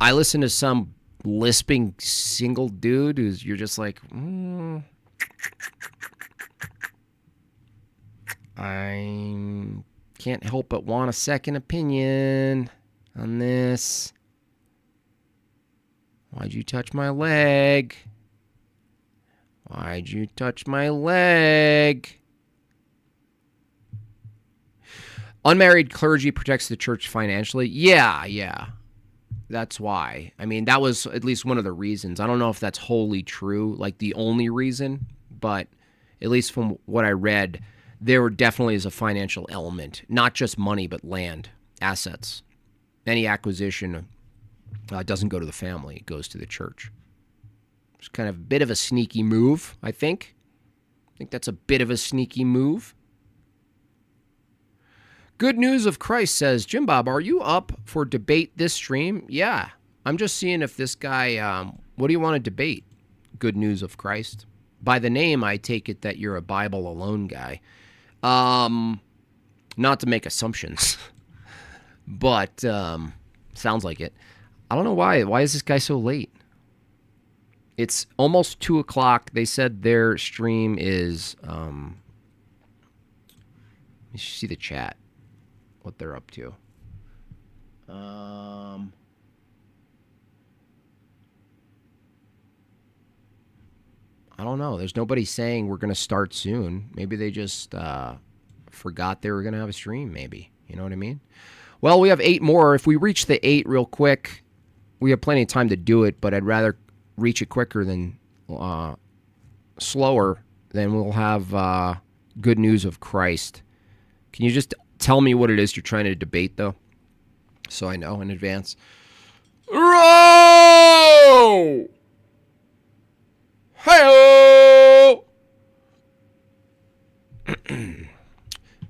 I listen to some lisping single dude who's, you're just like, I can't help but want a second opinion on this. Why'd you touch my leg? Why'd you touch my leg? Unmarried clergy protects the church financially. Yeah. That's why. I mean, that was at least one of the reasons. I don't know if that's wholly true, like the only reason, but at least from what I read, there definitely is a financial element, not just money, but land, assets. Any acquisition doesn't go to the family, it goes to the church. It's kind of a bit of a sneaky move, I think. I think that's a bit of a sneaky move. Good News of Christ says, Jim Bob, are you up for debate this stream? Yeah. I'm just seeing if this guy, what do you want to debate? Good News of Christ. By the name, I take it that you're a Bible alone guy. Not to make assumptions, but sounds like it. I don't know why. Why is this guy so late? It's almost 2 o'clock. They said their stream is, let me see the chat, what they're up to. I don't know. There's nobody saying we're going to start soon. Maybe they just forgot they were going to have a stream, maybe. You know what I mean? Well, we have 8 more. If we reach the 8 real quick, we have plenty of time to do it, but I'd rather reach it quicker than slower. Then we'll have Good News of Christ. Can you just tell me what it is you're trying to debate, though? So I know in advance. Row! Hey-o!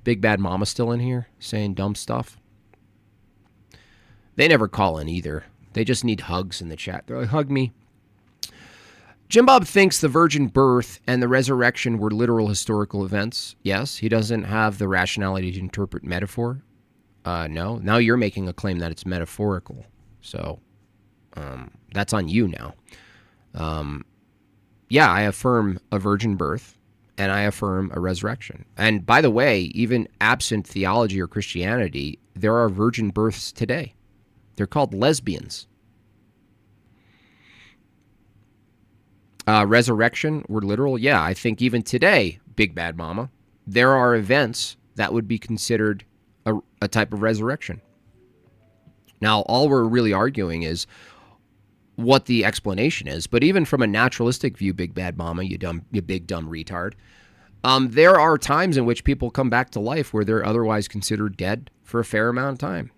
Big Bad Mama still in here saying dumb stuff. They never call in either. They just need hugs in the chat. They're like, hug me. Jim Bob thinks the virgin birth and the resurrection were literal historical events. Yes, he doesn't have the rationality to interpret metaphor. No. Now you're making a claim that it's metaphorical. So that's on you now. Yeah, I affirm a virgin birth and I affirm a resurrection. And by the way, even absent theology or Christianity, there are virgin births today. They're called lesbians. Resurrection were literal. Yeah, I think even today, Big Bad Mama, there are events that would be considered a type of resurrection. Now, all we're really arguing is, what the explanation is, but even from a naturalistic view, Big Bad Mama, you big dumb retard, there are times in which people come back to life where they're otherwise considered dead for a fair amount of time.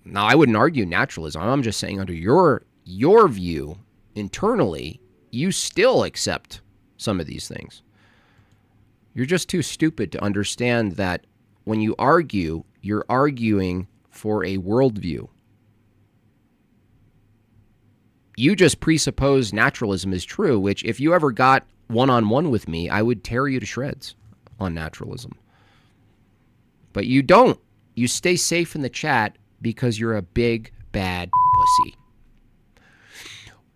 Now, I wouldn't argue naturalism. I'm just saying under your view internally, you still accept some of these things. You're just too stupid to understand that when you argue, you're arguing for a worldview. You just presuppose naturalism is true, which if you ever got one-on-one with me, I would tear you to shreds on naturalism. But you don't. You stay safe in the chat because you're a big, bad pussy.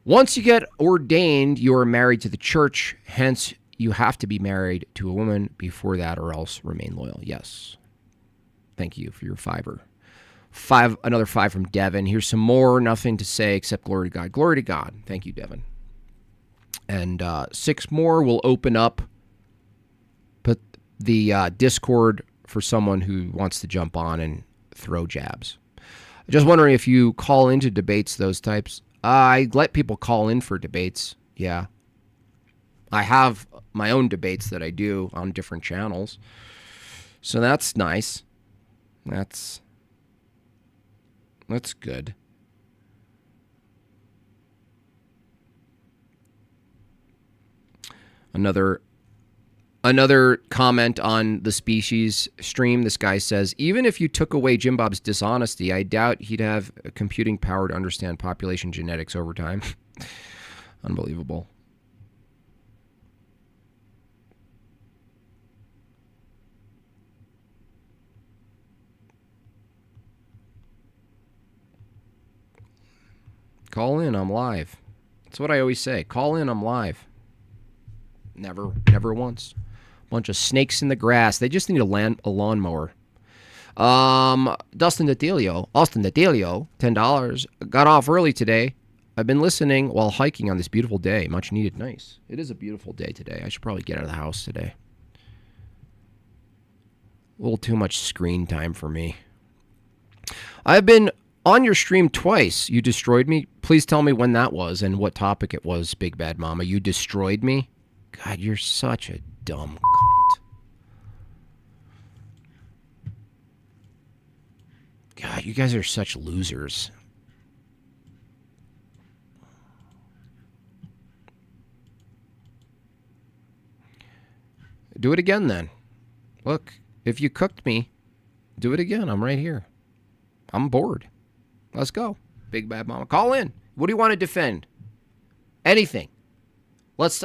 Once you get ordained, you are married to the church. Hence, you have to be married to a woman before that or else remain loyal. Yes. Thank you for your $5. Another $5 from Devin. Here's some more. Nothing to say except glory to God. Glory to God. Thank you, Devin. And 6 more will open up the Discord for someone who wants to jump on and throw jabs. Just wondering if you call into debates, those types. I let people call in for debates. Yeah. I have my own debates that I do on different channels. So that's nice. That's good. Another comment on the species stream. This guy says, even if you took away Jim Bob's dishonesty, I doubt he'd have computing power to understand population genetics over time. Unbelievable. Call in, I'm live. That's what I always say. Call in, I'm live. Never once. Bunch of snakes in the grass. They just need a lawnmower. Austin Detilio, $10. Got off early today. I've been listening while hiking on this beautiful day. Much needed. Nice. It is a beautiful day today. I should probably get out of the house today. A little too much screen time for me. I've been on your stream twice. You destroyed me. Please tell me when that was and what topic it was, Big Bad Mama. You destroyed me? God, you're such a dumb cunt. God, you guys are such losers. Do it again then. Look, if you cooked me, do it again. I'm right here. I'm bored. Let's go. Big Bad Mama. Call in. What do you want to defend? Anything.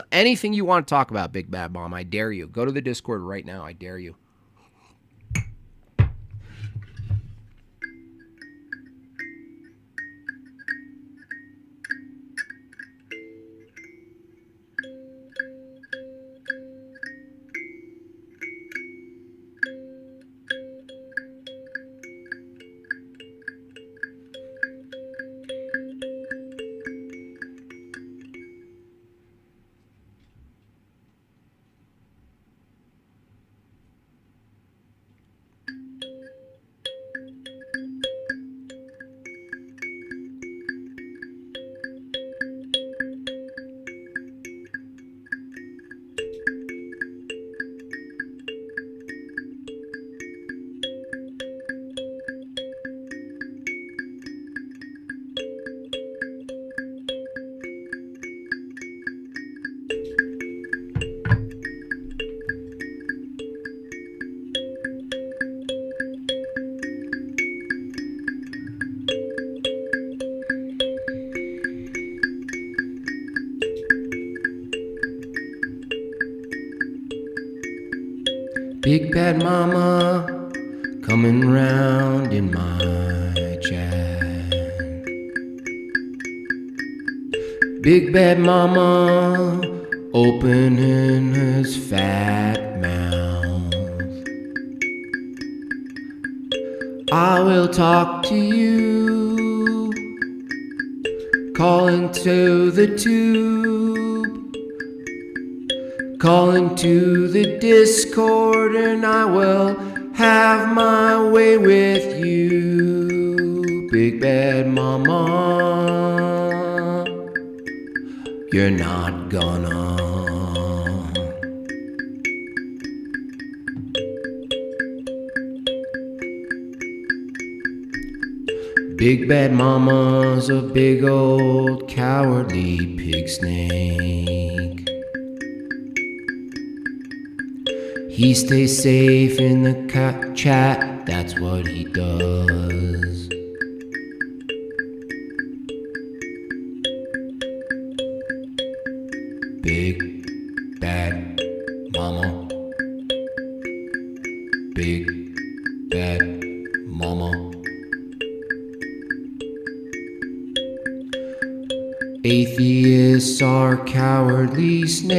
Anything you want to talk about, Big Bad Mama. I dare you. Go to the Discord right now. I dare you. Big Bad Mama coming round in my chat. Big Bad Mama opening his fat mouth. I will talk to you, calling to the tube. Calling to the Discord, and I will have my way with you, Big Bad Mama. You're not gonna. Big bad mama's a big old cowardly pig snake. He stays safe in the chat, that's what he does. Big bad mama. Big bad mama. Atheists are cowardly snakes,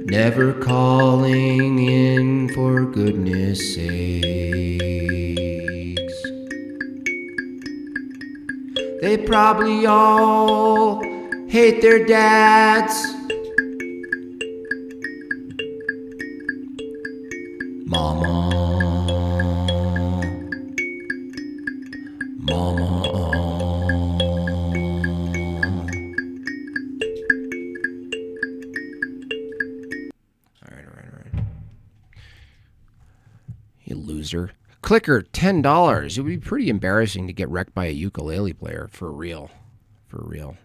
never calling in for goodness sakes. They probably all hate their dads. Mama. You loser. Clicker, $10. It would be pretty embarrassing to get wrecked by a ukulele player. For real. For real.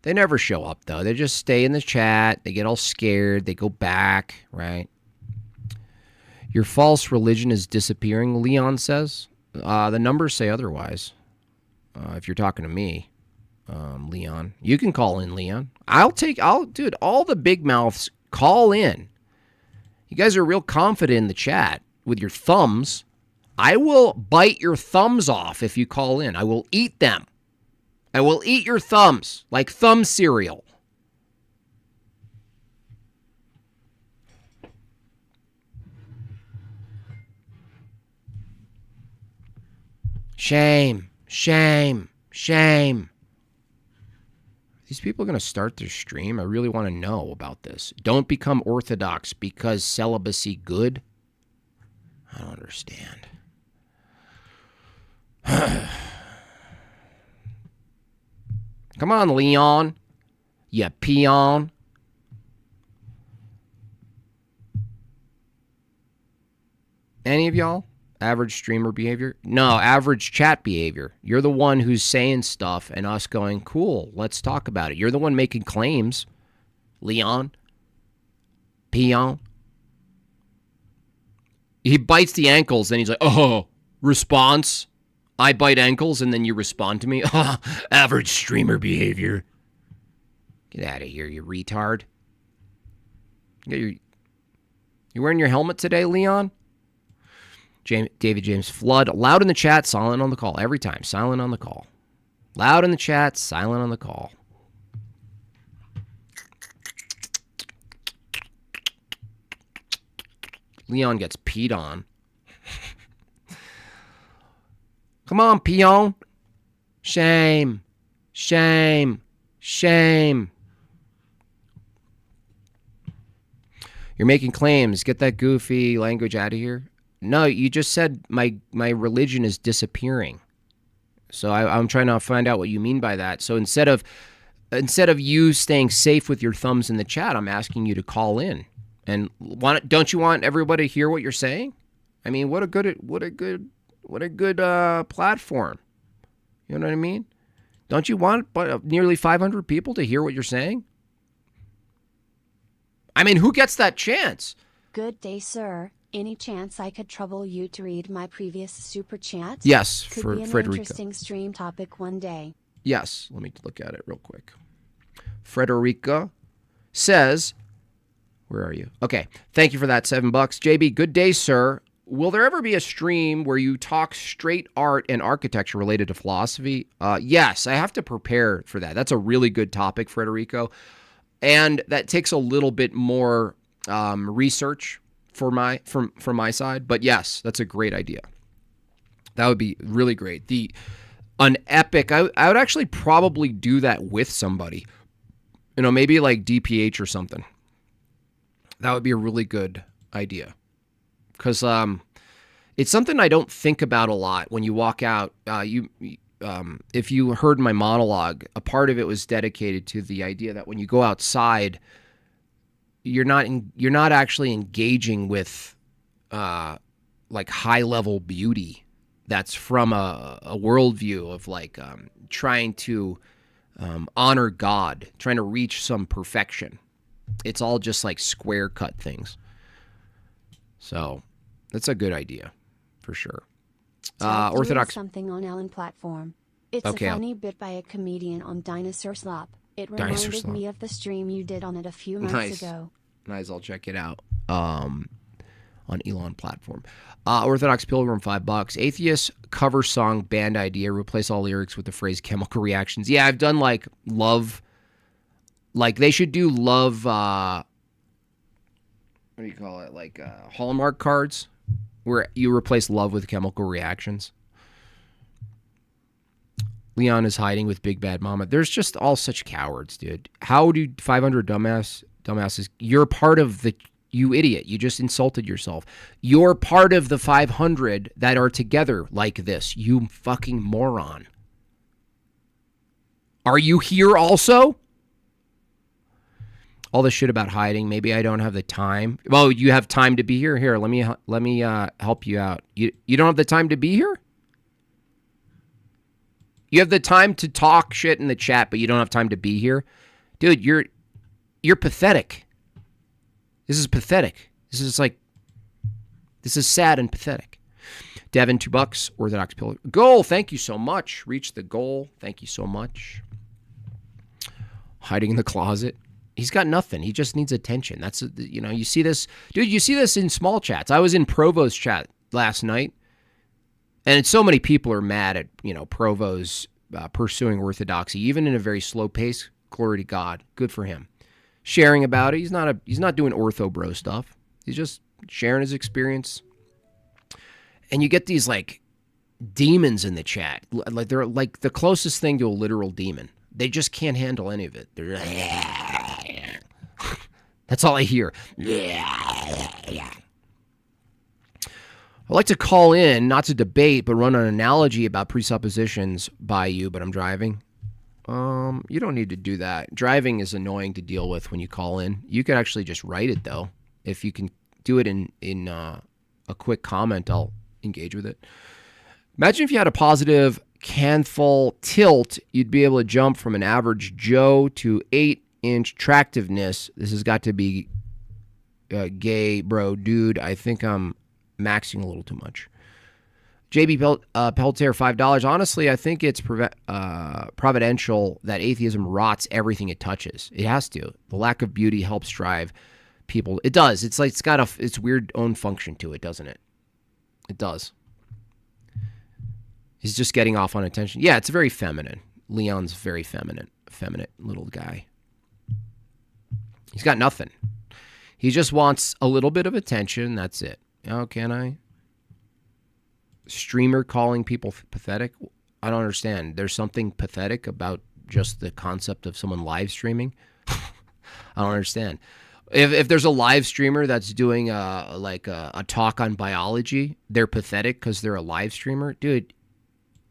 They never show up, though. They just stay in the chat. They get all scared. They go back, right? Your false religion is disappearing, Leon says. The numbers say otherwise. If you're talking to me, Leon. You can call in, Leon. Dude, all the big mouths, call in. You guys are real confident in the chat with your thumbs. I will bite your thumbs off if you call in. I will eat them. I will eat your thumbs like thumb cereal. Shame, shame, shame. These people are going to start their stream? I really want to know about this. Don't become Orthodox because celibacy good? I don't understand. Come on, Leon. You peon. Any of y'all? Average streamer behavior? No, average chat behavior. You're the one who's saying stuff and us going, cool, let's talk about it. You're the one making claims. Leon. Peon. He bites the ankles and he's like, oh, response. I bite ankles and then you respond to me. Average streamer behavior. Get out of here, you retard. You wearing your helmet today, Leon? David James Flood. Loud in the chat, silent on the call. Every time, silent on the call. Loud in the chat, silent on the call. Leon gets peed on. Come on, peon. Shame. Shame. Shame. You're making claims. Get that goofy language out of here. No, you just said my religion is disappearing. So I'm trying to find out what you mean by that. So instead of you staying safe with your thumbs in the chat, I'm asking you to call in. And don't you want everybody to hear what you're saying? I mean, what a good platform. You know what I mean? Don't you want nearly 500 people to hear what you're saying? I mean, who gets that chance? Good day, sir. Any chance I could trouble you to read my previous super chat? Yes, could for be an Frederica. Interesting stream topic one day. Yes, let me look at it real quick. Frederica says, where are you? Okay, thank you for that, $7. JB, good day, sir. Will there ever be a stream where you talk straight art and architecture related to philosophy? Yes, I have to prepare for that. That's a really good topic, Frederico. And that takes a little bit more research from my side. But yes, that's a great idea. That would be really great. An epic, I would actually probably do that with somebody. You know, maybe like DPH or something. That would be a really good idea. Because It's something I don't think about a lot when you walk out. If you heard my monologue, a part of it was dedicated to the idea that when you go outside, you're not actually engaging with like high level beauty that's from a worldview of like trying to honor God, trying to reach some perfection. It's all just like square cut things. So that's a good idea for sure. Orthodox. Something on Ellen platform. It's Okay, a funny bit by a comedian on Dinosaur Slop. It reminded me of the stream you did on it a few months ago. Nice, I'll check it out. On Elon platform. Orthodox Pilgrim, $5. Atheist cover song band idea. Replace all lyrics with the phrase chemical reactions. Yeah, I've done like love. Like they should do love. What do you call it? Like Hallmark cards, where you replace love with chemical reactions. Leon is hiding with Big Bad Mama. There's just all such cowards, dude. How do 500 dumbasses? You're part of the. You idiot. You just insulted yourself. You're part of the 500 that are together like this. You fucking moron. Are you here also? All this shit about hiding. Maybe I don't have the time. Well, you have time to be here. Here, let me help you out. You don't have the time to be here? You have the time to talk shit in the chat, but you don't have time to be here? Dude, you're pathetic. This is pathetic. This is sad and pathetic. Devin, $2. Orthodox Pillar. Goal. Thank you so much. Reach the goal. Thank you so much. Hiding in the closet. He's got nothing. He just needs attention. That's, you see this. Dude, you see this in small chats. I was in Provo's chat last night, and so many people are mad at, Provo's pursuing orthodoxy, even in a very slow pace. Glory to God. Good for him. Sharing about it. He's not doing ortho bro stuff. He's just sharing his experience. And you get these like demons in the chat. Like they're like the closest thing to a literal demon. They just can't handle any of it. They're that's all I hear. I'd like to call in, not to debate, but run an analogy about presuppositions by you, but I'm driving. You don't need to do that. Driving is annoying to deal with when you call in. You could actually just write it, though. If you can do it in a quick comment, I'll engage with it. Imagine if you had a positive Canthal tilt, you'd be able to jump from an average Joe to 8-inch attractiveness. This has got to be gay, bro, dude. I think I'm maxing a little too much. JB Peltier, $5. Honestly, I think it's providential that atheism rots everything it touches. It has to. The lack of beauty helps drive people. It does. It's like it's got its weird own function to it, doesn't it? It does. He's just getting off on attention. Yeah, it's very feminine. Leon's very feminine little guy. He's got nothing. He just wants a little bit of attention. That's it. Oh, can I? Streamer calling people pathetic? I don't understand. There's something pathetic about just the concept of someone live streaming. I don't understand. If there's a live streamer that's doing a talk on biology, they're pathetic because they're a live streamer. Dude,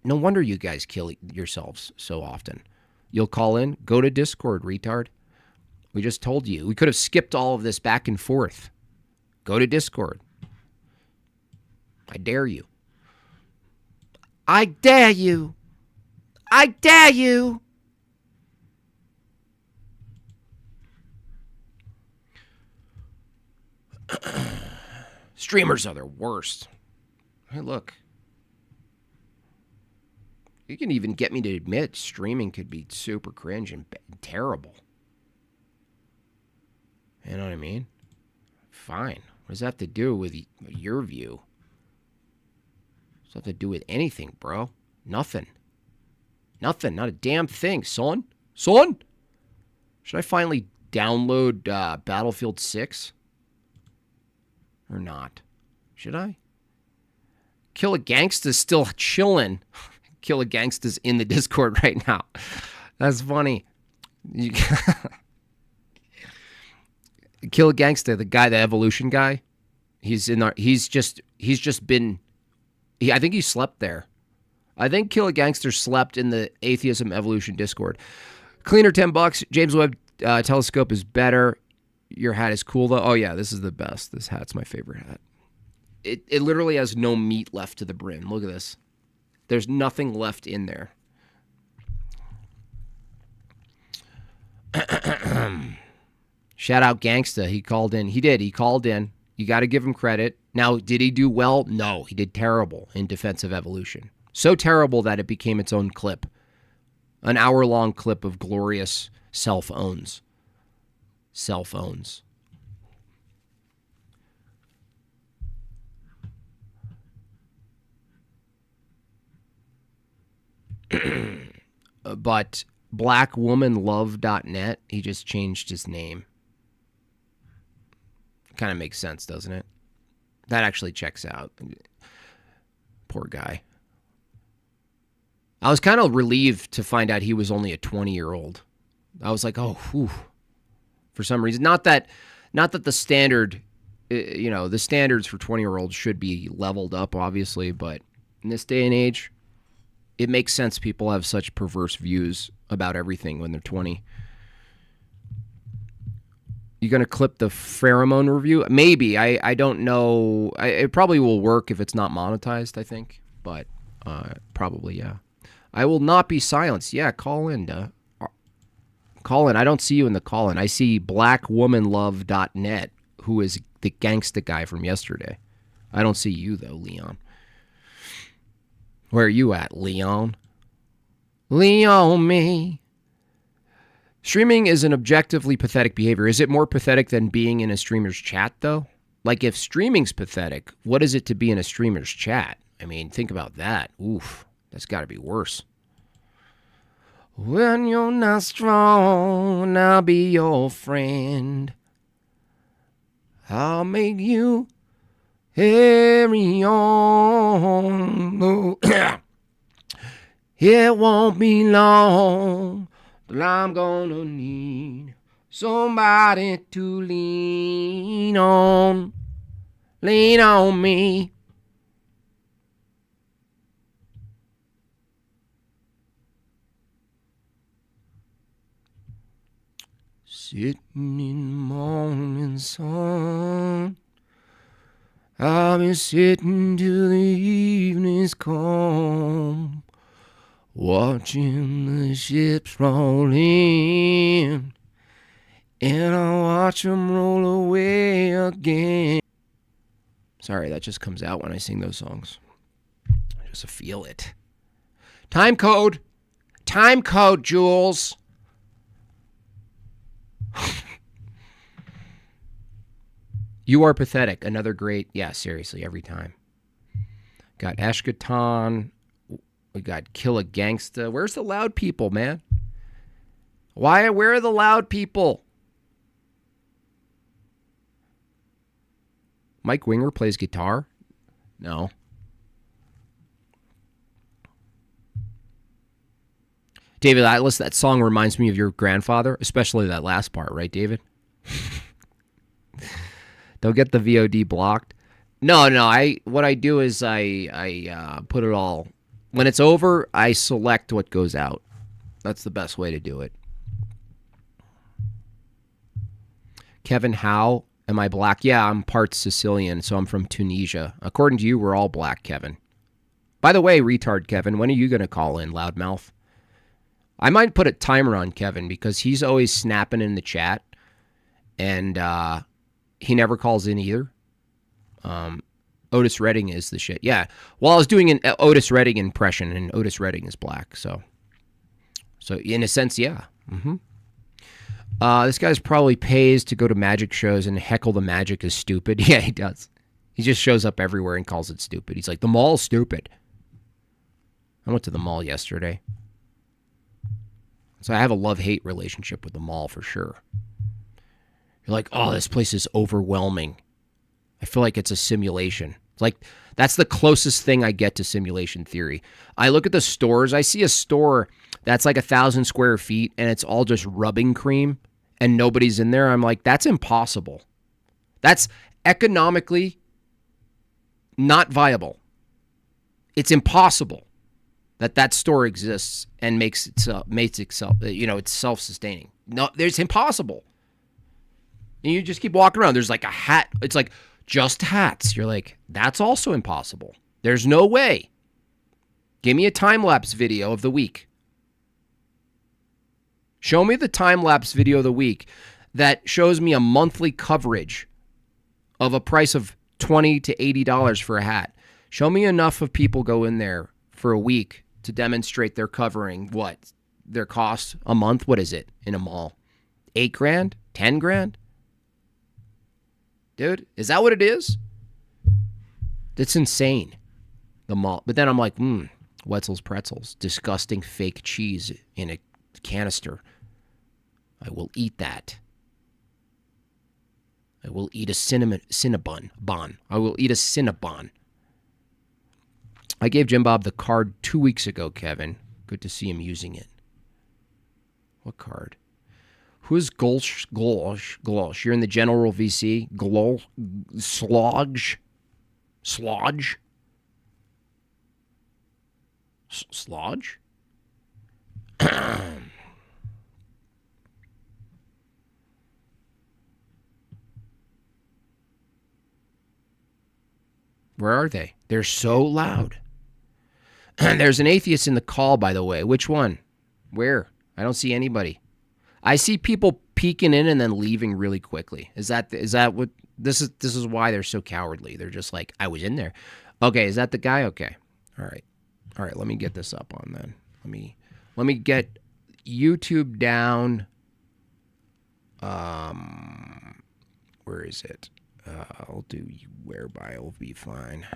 no wonder you guys kill yourselves so often. You'll call in, go to Discord, retard. We just told you. We could have skipped all of this back and forth. Go to Discord. I dare you. I dare you. I dare you. Streamers are the worst. Hey, look. You can even get me to admit streaming could be super cringe and terrible. You know what I mean? Fine. What does that have to do with your view? Does that have to do with anything, bro? Nothing. Nothing. Not a damn thing, son. Son? Should I finally download Battlefield 6? Or not? Should I? Kill a Gangsta's still chilling. Kill a Gangsta's in the Discord right now. That's funny. Kill a Gangsta, the guy, the evolution guy. He's just been I think he slept there. I think Kill a Gangster slept in the Atheism Evolution Discord. Cleaner $10. James Webb telescope is better. Your hat is cool though. Oh yeah, this is the best. This hat's my favorite hat. It literally has no meat left to the brim. Look at this. There's nothing left in there. Shout out Gangsta. He called in. He did. He called in. You got to give him credit. Now, did he do well? No, he did terrible in Defense of Evolution. So terrible that it became its own clip. An hour-long clip of glorious self-owns. Self-owns. But blackwomanlove.net, he just changed his name. Kind of makes sense, doesn't it? That actually checks out. Poor guy. I was kind of relieved to find out he was only a 20-year-old. I was like, oh, whew. For some reason. Not that the standard, the standards for 20-year-olds should be leveled up, obviously, but in this day and age, it makes sense people have such perverse views about everything when they're 20. You going to clip the pheromone review? Maybe. I don't know. It probably will work if it's not monetized, I think. But probably, yeah. I will not be silenced. Yeah, call in. Call in. I don't see you in the call in. I see blackwomanlove.net, who is the gangsta guy from yesterday. I don't see you, though, Leon. Where are you at, Leon? Leon, me. Streaming is an objectively pathetic behavior. Is it more pathetic than being in a streamer's chat, though? Like, if streaming's pathetic, what is it to be in a streamer's chat? I mean, think about that. Oof, that's got to be worse. When you're not strong, I'll be your friend. I'll make you carry on. Oh, it won't be long, but I'm gonna need somebody to lean on. Lean on me. Sitting in the morning sun, I'll be sitting till the evening's come, watching the ships roll in, and I'll watch them roll away again. Sorry, that just comes out when I sing those songs. I just feel it. Time code. Time code, Jules. You are pathetic. Another great, yeah, seriously, every time. Got Ashketon. We got Kill a Gangsta. Where's the loud people, man? Where are the loud people? Mike Winger plays guitar? No. David Atlas, that song reminds me of your grandfather, especially that last part, right, David? Don't get the VOD blocked. No. What I do is I put it all. When it's over, I select what goes out. That's the best way to do it. Kevin, how am I black? Yeah, I'm part Sicilian, so I'm from Tunisia. According to you, we're all black, Kevin. By the way, retard Kevin, when are you going to call in, loudmouth? I might put a timer on Kevin because he's always snapping in the chat, and he never calls in either. Otis Redding is the shit. Yeah. Well, I was doing an Otis Redding impression, and Otis Redding is black, so in a sense, yeah. Mm-hmm. This guy's probably pays to go to magic shows and heckle the magic is stupid. Yeah, he does. He just shows up everywhere and calls it stupid. He's like, the mall's stupid. I went to the mall yesterday. So I have a love-hate relationship with the mall for sure. You're like, oh, this place is overwhelming. I feel like it's a simulation. It's like, that's the closest thing I get to simulation theory. I look at the stores. I see a store that's like 1,000 square feet, and it's all just rubbing cream, and nobody's in there. I'm like, that's impossible. That's economically not viable. It's impossible that store exists and makes itself, it's self-sustaining. No, it's impossible. And you just keep walking around. There's like a hat. It's like just hats. You're like, that's also impossible. There's no way. Give me a time-lapse video of the week. Show me the time-lapse video of the week that shows me a monthly coverage of a price of $20 to $80 for a hat. Show me enough of people go in there for a week to demonstrate they're covering what? Their cost a month? What is it in a mall? $8,000? $10,000? Dude, is that what it is? That's insane. The mall. But then I'm like, Wetzel's Pretzels. Disgusting fake cheese in a canister. I will eat that. I will eat a Cinnabon. I will eat a Cinnabon. I gave Jim Bob the card 2 weeks ago, Kevin. Good to see him using it. What card? Who is Golsh? You're in the General VC? Slodge? Slodge? Slodge? Where are they? They're so loud. There's an atheist in the call, by the way. Which one? Where? I don't see anybody. I see people peeking in and then leaving really quickly. Is that what this is why they're so cowardly? They're just like, I was in there. Okay, is that the guy? Okay. All right, let me get this up on then. Let me get YouTube down. Where is it? I'll do whereby will be fine.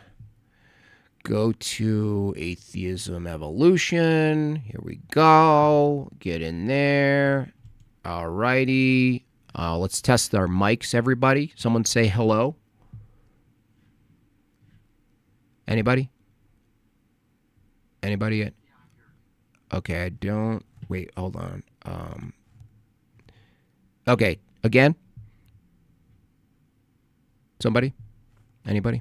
Go to Atheism Evolution. Here we go. Get in there. Alrighty. Let's test our mics, everybody. Someone say hello. Anybody? Anybody yet? Okay, I don't. Wait, hold on. Okay, again? Somebody? Anybody?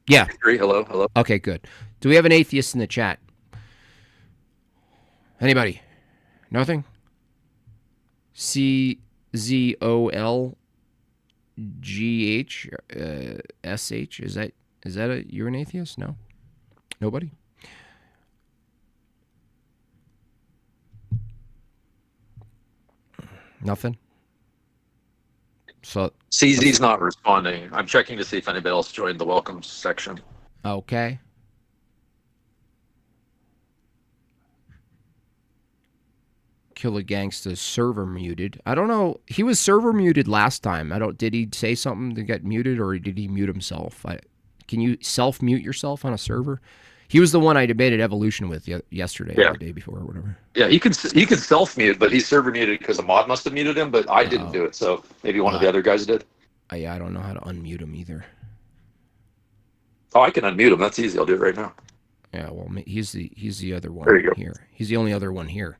Yeah. Hello. Okay, good. Do we have an atheist in the chat? Anybody? Nothing? CZOLGH SH? Is that you're an atheist? No? Nobody? Nothing? So CZ's not responding. I'm checking to see if anybody else joined the welcome section. Okay. Killer Gangsta server muted. I don't know. He was server muted last time. Did he say something to get muted or did he mute himself? Can you self-mute yourself on a server? He was the one I debated evolution with yesterday or the day before or whatever. Yeah, he could self-mute, but he's server muted because a mod must have muted him, but I didn't do it, so maybe one of the other guys did. Yeah, I don't know how to unmute him either. Oh, I can unmute him. That's easy. I'll do it right now. Yeah, well, he's the other one there you go. Here. He's the only other one here.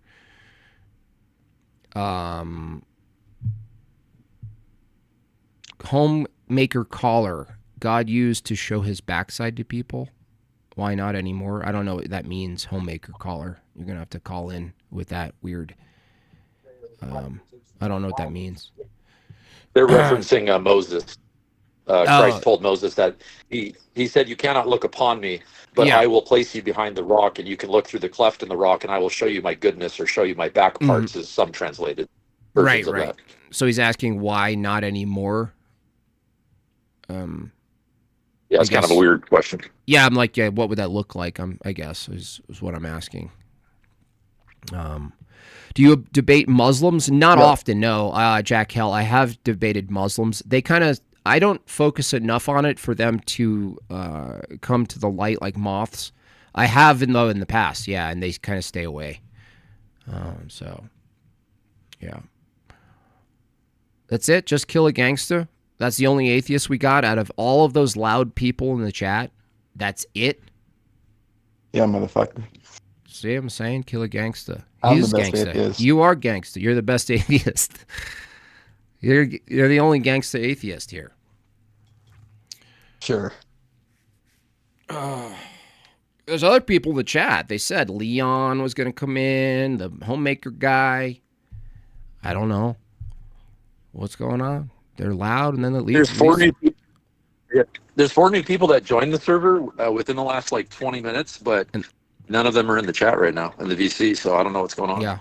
Homemaker caller. God used to show his backside to people. Why not anymore? I don't know what that means, homemaker caller. You're going to have to call in with that weird... I don't know what that means. They're referencing Moses. Christ told Moses that he said, you cannot look upon me, but I will place you behind the rock, and you can look through the cleft in the rock, and I will show you my goodness or show you my back parts, as some translated versions of that. So he's asking why not anymore? Yeah, it's kind of a weird question. Yeah, I'm like, what would that look like? I guess is what I'm asking. Do you debate Muslims? Not often, no. Jack Hell, I have debated Muslims. They I don't focus enough on it for them to come to the light like moths. I have in the past, yeah, and they kind of stay away. So, yeah. That's it? Just kill a gangster? That's the only atheist we got out of all of those loud people in the chat? That's it? Yeah, motherfucker. See what I'm saying? Kill a gangster. I'm the best atheist. You are gangster. You're the best atheist. You're the only gangster atheist here. Sure. There's other people in the chat. They said Leon was going to come in, the homemaker guy. I don't know what's going on. They're loud, and then it leaves. There's 4 new people that joined the server within the last like 20 minutes, but none of them are in the chat right now in the VC. So I don't know what's going on.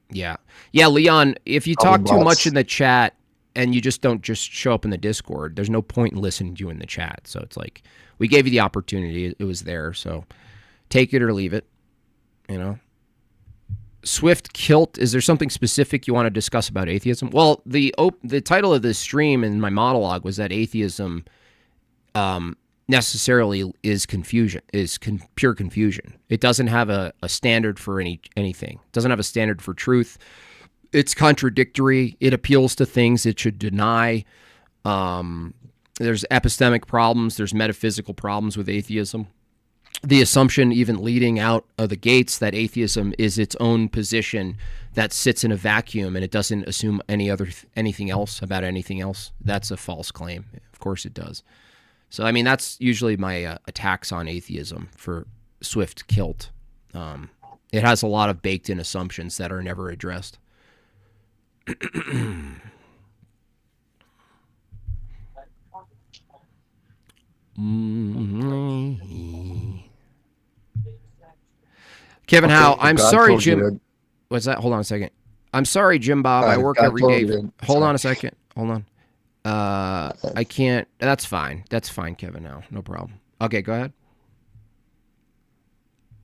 Yeah. Leon, if you talk too much in the chat and you don't show up in the Discord, there's no point in listening to you in the chat. So it's like we gave you the opportunity; it was there. So take it or leave it. Swift Kilt, is there something specific you want to discuss about atheism? Well, the title of this stream and my monologue was that atheism necessarily is confusion, pure confusion. It doesn't have a standard for anything. It doesn't have a standard for truth. It's contradictory. It appeals to things it should deny. There's epistemic problems. There's metaphysical problems with atheism. The assumption, even leading out of the gates, that atheism is its own position that sits in a vacuum and it doesn't assume anything else about anything else. That's a false claim. Of course it does. So, I mean, that's usually my attacks on atheism for Swift Kilt. It has a lot of baked-in assumptions that are never addressed. Kevin Howe, I'm sorry, Jim. What's that? Hold on a second. I'm sorry, Jim Bob. I work every day. Hold on a second. Hold on. I can't. That's fine. That's fine, Kevin Howe. No problem. Okay, go ahead.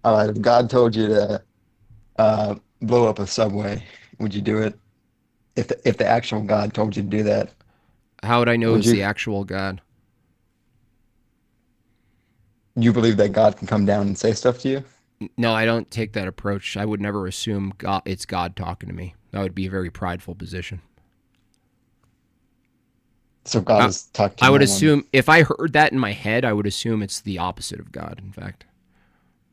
All right. If God told you to blow up a subway, would you do it? If the actual God told you to do that, how would I know it's the actual God? You believe that God can come down and say stuff to you? No, I don't take that approach. I would never assume it's God talking to me. That would be a very prideful position. So God is talking to I would assume, if I heard that in my head, I would assume it's the opposite of God, in fact.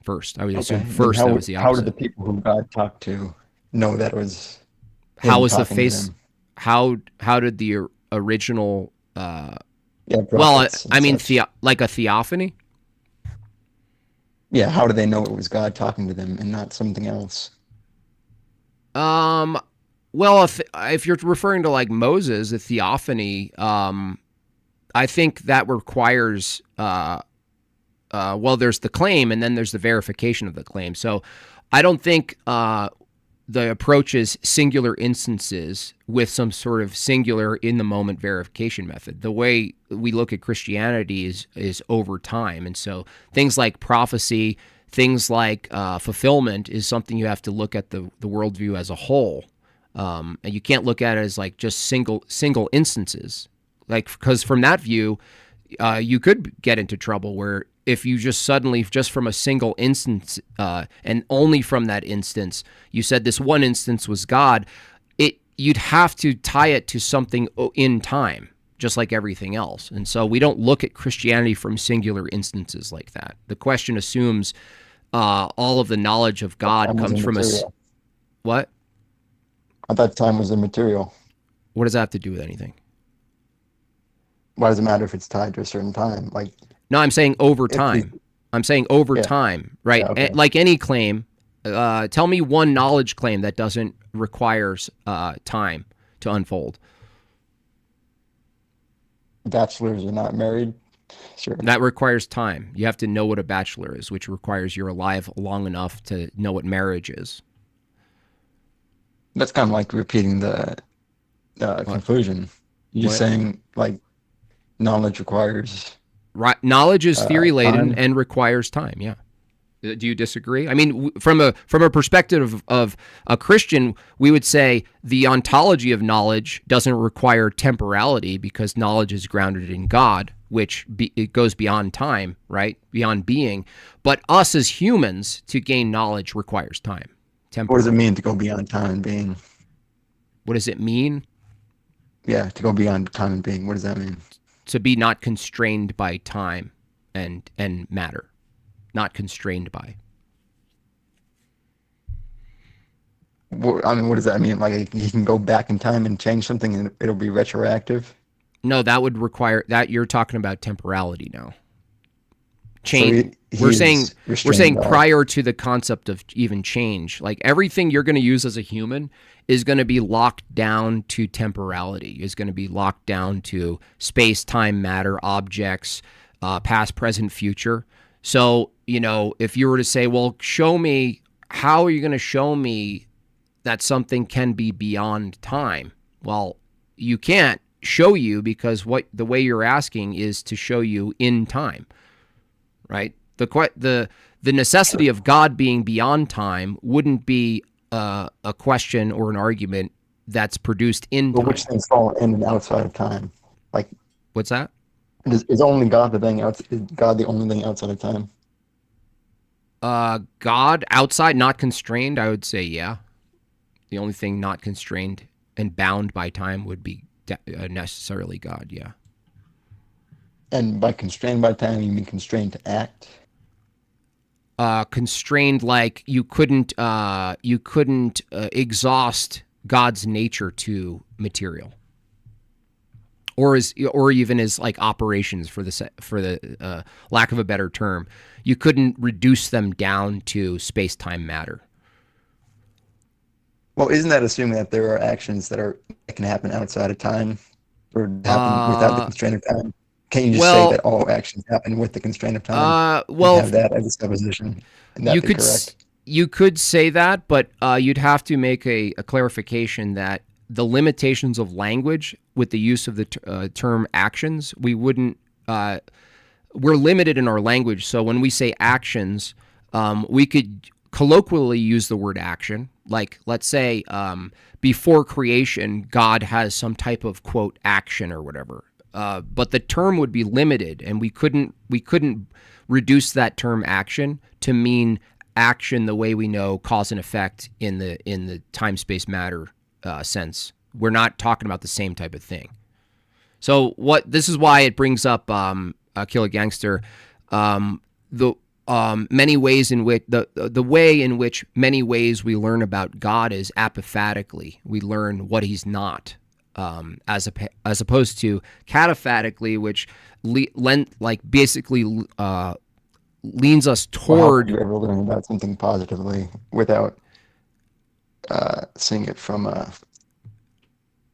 First. I would assume first that was the opposite. How did the people who God talked to know that it was him? How was the face? How did the original... well, I mean, like a theophany? Yeah, how do they know it was God talking to them and not something else? Well, if you're referring to like Moses, a theophany, I think that requires, well, there's the claim and then there's the verification of the claim. So I don't think the approach is singular instances with some sort of singular in-the-moment verification method. The way we look at Christianity is over time. And so things like prophecy, things like fulfillment is something you have to look at the worldview as a whole. And you can't look at it as like just single instances. Like, because from that view, you could get into trouble where if you just suddenly, just from a single instance, and only from that instance, you said this one instance was God, you'd have to tie it to something in time, just like everything else. And so we don't look at Christianity from singular instances like that. The question assumes all of the knowledge of God comes from what? I thought time was immaterial. What does that have to do with anything? Why does it matter if it's tied to a certain time? No, I'm saying over time. I'm saying over time, right? Yeah, okay. Like any claim, tell me one knowledge claim that doesn't requires time to unfold. Bachelors are not married. Sure. That requires time. You have to know what a bachelor is, which requires you're alive long enough to know what marriage is. That's kind of like repeating the conclusion. You're just saying, like, knowledge requires... Right, knowledge is theory laden and requires time. Yeah, do you disagree? I mean, from a perspective of a Christian, we would say the ontology of knowledge doesn't require temporality because knowledge is grounded in God, which it goes beyond time, right? Beyond being. But us as humans to gain knowledge requires time. What does it mean to go beyond time and being? What does it mean? Yeah, to go beyond time and being. What does that mean? To be not constrained by time and matter, not constrained by. I mean, what does that mean? Like, you can go back in time and change something and it'll be retroactive? No, that would require that. You're talking about temporality now. change. So we're saying God. prior to the concept of even change, like everything you're going to use as a human is going to be locked down to temporality, is going to be locked down to space, time, matter, objects, past, present, future. So, if you were to say, well, show me, how are you going to show me that something can be beyond time? Well, you can't show you, because the way you're asking is to show you in time, right? The necessity of God being beyond time wouldn't be a question or an argument that's produced in time. Which things fall in and outside of time? Like, what's that? Is only God the thing is God the only thing outside of time? God outside, not constrained, I would say, yeah. The only thing not constrained and bound by time would be necessarily God, yeah. And by constrained by time, you mean constrained to act? Constrained, like you couldn't exhaust God's nature to material, or even as like operations, for the lack of a better term. You couldn't reduce them down to space-time matter. Well, isn't that assuming that there are actions that can happen outside of time, or happen without the constraint of time? Can't you just say that all actions happen with the constraint of time? Have that as a supposition, and that be correct? You could say that, but you'd have to make a clarification that the limitations of language with the use of the term actions, we wouldn't. We're limited in our language, so when we say actions, we could colloquially use the word action. Like, let's say before creation, God has some type of, quote, action or whatever. But the term would be limited, and we couldn't reduce that term action to mean action the way we know cause and effect in the time, space, matter sense. We're not talking about the same type of thing. So this is why it brings up Kill a Gangster, the many ways in which the way in which many ways we learn about God is apophatically. We learn what he's not, as opposed to cataphatically, which basically leans us toward. How do you ever learn about something positively without seeing it from a?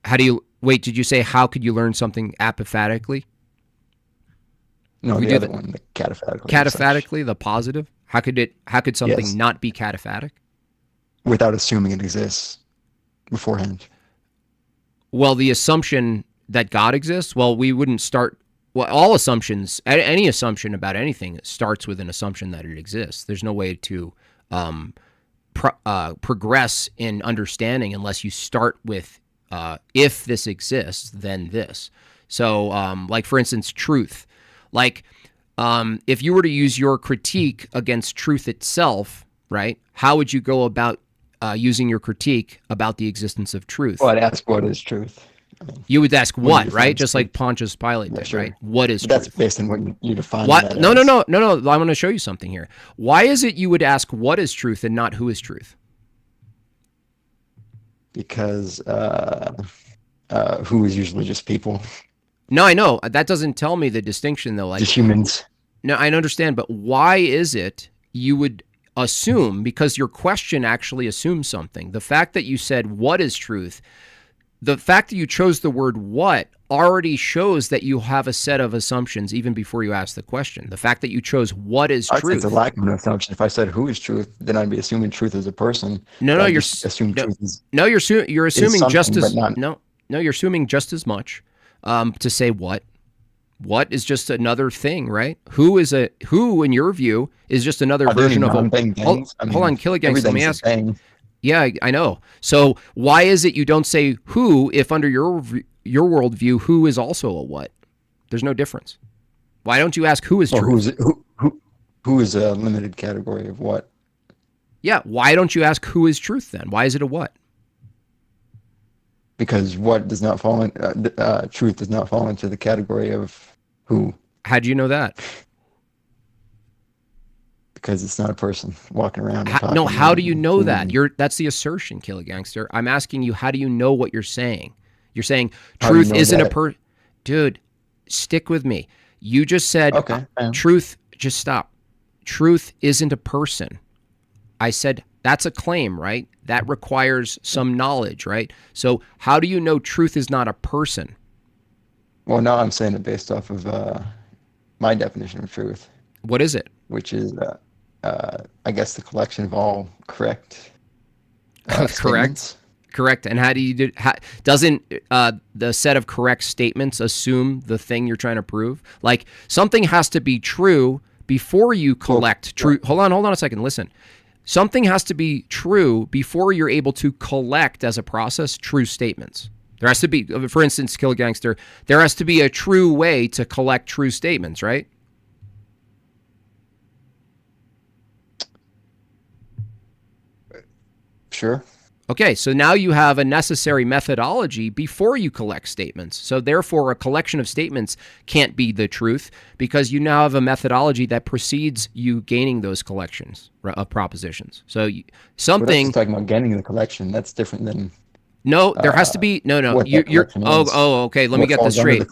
How do you wait? Did you say how could you learn something apophatically? No, the other one, the cataphatically. Cataphatically, the positive. How could something not be cataphatic? Without assuming it exists beforehand. Well, the assumption that God exists. Well, we wouldn't start. Well, all assumptions, any assumption about anything, starts with an assumption that it exists. There's no way to progress in understanding unless you start with if this exists, then this. So, like for instance, truth. Like, if you were to use your critique against truth itself, right? How would you go about using your critique about the existence of truth? Well, I'd ask, what is truth? You would ask what, right? Just like Pontius Pilate did, right? What is truth? That's based on what you define. What? No. I want to show you something here. Why is it you would ask what is truth and not who is truth? Because who is usually just people. No, I know. That doesn't tell me the distinction, though. Like just humans. No, I understand, but why is it you would assume, because your question actually assumes something. The fact that you said, what is truth? The fact that you chose the word what already shows that you have a set of assumptions even before you ask the question. The fact that you chose what is truth. It's a lack of an assumption. If I said who is truth, then I'd be assuming truth is a person. You're assuming just as you're assuming just as much. To say what is just another thing, right? Who in your view is just another version of a. Hold on, Kill a Gangster. Let me ask. Yeah, I know. So why is it you don't say who if under your worldview who is also a what? There's no difference. Why don't you ask who is truth? Who is a limited category of what? Yeah, why don't you ask who is truth then? Why is it a what? Because what does not fall in truth does not fall into the category of who. How do you know that? Because it's not a person walking around. How do you know that? That's the assertion, Kill a Gangster. I'm asking you, how do you know what you're saying? You're saying truth isn't a person. Dude, stick with me. You just said truth just stop. Truth isn't a person. I said that's a claim, right? That requires some knowledge, right? So how do you know truth is not a person? Well, now I'm saying it based off of my definition of truth. What is it? Which is, I guess, the collection of all correct correct. Correct. And how do you do? Doesn't the set of correct statements assume the thing you're trying to prove? Like something has to be true before you collect true. Hold on a second. Listen. Something has to be true before you're able to collect as a process true statements. There has to be, for instance, Kill Gangster, there has to be a true way to collect true statements, right? Sure. Okay, so now you have a necessary methodology before you collect statements. So therefore, a collection of statements can't be the truth because you now have a methodology that precedes you gaining those collections of propositions. So something... Well, talking about gaining the collection, that's different than... No, there has to be... No. Okay, let me get this straight.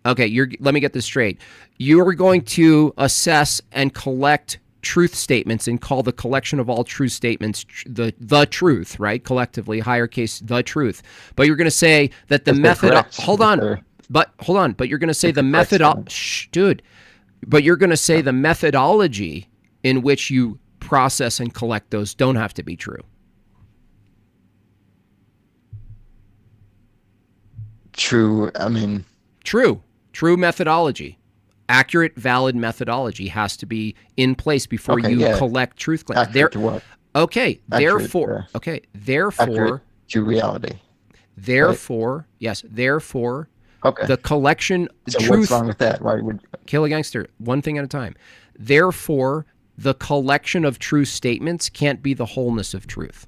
Okay, let me get this straight. You're going to assess and collect truth statements and call the collection of all true statements the truth, right? Collectively, higher case, the truth. But you're going to say that the method... Hold on. But you're going to say the method... dude. But you're going to say the methodology in which you process and collect those don't have to be true. True, I mean... True methodology. Accurate, valid methodology has to be in place before collect truth claims. Accurate to what? Okay, therefore, accurate to reality. Therefore, yes, therefore, the collection... So truth, what's wrong with that? Why would... Kill a gangster, one thing at a time. Therefore, the collection of true statements can't be the wholeness of truth.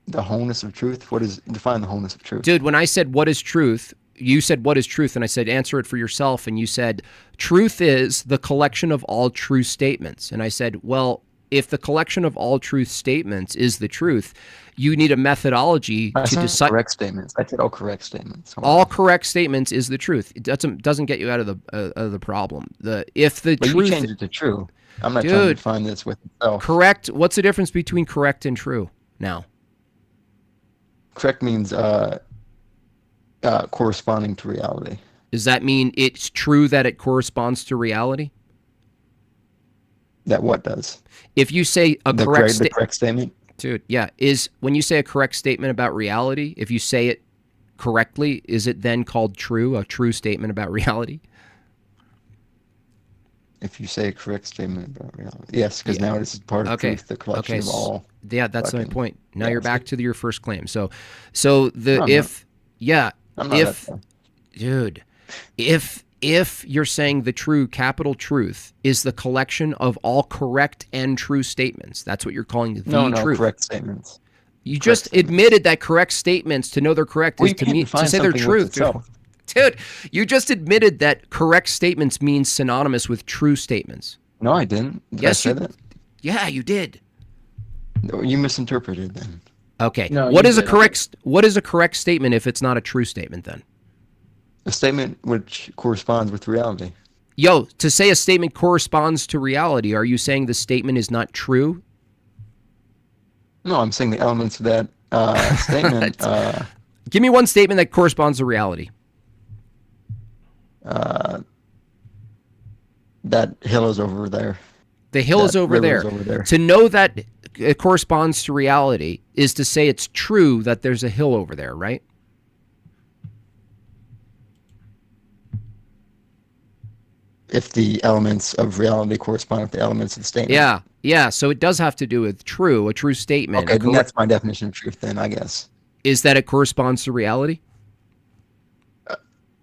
The wholeness of truth? Define the wholeness of truth? Dude, when I said what is truth... You said, what is truth? And I said, answer it for yourself. And you said, truth is the collection of all true statements. And I said, well, if the collection of all true statements is the truth, you need a methodology to decide. Correct statements. I said all correct statements. All correct statements is the truth. It doesn't get you out of the problem. If the truth... you change it to true. I'm not trying to define this with itself. Correct. What's the difference between correct and true now? Correct means... corresponding to reality. Does that mean it's true that it corresponds to reality? That what does? If you say the correct statement? Dude, yeah. Is when you say a correct statement about reality, if you say it correctly, is it then called true, a true statement about reality? If you say a correct statement about reality. Yes, because now this is part of truth, the collection of all. Yeah, that's my point. Now you're back to your first claim. So if you're saying the true capital truth is the collection of all correct and true statements, that's what you're calling the truth. Correct statements. You just admitted that correct statements, to know they're correct, is to say they're truth. Dude, you just admitted that correct statements means synonymous with true statements. No, I didn't. Yes, you did. Yeah, you did. No, you misinterpreted then. Okay. No, what is a correct statement if it's not a true statement then? A statement which corresponds with reality. Yo, to say a statement corresponds to reality, are you saying the statement is not true? No, I'm saying the elements of that statement. Give me one statement that corresponds to reality. That hill is over there. The hill is over there. To know that it corresponds to reality is to say it's true that there's a hill over there, right? If the elements of reality correspond with the elements of the statement. Yeah. So it does have to do with true, a true statement. Okay, then that's my definition of truth then, I guess. Is that it corresponds to reality?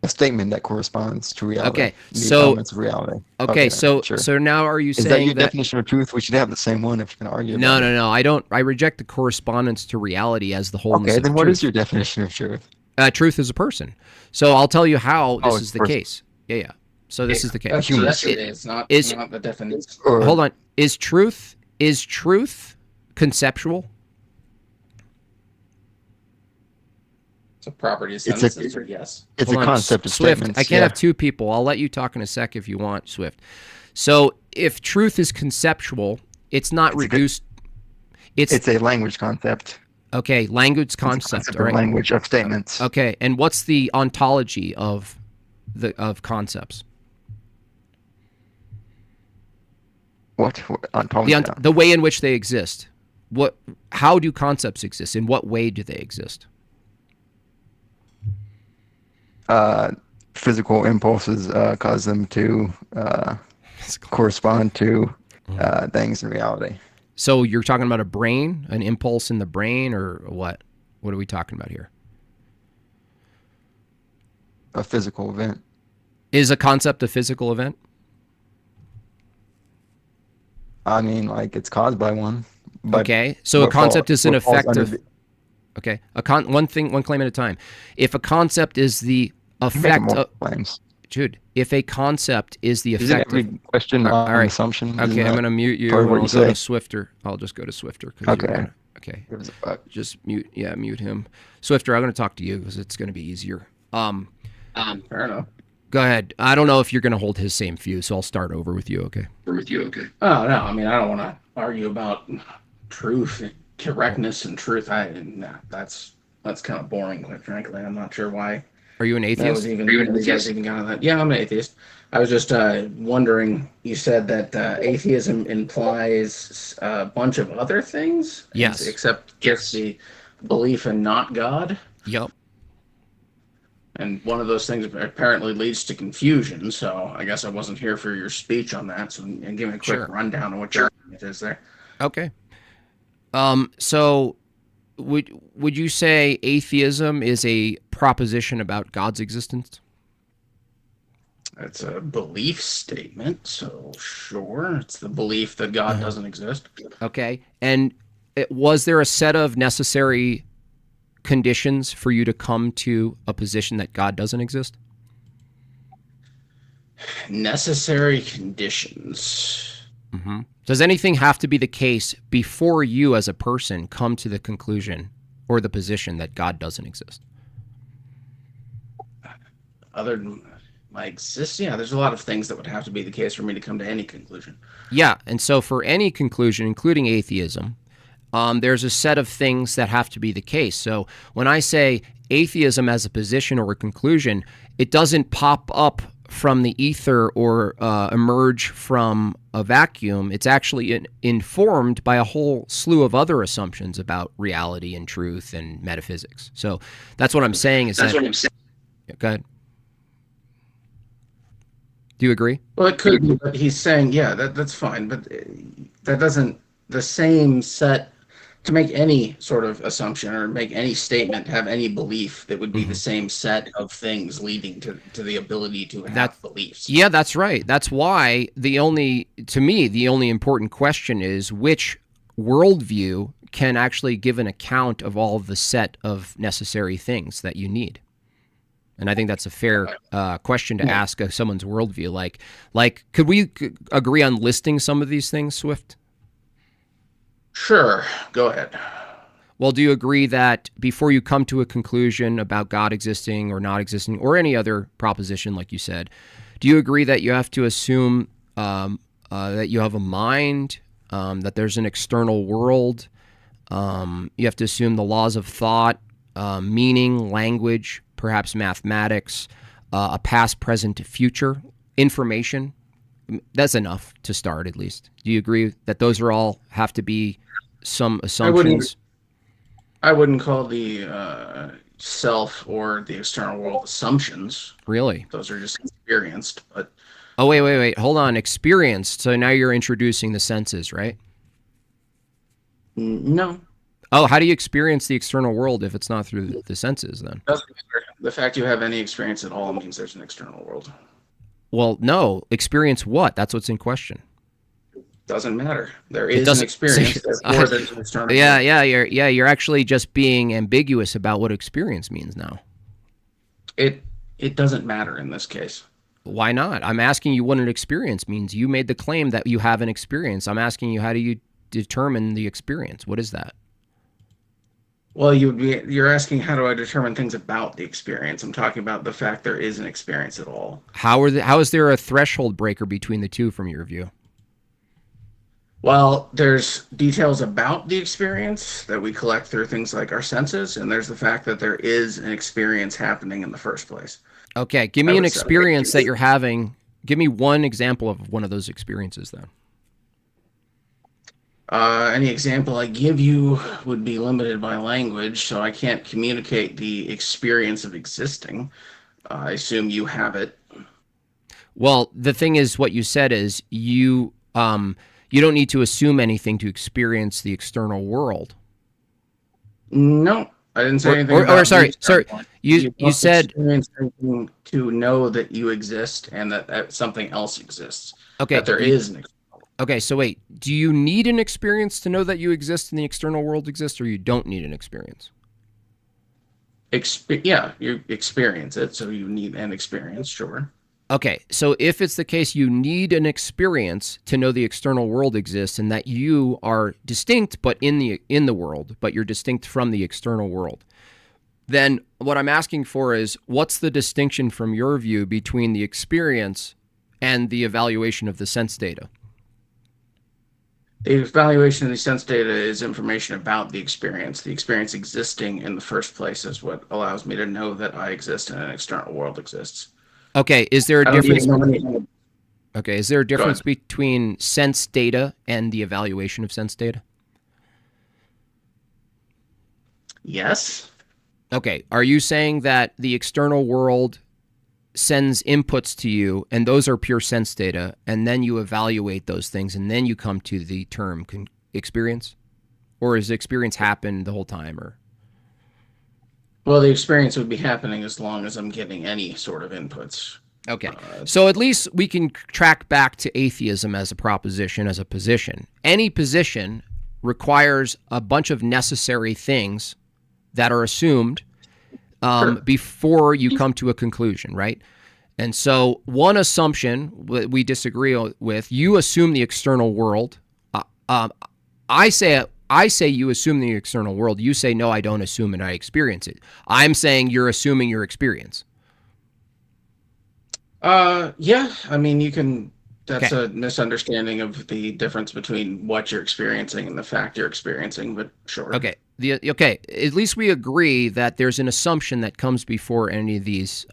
A statement that corresponds to reality. Okay, so elements of reality. Okay, so now are you saying that your definition of truth? We should have the same one if you're going to argue. No. I don't. I reject the correspondence to reality as the wholeness. Okay, then what is your definition of truth? Truth is a person. So I'll tell you how this is the case. Yeah. So this is the case. It's not the definition. Hold on. Is truth conceptual? It's a property of It's a- sentences, or yes. It's Hold a on, concept of Swift. statements. I can't yeah. have two people. I'll let you talk in a sec if you want, Swift. So if truth is conceptual, it's not reduced. It's a language concept. Okay, language It's a concept. concept All of right. language of statements. Okay, and what's the ontology of concepts? What ontology? The way in which they exist. How do concepts exist? In what way do they exist? Physical impulses cause them to correspond to things in reality. So you're talking about a brain, an impulse in the brain, or what? What are we talking about here? A physical event. Is a concept a physical event? I mean, like it's caused by one. But okay, so a concept is an effect of. Okay, one claim at a time. If a concept is the effect of claims. Jude, if a concept is the effect of question all right. assumption. Okay, I'm going to mute you. I'll go to Swifter. I'll just go to Swifter. Okay. Okay. Just mute him. Swifter, I'm going to talk to you because it's going to be easier. Fair enough. Go ahead. I don't know if you're going to hold his same view, so I'll start over with you, okay? Oh, no. I mean, I don't want to argue about truth, correctness, and truth. That's kind of boring, quite frankly. I'm not sure why. Are you an atheist? Yeah, I'm an atheist. I was just wondering, you said that atheism implies a bunch of other things? Yes. Except just the belief in not God? Yep. And one of those things apparently leads to confusion, so I guess I wasn't here for your speech on that, and give me a quick rundown of what your argument is there. Okay. So would you say atheism is a proposition about God's existence? It's a belief statement, so sure. It's the belief that God doesn't exist. Okay. And was there a set of necessary conditions for you to come to a position that God doesn't exist? Necessary conditions. Mm-hmm. Does anything have to be the case before you as a person come to the conclusion or the position that God doesn't exist? Other than my existence, yeah, there's a lot of things that would have to be the case for me to come to any conclusion. Yeah, and so for any conclusion, including atheism, there's a set of things that have to be the case. So when I say atheism as a position or a conclusion, it doesn't pop up from the ether or emerge from a vacuum. It's actually informed by a whole slew of other assumptions about reality and truth and metaphysics. So that's what I'm saying. Yeah, go ahead. Do you agree? Well, it could be, but he's saying, yeah, that's fine, but that doesn't, the same set, to make any sort of assumption or make any statement, have any belief that would be the same set of things leading to the ability to have beliefs. Yeah, that's right. That's why to me, the only important question is which worldview can actually give an account of all of the set of necessary things that you need. And I think that's a fair question to ask someone's worldview. Like, could we agree on listing some of these things, Swift? Sure. Go ahead. Well, do you agree that before you come to a conclusion about God existing or not existing, or any other proposition, like you said, do you agree that you have to assume that you have a mind, that there's an external world? You have to assume the laws of thought, meaning, language, perhaps mathematics, a past, present, future, information. That's enough to start, at least. Do you agree that those are all have to be some assumptions? I wouldn't call the self or the external world assumptions. Really? Those are just experienced. But oh, wait. Hold on. Experienced. So now you're introducing the senses, right? No. Oh, how do you experience the external world if it's not through the senses, then? Doesn't matter. The fact you have any experience at all means there's an external world. Well, no. Experience what? That's what's in question. Doesn't matter. There is an experience. Therefore, there's an external world. You're actually just being ambiguous about what experience means now. It doesn't matter in this case. Why not? I'm asking you what an experience means. You made the claim that you have an experience. I'm asking you, how do you determine the experience? What is that? Well, you're asking how do I determine things about the experience. I'm talking about the fact there is an experience at all. How is there a threshold breaker between the two from your view? Well, there's details about the experience that we collect through things like our senses, and there's the fact that there is an experience happening in the first place. Okay, give me an experience that you're having. Give me one example of one of those experiences then. Any example I give you would be limited by language, so I can't communicate the experience of existing. I assume you have it. Well, the thing is, what you said is you don't need to assume anything to experience the external world. No, I didn't say anything. Sorry. You said to know that you exist and that something else exists. Okay. That there is an. Okay, so wait. Do you need an experience to know that you exist and the external world exists, or you don't need an experience? Yeah, you experience it, so you need an experience, sure. Okay, so if it's the case you need an experience to know the external world exists and that you are distinct but in the world, but you're distinct from the external world, then what I'm asking for is what's the distinction from your view between the experience and the evaluation of the sense data? The evaluation of the sense data is information about the experience. The experience existing in the first place is what allows me to know that I exist and an external world exists. Okay, is there a difference? Okay, is there a difference between sense data and the evaluation of sense data? Yes. Okay, are you saying that the external world sends inputs to you and those are pure sense data and then you evaluate those things and then you come to the term experience? Or is experience happen the whole time? Or well, the experience would be happening as long as I'm getting any sort of inputs. Okay. So at least we can track back to atheism as a proposition, as a position. Any position requires a bunch of necessary things that are assumed before you come to a conclusion, right? And so one assumption we disagree with, you assume the external world. I say you assume the external world. You say, no, I don't assume it. I experience it. I'm saying you're assuming your experience. Yeah. I mean, you can. That's a misunderstanding of the difference between what you're experiencing and the fact you're experiencing. But sure. Okay. Okay. At least we agree that there's an assumption that comes before any of these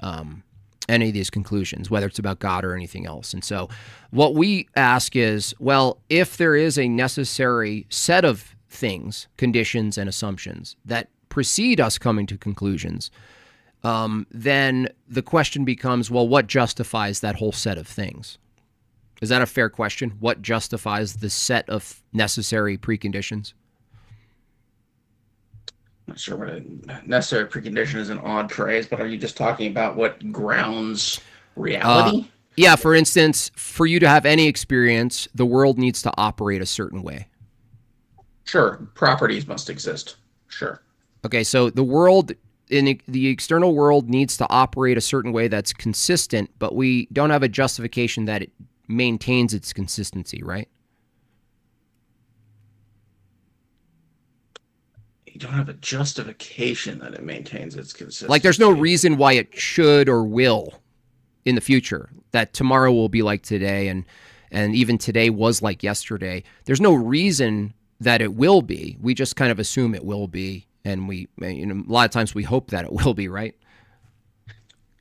conclusions, whether it's about God or anything else. And so, what we ask is, well, if there is a necessary set of things, conditions, and assumptions that precede us coming to conclusions, then the question becomes, well, what justifies that whole set of things? Is that a fair question? What justifies the set of necessary preconditions? I'm not sure what a necessary precondition is an odd phrase, but are you just talking about what grounds reality? Yeah, for instance, for you to have any experience, the world needs to operate a certain way. Sure, properties must exist. Sure. Okay, so the world, the external world needs to operate a certain way that's consistent, but we don't have a justification that it maintains its consistency, right? You don't have a justification that it maintains its consistency. Like there's no reason why it should or will in the future, that tomorrow will be like today and even today was like yesterday. There's no reason that it will be. We just kind of assume it will be, and we, a lot of times we hope that it will be, right?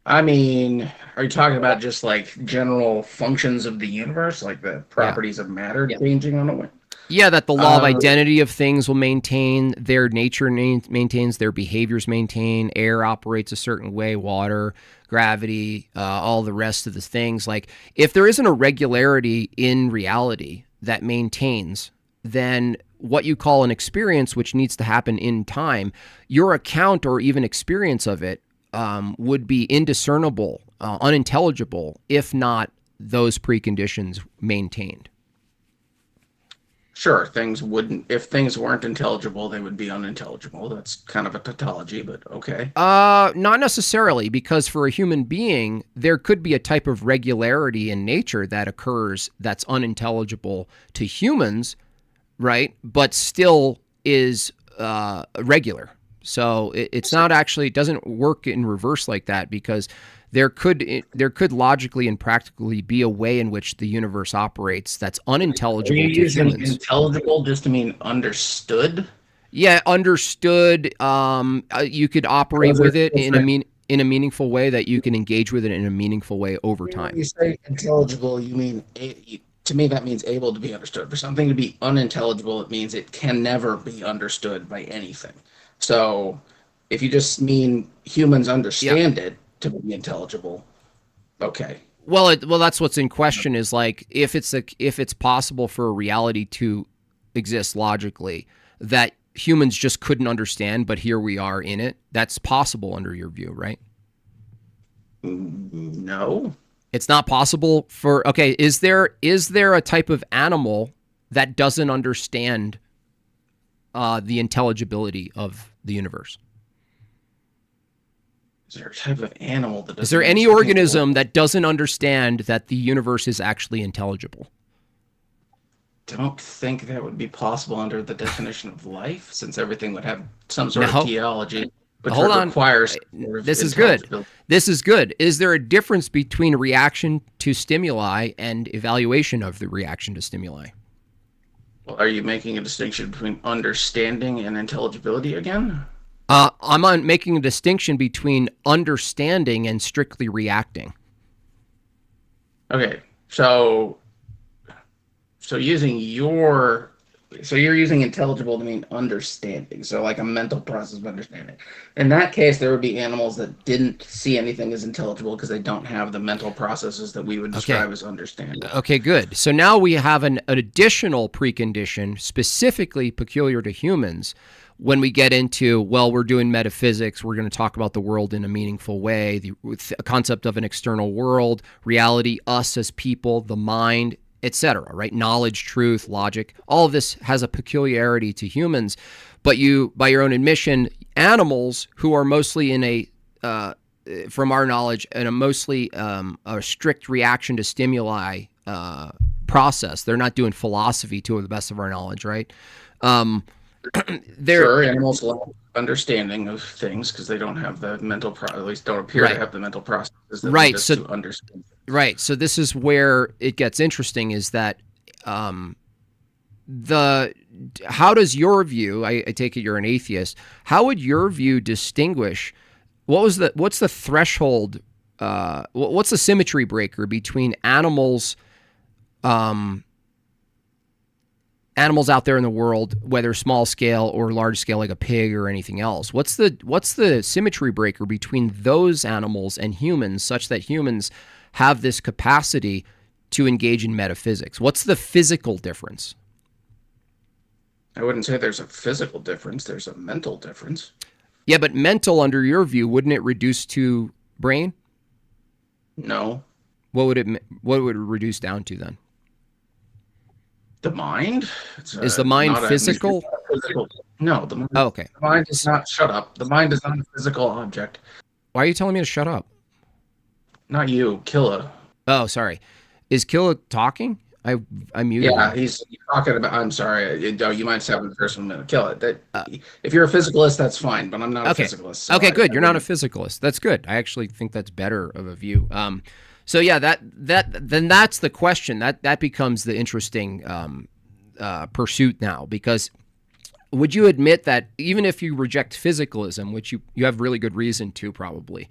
I mean, are you talking about just like general functions of the universe, like the properties of matter changing on a way? Yeah, that the law of identity of things will maintain, their nature maintains, their behaviors maintain, air operates a certain way, water, gravity, all the rest of the things. Like if there isn't a regularity in reality that maintains, then what you call an experience, which needs to happen in time, your account or even experience of it would be indiscernible, unintelligible, if not those preconditions maintained. Sure, things wouldn't. If things weren't intelligible, they would be unintelligible. That's kind of a tautology, but okay. Not necessarily, because for a human being, there could be a type of regularity in nature that occurs that's unintelligible to humans, right? But still is regular. So it's not actually, it doesn't work in reverse like that, because there could logically and practically be a way in which the universe operates that's unintelligible Are you to using humans. intelligible just to mean understood? Yeah, understood. You could operate with it in a meaningful way, that you can engage with it in a meaningful way over time. When you say intelligible, you mean, to me, that means able to be understood. For something to be unintelligible, it means it can never be understood by anything. So if you just mean humans understand it to be intelligible, okay. Well, that's what's in question, is like, if it's possible for a reality to exist logically that humans just couldn't understand, but here we are in it. That's possible under your view, right? No. It's not possible for, okay, is there a type of animal that doesn't understand the intelligibility of the universe? Is there a type of animal that doesn't? Is there any organism that doesn't understand that the universe is actually intelligible? Don't think that would be possible under the definition of life, since everything would have some sort of teleology, which Hold on. requires. This is good. This is good. Is there a difference between reaction to stimuli and evaluation of the reaction to stimuli? Well, are you making a distinction between understanding and intelligibility again? I'm making a distinction between understanding and strictly reacting. Okay, so you're using intelligible to mean understanding, so like a mental process of understanding. In that case, there would be animals that didn't see anything as intelligible because they don't have the mental processes that we would describe as understanding. Okay, good. So now we have an additional precondition specifically peculiar to humans. When we get into, well, we're doing metaphysics, we're going to talk about the world in a meaningful way, the concept of an external world, reality, us as people, the mind, etc., right? Knowledge, truth, logic, all of this has a peculiarity to humans. But you, by your own admission, animals who are mostly in a, from our knowledge, in a mostly a strict reaction to stimuli process. They're not doing philosophy to the best of our knowledge, right? Sure, animals lack understanding of things because they don't have the mental at least don't appear to have the mental processes that lead us to understand. Right. So this is where it gets interesting, is that how does your view, I take it you're an atheist, how would your view distinguish, what's the threshold, what's the symmetry breaker between animals out there in the world, whether small scale or large scale like a pig or anything else? What's the symmetry breaker between those animals and humans, such that humans have this capacity to engage in metaphysics? What's the physical difference? I wouldn't say there's a physical difference. There's a mental difference. Yeah, but mental, under your view, wouldn't it reduce to brain? No. What would it reduce down to then? The mind? Is the mind physical? No, the mind. Oh, okay. The mind is not. Shut up. The mind is not a physical object. Why are you telling me to shut up? Not you, Killa. Oh, sorry. Is Killa talking? I muted him. Yeah, he's talking about. I'm sorry. You might just have the first minute. Killa. If you're a physicalist, that's fine. But I'm not a physicalist. So okay, good. You're not a physicalist. That's good. I actually think that's better of a view. So yeah, then that's the question. That becomes the interesting pursuit now, because would you admit that even if you reject physicalism, which you have really good reason to probably,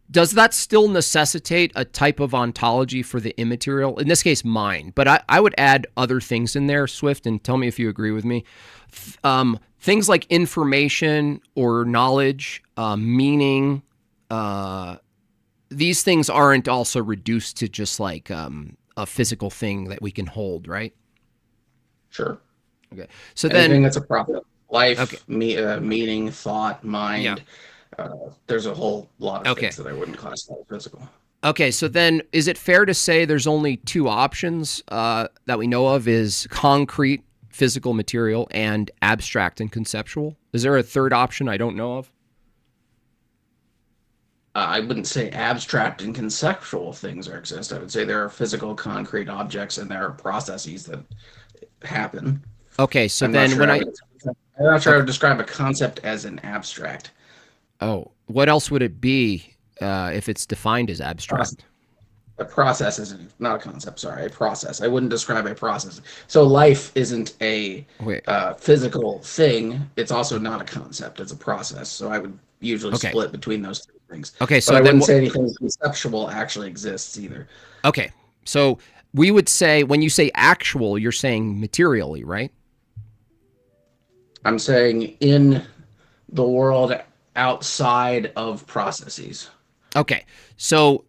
does that still necessitate a type of ontology for the immaterial? In this case, mind. But I would add other things in there, Swift, and tell me if you agree with me. Things like information or knowledge, meaning, these things aren't also reduced to just like a physical thing that we can hold, right? Sure. Okay. So anything that's a problem. Life, meaning, thought, mind. Yeah. There's a whole lot of things that I wouldn't classify as physical. Okay, so then is it fair to say there's only two options that we know of, is concrete physical material and abstract and conceptual? Is there a third option I don't know of? I wouldn't say abstract and conceptual things exist. I would say there are physical, concrete objects, and there are processes that happen. Okay, so then I'm not sure I would describe a concept as an abstract. Oh, what else would it be if it's defined as abstract? A process isn't, not a concept, sorry, a process. I wouldn't describe a process. So life isn't a physical thing. It's also not a concept. It's a process. So I would usually split between those two things. Okay, so but I then wouldn't say anything conceptual actually exists either. Okay, so we would say, when you say actual, you're saying materially, right? I'm saying in the world outside of processes. Okay, so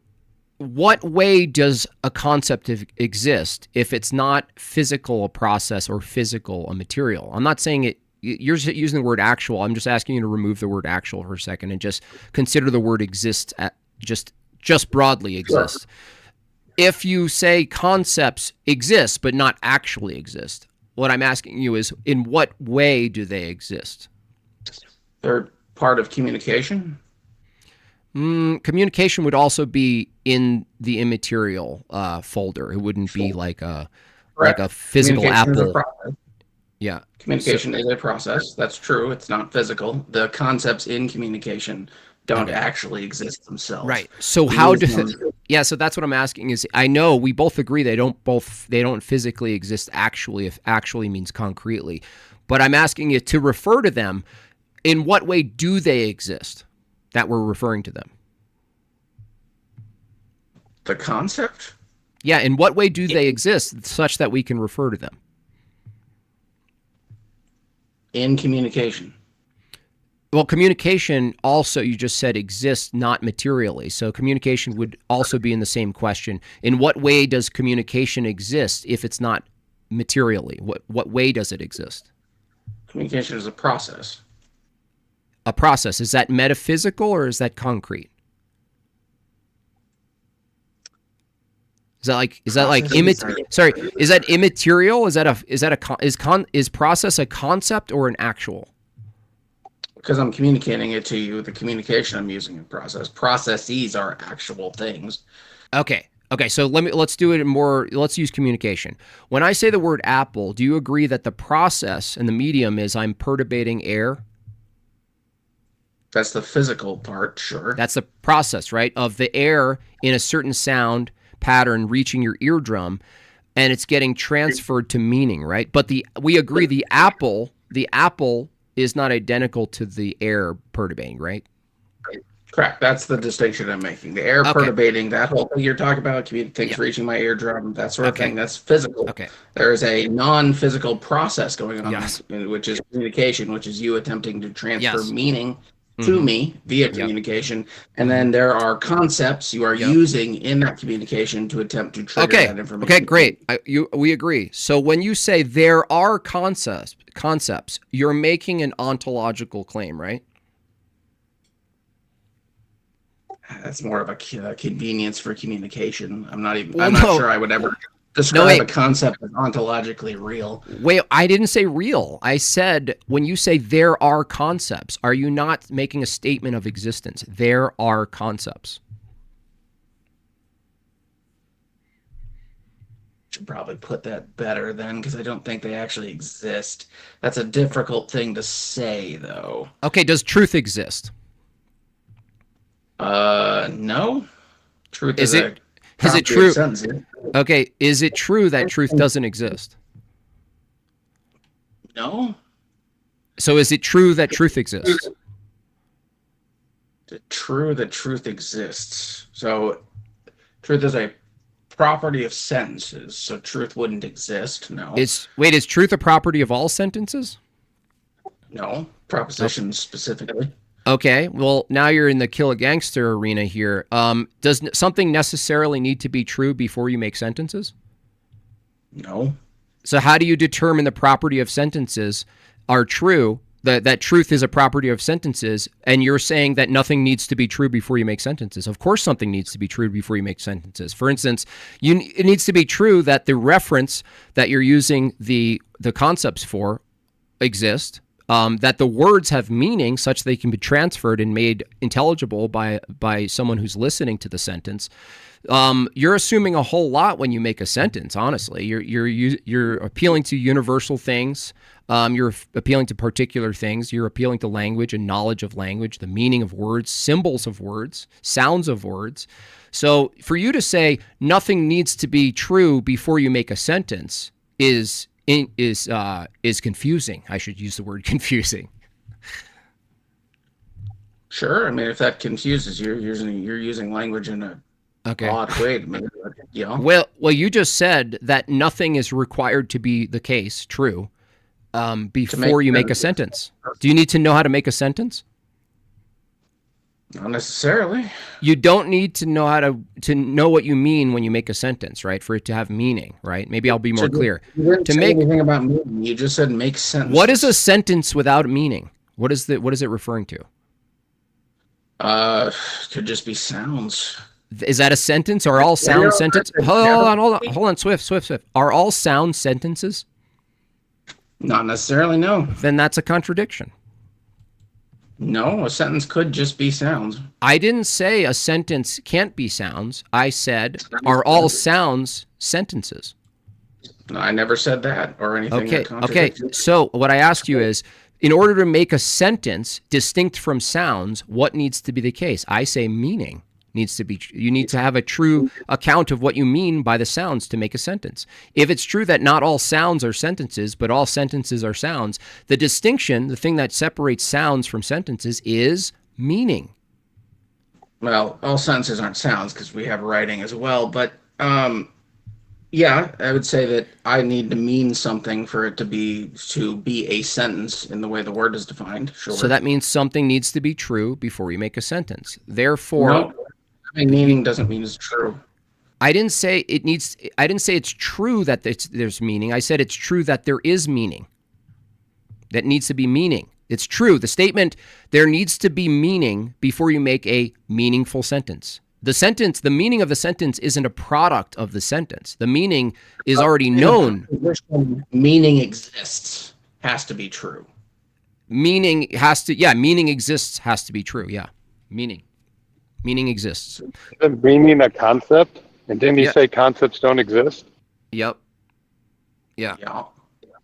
what way does a concept exist if it's not physical, a process, or physical, a material? I'm not saying it. You're using the word actual. I'm just asking you to remove the word actual for a second and just consider the word exists just broadly exists. Sure. If you say concepts exist but not actually exist, what I'm asking you is, in what way do they exist? They're part of communication. Communication would also be in the immaterial folder. It wouldn't be like a physical apple. Yeah. Communication is a process. That's true. It's not physical. The concepts in communication don't actually exist themselves. Right. So how do so that's what I'm asking is, I know we both agree they don't physically exist actually, if actually means concretely. But I'm asking you to refer to them. In what way do they exist that we're referring to them? The concept? Yeah, in what way do they exist such that we can refer to them? In communication. Well, communication also, you just said, exists not materially. So communication would also be in the same question. In what way does communication exist if it's not materially? What way does it exist? Communication is a process. A process. Is that metaphysical or is that concrete? Is that immaterial? Is process a concept or an actual? Because I'm communicating it to you, the communication I'm using in process. Processes are actual things. Okay. So let's do it more. Let's use communication. When I say the word apple, do you agree that the process and the medium is I'm perturbating air? That's the physical part, sure. That's the process, right? Of the air in a certain sound pattern reaching your eardrum, and it's getting transferred to meaning, right? But we agree the apple is not identical to the air perturbating, right? Correct. That's the distinction I'm making. The air perturbating, that whole thing you're talking about, things reaching my eardrum, that sort of thing, that's physical. Okay. There is a non-physical process going on, which is communication, which is you attempting to transfer meaning to me via communication. And then there are concepts you are using in that communication to attempt to trigger that information. Okay, great. We agree. So when you say there are concepts, you're making an ontological claim, right? That's more of a convenience for communication. I'm not sure I would ever describe a concept as ontologically real. Wait, I didn't say real. I said, when you say there are concepts, are you not making a statement of existence? There are concepts. Should probably put that better then, because I don't think they actually exist. That's a difficult thing to say, though. Okay, does truth exist? No. Truth is it true? Okay, is it true that truth doesn't exist? No. So is it true that truth exists? True that truth exists. So truth is a property of sentences, so truth wouldn't exist. No. Is truth a property of all sentences? No. Propositions specifically. Okay, well, now you're in the kill a gangster arena here. Does something necessarily need to be true before you make sentences? No. So how do you determine the property of sentences are true, that truth is a property of sentences, and you're saying that nothing needs to be true before you make sentences? Of course something needs to be true before you make sentences. For instance, it needs to be true that the reference that you're using the concepts for exist. that the words have meaning such they can be transferred and made intelligible by someone who's listening to the sentence. You're assuming a whole lot when you make a sentence. Honestly, you're appealing to universal things. You're appealing to particular things. You're appealing to language and knowledge of language, the meaning of words, symbols of words, sounds of words. So for you to say nothing needs to be true before you make a sentence is confusing. I should use the word confusing. Sure. I mean, if that confuses you, you're using language in a odd way. Well, you just said that nothing is required to be the case true before you make a sentence. Do you need to know how to make a sentence? Not necessarily. You don't need to know how to know what you mean when you make a sentence, right? For it to have meaning, right? Maybe I'll be more clear. You didn't say anything about meaning. You just said make sense. What is a sentence without meaning? What is it referring to? Could just be sounds. Is that a sentence? Are all sound sentences? Hold on, Swift. Are all sound sentences? Not necessarily, no. Then that's a contradiction. No, a sentence could just be sounds. I didn't say a sentence can't be sounds. I said, are all sounds sentences? No, I never said that or anything. Okay. So what I asked you is, in order to make a sentence distinct from sounds, what needs to be the case? I say meaning needs to be. You need to have a true account of what you mean by the sounds to make a sentence. If it's true that not all sounds are sentences, but all sentences are sounds, the distinction, the thing that separates sounds from sentences, is meaning. Well, all sentences aren't sounds because we have writing as well. But yeah, I would say that I need to mean something for it to be a sentence in the way the word is defined. Sure. So that means something needs to be true before you make a sentence. Therefore. No. Meaning doesn't mean it's true. I didn't say it's true that there's meaning. I said it's true that there is meaning. That needs to be meaning. It's true. The statement, there needs to be meaning before you make a meaningful sentence. The meaning of the sentence isn't a product of the sentence. The meaning is already known. Meaning exists has to be true. Meaning exists has to be true. Yeah. Meaning exists. Isn't meaning a concept? And didn't you say concepts don't exist? Yep. Yeah.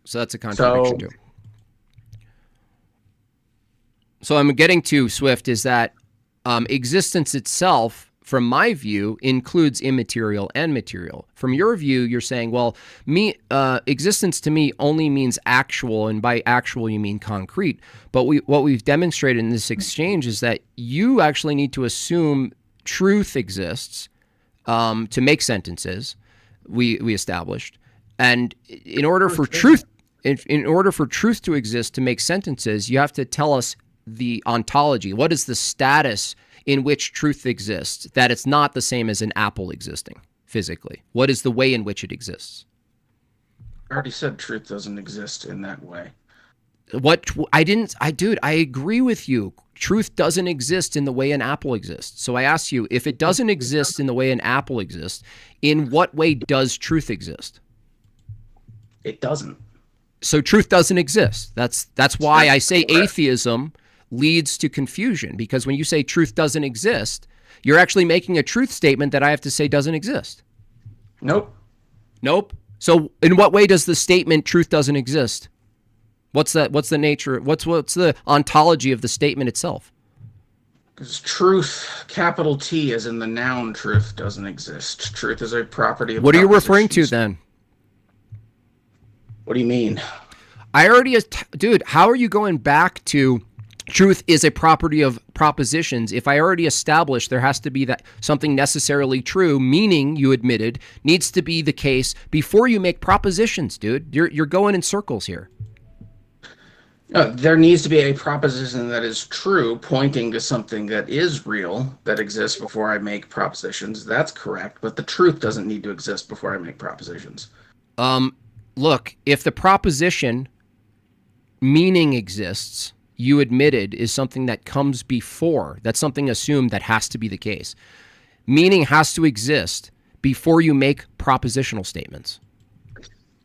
So that's a contradiction too. So I'm getting to, Swift, is that existence itself, from my view, includes immaterial and material. From your view, you're saying, well, existence to me only means actual, and by actual you mean concrete. But what we've demonstrated in this exchange is that you actually need to assume truth exists to make sentences. We established, and in order for truth to exist to make sentences, you have to tell us the ontology. What is the status in which truth exists, that it's not the same as an apple existing physically? What is the way in which it exists? I already said truth doesn't exist in that way. I agree with you. Truth doesn't exist in the way an apple exists. So I ask you, if it doesn't exist in the way an apple exists, in what way does truth exist? It doesn't. So truth doesn't exist. That's why I say atheism leads to confusion, because when you say truth doesn't exist, you're actually making a truth statement that I have to say doesn't exist. Nope. So in what way does the statement truth doesn't exist? What's the nature? What's the ontology of the statement itself? Because truth, capital T, as in the noun truth, doesn't exist. Truth is a property of. What are you referring to then? What do you mean? How are you going back to truth is a property of propositions if I already established there has to be that something necessarily true, meaning you admitted needs to be the case before you make propositions, dude? You're going in circles here. There needs to be a proposition that is true, pointing to something that is real, that exists before I make propositions. That's correct, but the truth doesn't need to exist before I make propositions. Look, if the proposition meaning exists, you admitted, is something that comes before, that's something assumed that has to be the case. Meaning has to exist before you make propositional statements.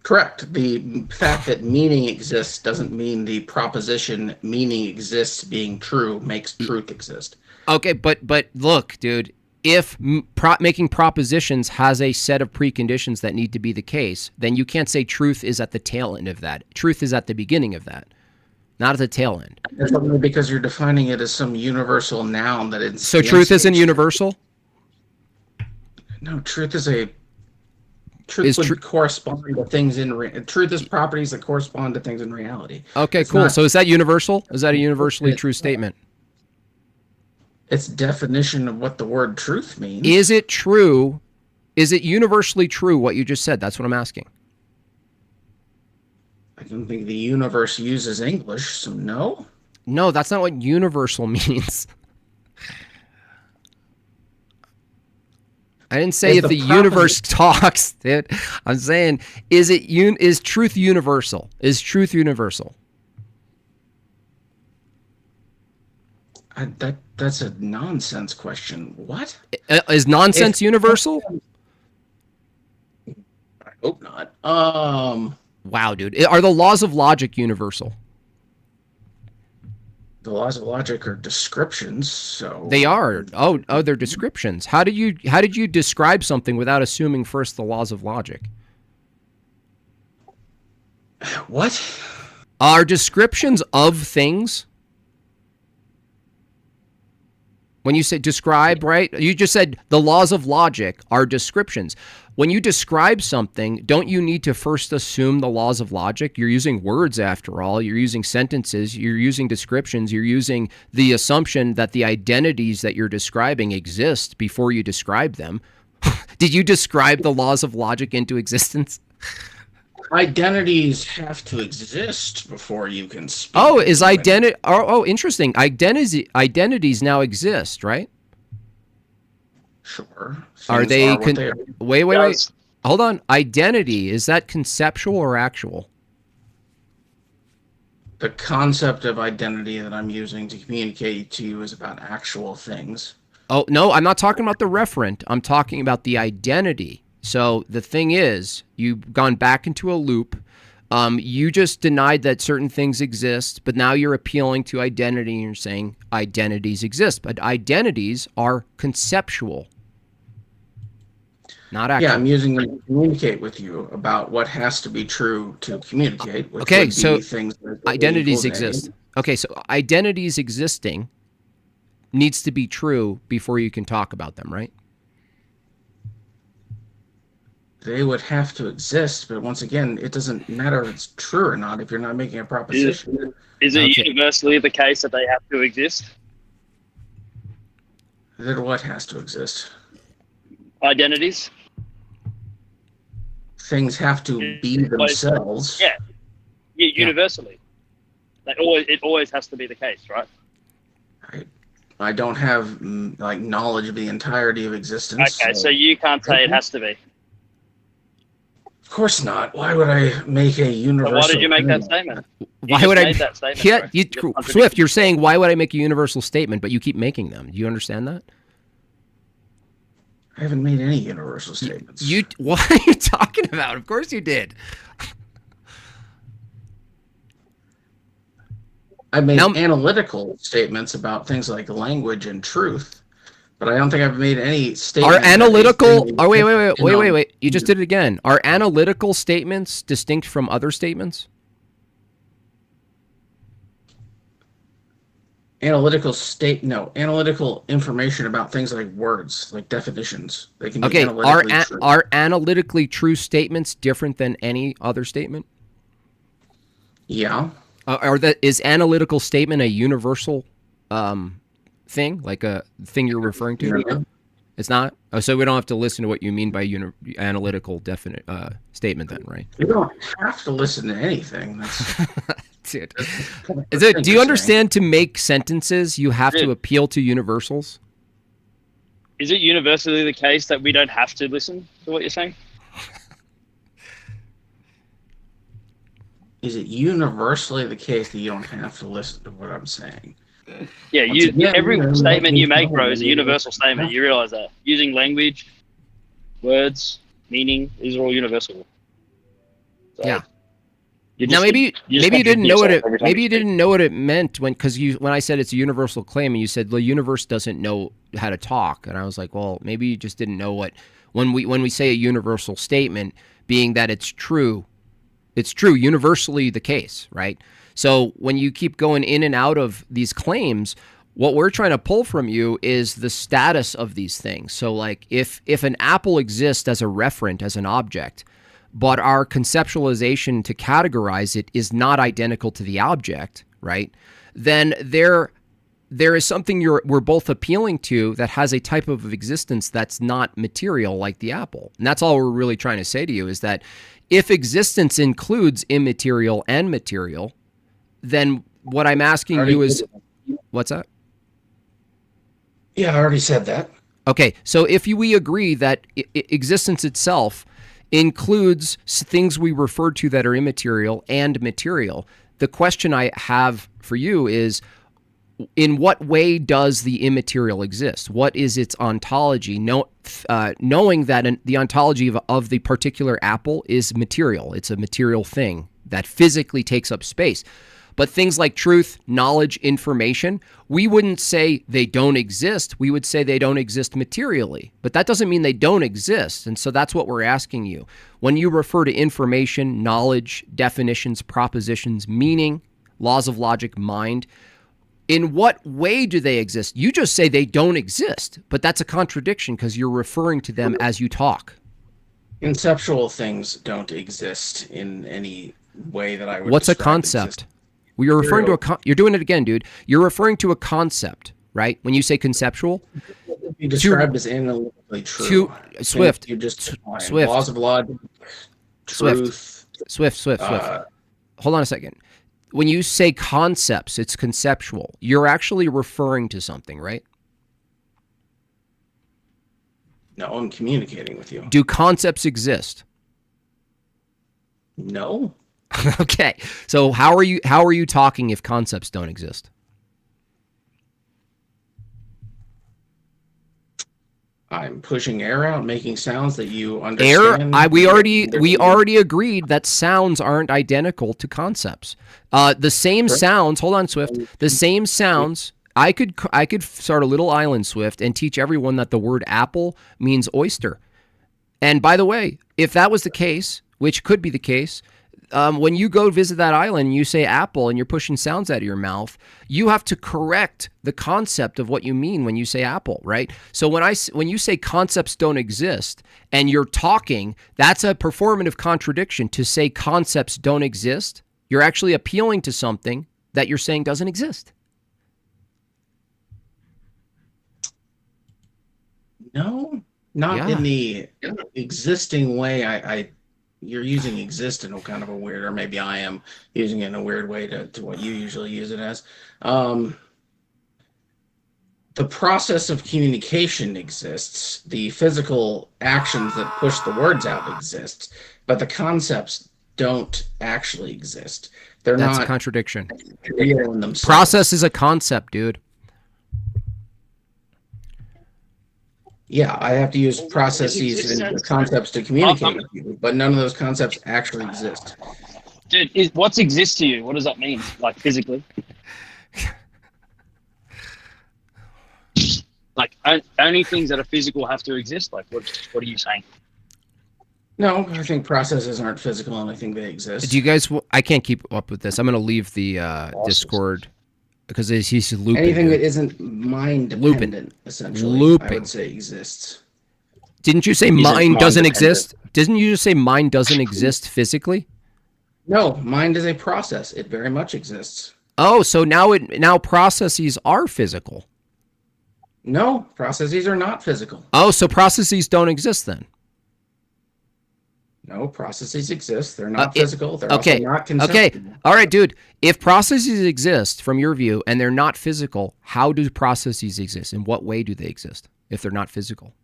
Correct. The fact that meaning exists doesn't mean the proposition meaning exists being true makes truth exist. Okay, but look, dude, if making propositions has a set of preconditions that need to be the case, then you can't say truth is at the tail end of that. Truth is at the beginning of that, not at the tail end. That's only because you're defining it as some universal noun that it's. So truth isn't universal? No, truth is a. Truth would correspond to things in truth is properties that correspond to things in reality. Okay, cool. So is that universal? Is that a universally true statement? Its definition of what the word truth means. Is it true? Is it universally true what you just said? That's what I'm asking. I don't think the universe uses English, so no. No, that's not what universal means. I didn't say if the universe talks, dude. I'm saying, is truth universal? Is truth universal? That's a nonsense question. What? Is nonsense universal? I hope not. Wow, dude. Are the laws of logic universal? The laws of logic are descriptions, so they are. Oh, they're descriptions. How did you describe something without assuming first the laws of logic? What? Are descriptions of things? When you say describe, right? You just said the laws of logic are descriptions. When you describe something, don't you need to first assume the laws of logic? You're using words after all. You're using sentences. You're using descriptions. You're using the assumption that the identities that you're describing exist before you describe them. Did you describe the laws of logic into existence? Identities have to exist before you can speak. Oh, is identity? Oh, interesting. Identities now exist, right? Sure. Are they? Wait. Hold on. Identity, is that conceptual or actual? The concept of identity that I'm using to communicate to you is about actual things. Oh, no, I'm not talking about the referent. I'm talking about the identity. So the thing is, you've gone back into a loop. You just denied that certain things exist, but now you're appealing to identity and you're saying identities exist. But identities are conceptual, not actual. Yeah, I'm using them to communicate with you about what has to be true to communicate. Which okay, would so be things that identities exist. Okay, so identities existing needs to be true before you can talk about them, right? They would have to exist, but once again, it doesn't matter if it's true or not if you're not making a proposition. Is it universally the case that they have to exist? That what has to exist? Identities? Things have to be themselves. Yeah, universally. It always has to be the case, right? I don't have like knowledge of the entirety of existence. Okay, so you can't say it has to be. Of course not. Why would I make a universal? Why did you make that statement? Why would I? Swift, you're saying why would I make a universal statement, but you keep making them. Do you understand that? I haven't made any universal statements. What are you talking about? Of course you did. I made analytical statements about things like language and truth, but I don't think I've made any statement. Are analytical? Oh, wait. You just did it again. Are analytical statements distinct from other statements? Analytical information about things like words, like definitions. They can be analytically true. Are analytically true statements different than any other statement? Yeah. Is analytical statement a universal thing, like a thing you're referring to? No. It's not? Oh, so we don't have to listen to what you mean by analytical definite statement then, right? You don't have to listen to anything. Dude. Do you understand to make sentences, you have to appeal to universals? Is it universally the case that we don't have to listen to what you're saying? Is it universally the case that you don't have to listen to what I'm saying? Yeah, every statement you make, bro, is a universal statement. You realize that. Using language, words, meaning, these are all universal. So Yeah. you Now just- maybe you just you didn't know what contradict it yourself every time maybe you you speak. didn't know what it meant when I said it's a universal claim and you said the universe doesn't know how to talk, and I was like, well, maybe you just didn't know what when we say a universal statement, being that it's true universally the case, right? So when you keep going in and out of these claims, what we're trying to pull from you is the status of these things. So like if an apple exists as a referent, as an object, but our conceptualization to categorize it is not identical to the object, right? Then there is something we're both appealing to that has a type of existence that's not material like the apple. And that's all we're really trying to say to you is that if existence includes immaterial and material, then what I'm asking you is, what's that? Yeah, I already said that. Okay, so if we agree that existence itself includes things we refer to that are immaterial and material, the question I have for you is, in what way does the immaterial exist? What is its ontology? Knowing that the ontology of the particular apple is material. It's a material thing that physically takes up space. But things like truth, knowledge, information, we wouldn't say they don't exist. We would say they don't exist materially. But that doesn't mean they don't exist. And so that's what we're asking you. When you refer to information, knowledge, definitions, propositions, meaning, laws of logic, mind, in what way do they exist? You just say they don't exist, but that's a contradiction because you're referring to them as you talk. Conceptual things don't exist in any way that I would. What's a describe concept? existence. We are referring to you're doing it again, dude. You're referring to a concept, right? When you say conceptual, Be described as analytically true. Swift. You just Swift. laws of logic, truth. Swift. Hold on a second. When you say concepts, it's conceptual. You're actually referring to something, right? No, I'm communicating with you. Do concepts exist? No. Okay. So how are you talking if concepts don't exist? I'm pushing air out, making sounds that you understand. We already agreed that sounds aren't identical to concepts. The same sounds. Hold on, Swift. The same sounds. I could start a little island, Swift, and teach everyone that the word apple means oyster. And by the way, if that was the case, which could be the case, when you go visit that island and you say apple and you're pushing sounds out of your mouth, you have to correct the concept of what you mean when you say apple, right? So when you say concepts don't exist and you're talking, that's a performative contradiction. To say concepts don't exist, you're actually appealing to something that you're saying doesn't exist. No, not in the existing way. You're using exist in a kind of a weird, or maybe I am using it in a weird way to what you usually use it as. The process of communication exists. The physical actions that push the words out exist, but the concepts don't actually exist. That's not a contradiction. Real in themselves. Process is a concept, dude. Yeah, I have to use processes and concepts to communicate with you, but none of those concepts actually exist. Dude, what's exist to you? What does that mean, like physically? Like only things that are physical have to exist. Like what are you saying? No, I think processes aren't physical, and I think they exist. Do you guys? I can't keep up with this. I'm going to leave the Discord because he's looping. Anything that isn't mind dependent, essentially, I would say exists. Didn't you say mind doesn't exist? Didn't you just say mind doesn't exist physically? No, mind is a process. It very much exists. Oh, so now processes are physical. No, processes are not physical. Oh, so processes don't exist then? No, processes exist. They're not physical. They're also not conceptual. Okay. All right, dude. If processes exist from your view and they're not physical, how do processes exist? In what way do they exist if they're not physical?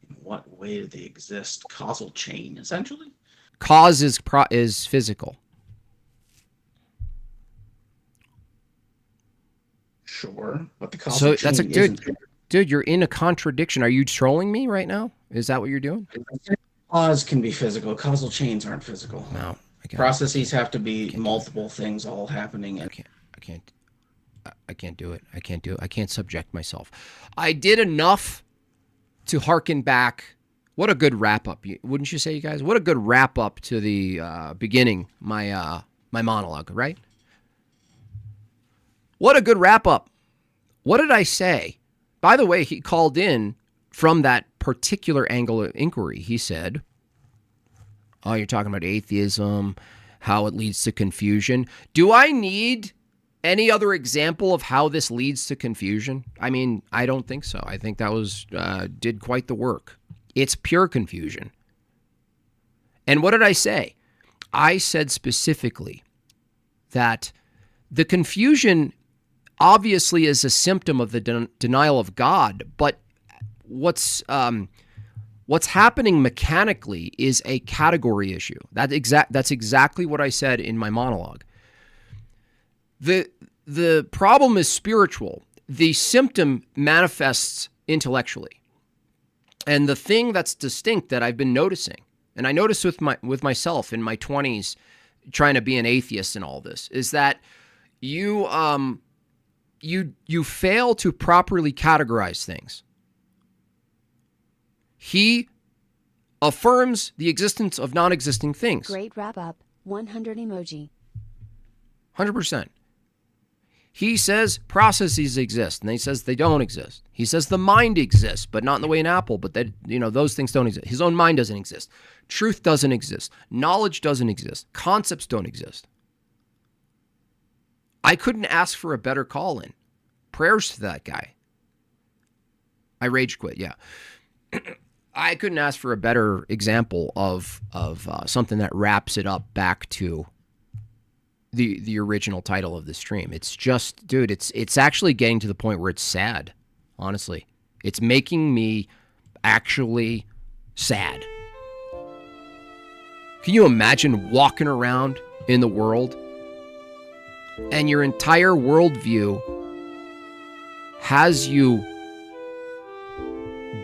In what way do they exist? Causal chain, essentially? Cause is physical. Sure, but the causal chain isn't. Dude, you're in a contradiction. Are you trolling me right now? Is that what you're doing? Laws can be physical. Causal chains aren't physical. No. Processes have to be multiple things all happening. I can't do it. I can't do it. I can't subject myself. I did enough to hearken back. What a good wrap up, wouldn't you say, you guys? What a good wrap up to the beginning, my monologue, right? What a good wrap up. What did I say? By the way, he called in from that particular angle of inquiry. He said, oh, you're talking about atheism, how it leads to confusion. Do I need any other example of how this leads to confusion? I mean, I don't think so. I think that was did quite the work. It's pure confusion. And what did I say? I said specifically that the confusion obviously is a symptom of the denial of God, but what's happening mechanically is a category issue. That's exactly what I said in my monologue. The problem is spiritual. The symptom manifests intellectually. And the thing that's distinct that I've been noticing, and I noticed with myself in my 20s trying to be an atheist and all this, is that you fail to properly categorize things. He affirms the existence of non-existing things. Great wrap up. 100 emoji. 100%. He says processes exist, and he says they don't exist. He says the mind exists, but not in the way in Apple, but that, those things don't exist. His own mind doesn't exist. Truth doesn't exist. Knowledge doesn't exist. Concepts don't exist. I couldn't ask for a better call-in. Prayers to that guy. I rage quit, yeah. I couldn't ask for a better example of something that wraps it up back to the original title of the stream. It's just, dude, it's actually getting to the point where it's sad, honestly. It's making me actually sad. Can you imagine walking around in the world and your entire worldview has you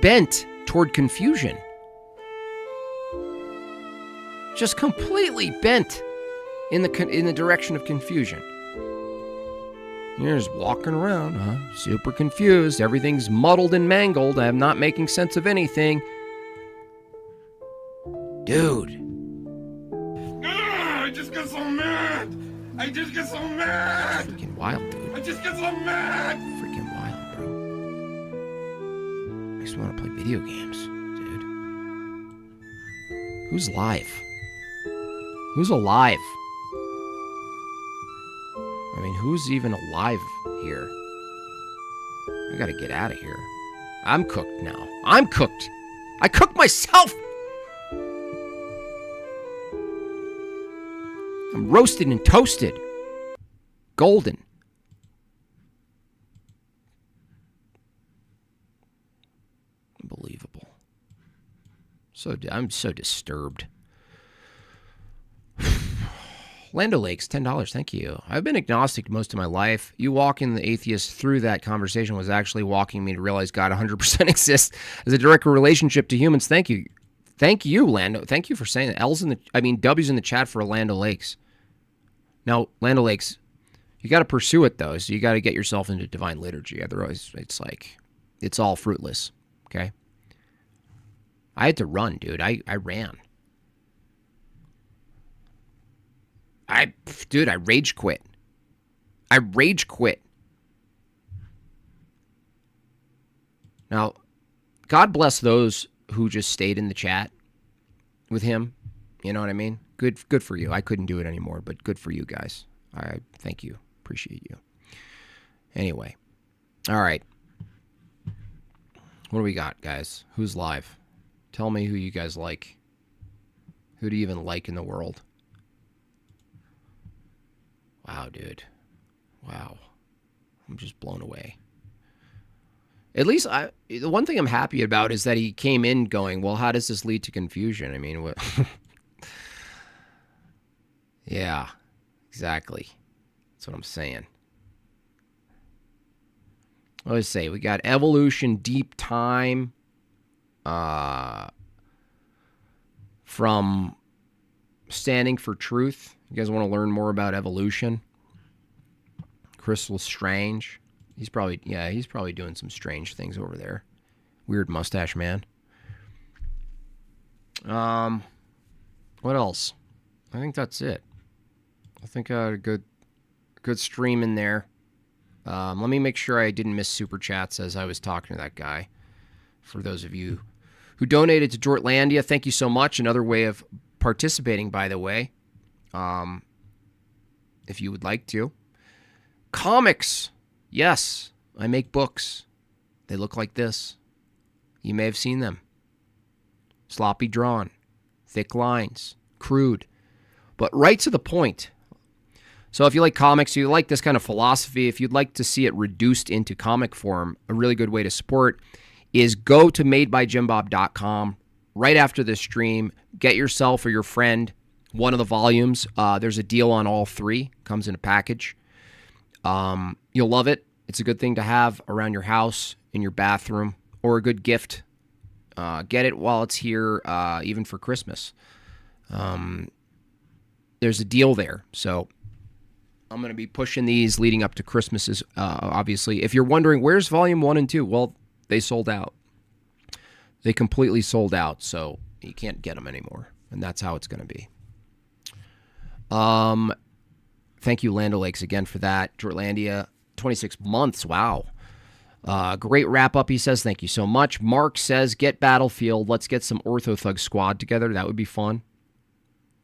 bent toward confusion? Just completely bent in the direction of confusion. You're just walking around, super confused. Everything's muddled and mangled. I'm not making sense of anything. Dude. I just get so mad. Freaking wild, dude. I just get so mad. Freaking wild, bro. Makes me want to play video games, dude. Who's live? Who's alive? I mean, who's even alive here? I gotta get out of here. I'm cooked now. I'm cooked. I cooked myself. I'm roasted and toasted. Golden. Unbelievable. I'm so disturbed. Land O'Lakes, $10. Thank you. I've been agnostic most of my life. You walking the atheist through that conversation was actually walking me to realize God 100% exists as a direct relationship to humans. Thank you. Thank you, Lando. Thank you for saying that. W's in the chat for Land O'Lakes. Now, Land O'Lakes, you got to pursue it, though. So you got to get yourself into divine liturgy. Otherwise, it's all fruitless. Okay? I had to run, dude. I ran. I rage quit. I rage quit. Now, God bless those who just stayed in the chat with him. You know what I mean? Good for you. I couldn't do it anymore, but good for you guys. I thank you. Appreciate you. Anyway. All right. What do we got, guys? Who's live? Tell me who you guys like. Who do you even like in the world? Wow, dude. Wow. I'm just blown away. At least the one thing I'm happy about is that he came in going, well, how does this lead to confusion? I mean, what? Yeah, exactly. That's what I'm saying. Let's say we got evolution, deep time. from Standing for Truth. You guys want to learn more about evolution? Crystal Strange. He's probably doing some strange things over there. Weird mustache man. What else? I think that's it. I think I had a good stream in there. Let me make sure I didn't miss super chats as I was talking to that guy. For those of you who donated to Jortlandia, thank you so much. Another way of participating, by the way, if you would like to. Comics. Yes, I make books. They look like this. You may have seen them. Sloppy drawn, thick lines, crude, but right to the point. So if you like comics, you like this kind of philosophy, if you'd like to see it reduced into comic form, a really good way to support is go to madebyjimbob.com right after this stream. Get yourself or your friend one of the volumes. There's a deal on all three. Comes in a package. You'll love it. It's a good thing to have around your house, in your bathroom, or a good gift. Get it while it's here, even for Christmas. There's a deal there. So I'm going to be pushing these leading up to Christmas, obviously. If you're wondering, where's volume 1 and 2? Well, they sold out. They completely sold out, so you can't get them anymore. And that's how it's going to be. Thank you, Land O'Lakes, again for that. Jortlandia, 26 months. Wow. Great wrap-up, he says. Thank you so much. Mark says, get Battlefield. Let's get some Orthothug squad together. That would be fun.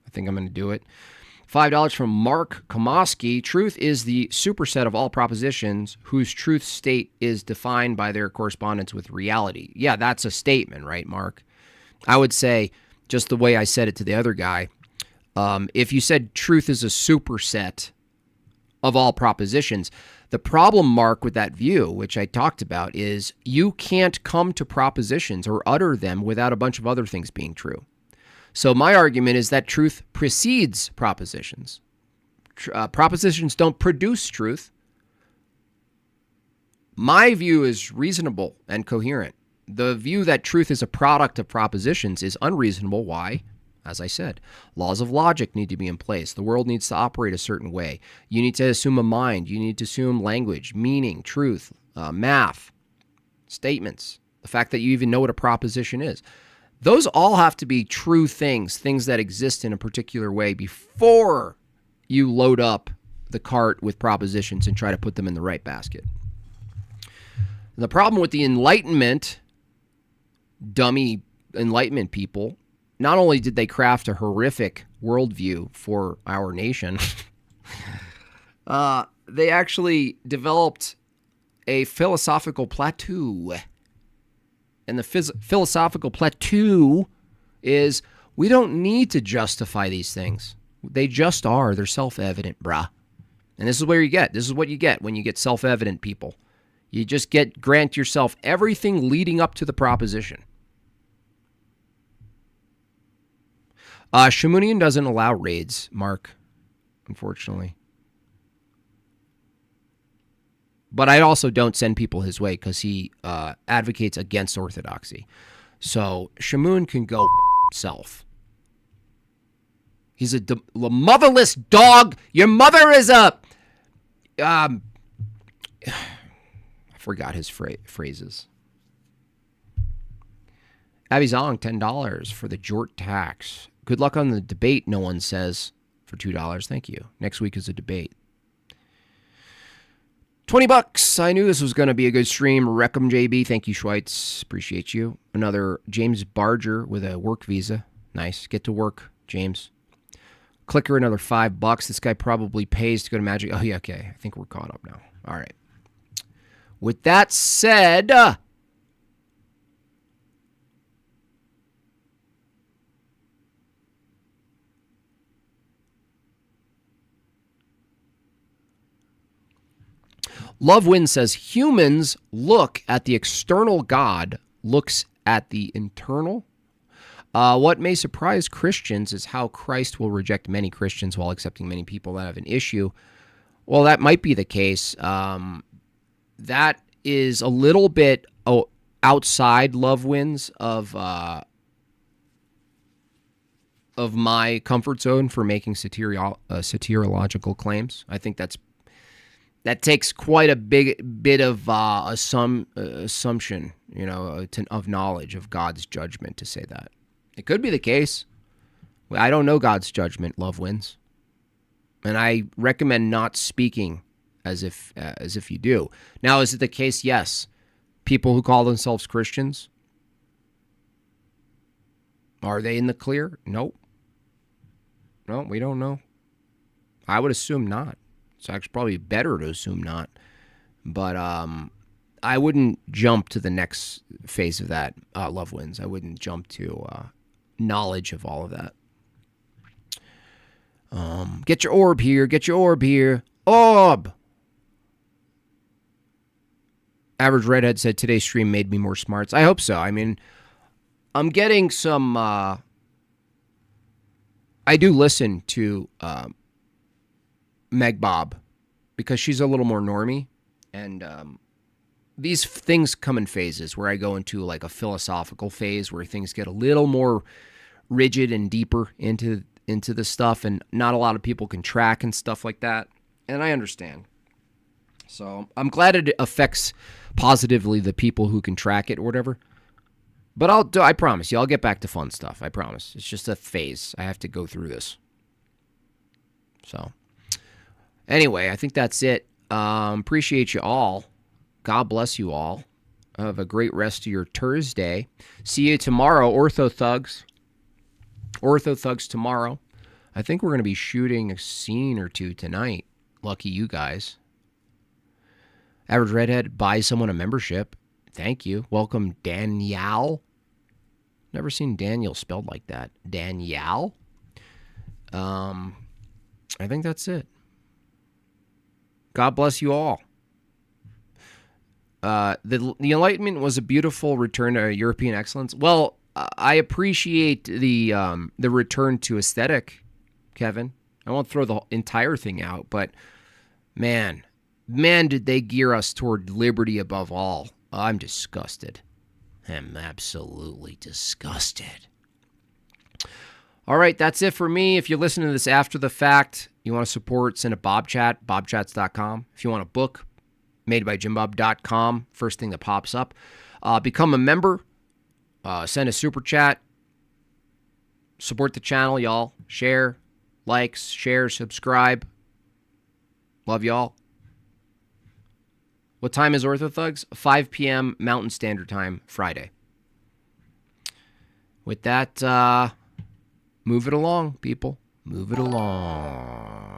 I think I'm going to do it. $5 from Mark Komoski. Truth is the superset of all propositions whose truth state is defined by their correspondence with reality. Yeah, that's a statement, right, Mark? I would say, just the way I said it to the other guy, if you said truth is a superset of all propositions, the problem, Mark, with that view, which I talked about, is you can't come to propositions or utter them without a bunch of other things being true. So my argument is that truth precedes propositions. Propositions don't produce truth. My view is reasonable and coherent. The view that truth is a product of propositions is unreasonable. Why? As I said, laws of logic need to be in place. The world needs to operate a certain way. You need to assume a mind. You need to assume language, meaning, truth, math, statements, the fact that you even know what a proposition is. Those all have to be true things, things that exist in a particular way before you load up the cart with propositions and try to put them in the right basket. The problem with the Enlightenment, dummy Enlightenment people, not only did they craft a horrific worldview for our nation, they actually developed a philosophical plateau. And the philosophical plateau is we don't need to justify these things. They just are. They're self-evident, brah. And this is where you get. This is what you get when you get self-evident people. You just grant yourself everything leading up to the proposition. Shamunian doesn't allow raids, Mark, unfortunately. But I also don't send people his way because he advocates against orthodoxy. So Shamoon can go himself. He's a motherless dog. Your mother is a... I forgot his phrases. Abby Zong, $10 for the Jort tax. Good luck on the debate, no one says, for $2. Thank you. Next week is a debate. $20. I knew this was going to be a good stream. Reckham JB. Thank you, Schweitz. Appreciate you. Another James Barger with a work visa. Nice. Get to work, James. Clicker, another $5. This guy probably pays to go to Magic. Oh, yeah, okay. I think we're caught up now. All right. With that said... Love Win says, humans look at the external, God looks at the internal. What may surprise Christians is how Christ will reject many Christians while accepting many people that have an issue. Well, that might be the case. That is a little bit outside Love Win's of of my comfort zone for making soteriological claims. I think that takes quite a big bit of assumption, of knowledge of God's judgment to say that. It could be the case. I don't know God's judgment. Love wins, and I recommend not speaking as if you do. Now, is it the case? Yes. People who call themselves Christians, are they in the clear? Nope. No, we don't know. I would assume not. It's actually probably better to assume not. But I wouldn't jump to the next phase of that, love wins. I wouldn't jump to knowledge of all of that. Get your orb here. Get your orb here. Orb! Average Redhead said, today's stream made me more smarts. I hope so. I mean, I'm getting some... I do listen to Meg Bob because she's a little more normie. And these things come in phases where I go into like a philosophical phase where things get a little more rigid and deeper into the stuff. And not a lot of people can track and stuff like that. And I understand. So I'm glad it affects positively the people who can track it or whatever. But I promise you, I'll get back to fun stuff. I promise. It's just a phase. I have to go through this. So anyway, I think that's it. Appreciate you all. God bless you all. Have a great rest of your Thursday. See you tomorrow, Ortho Thugs. Ortho Thugs tomorrow. I think we're going to be shooting a scene or two tonight. Lucky you guys. Average Redhead buys someone a membership. Thank you. Welcome, Danielle. Never seen Daniel spelled like that. Danielle. I think that's it. God bless you all. The Enlightenment was a beautiful return to European excellence. Well, I appreciate the return to aesthetic, Kevin. I won't throw the entire thing out, but man, did they gear us toward liberty above all. I'm disgusted. I'm absolutely disgusted. All right, that's it for me. If you're listening to this after the fact, you want to support, send a BobChat, bobchats.com. If you want a book, madebyjimbob.com, first thing that pops up. Become a member, send a super chat, support the channel, y'all. Share, likes, share, subscribe. Love y'all. What time is OrthoThugs? 5 p.m. Mountain Standard Time, Friday. With that, move it along, people. Move it along.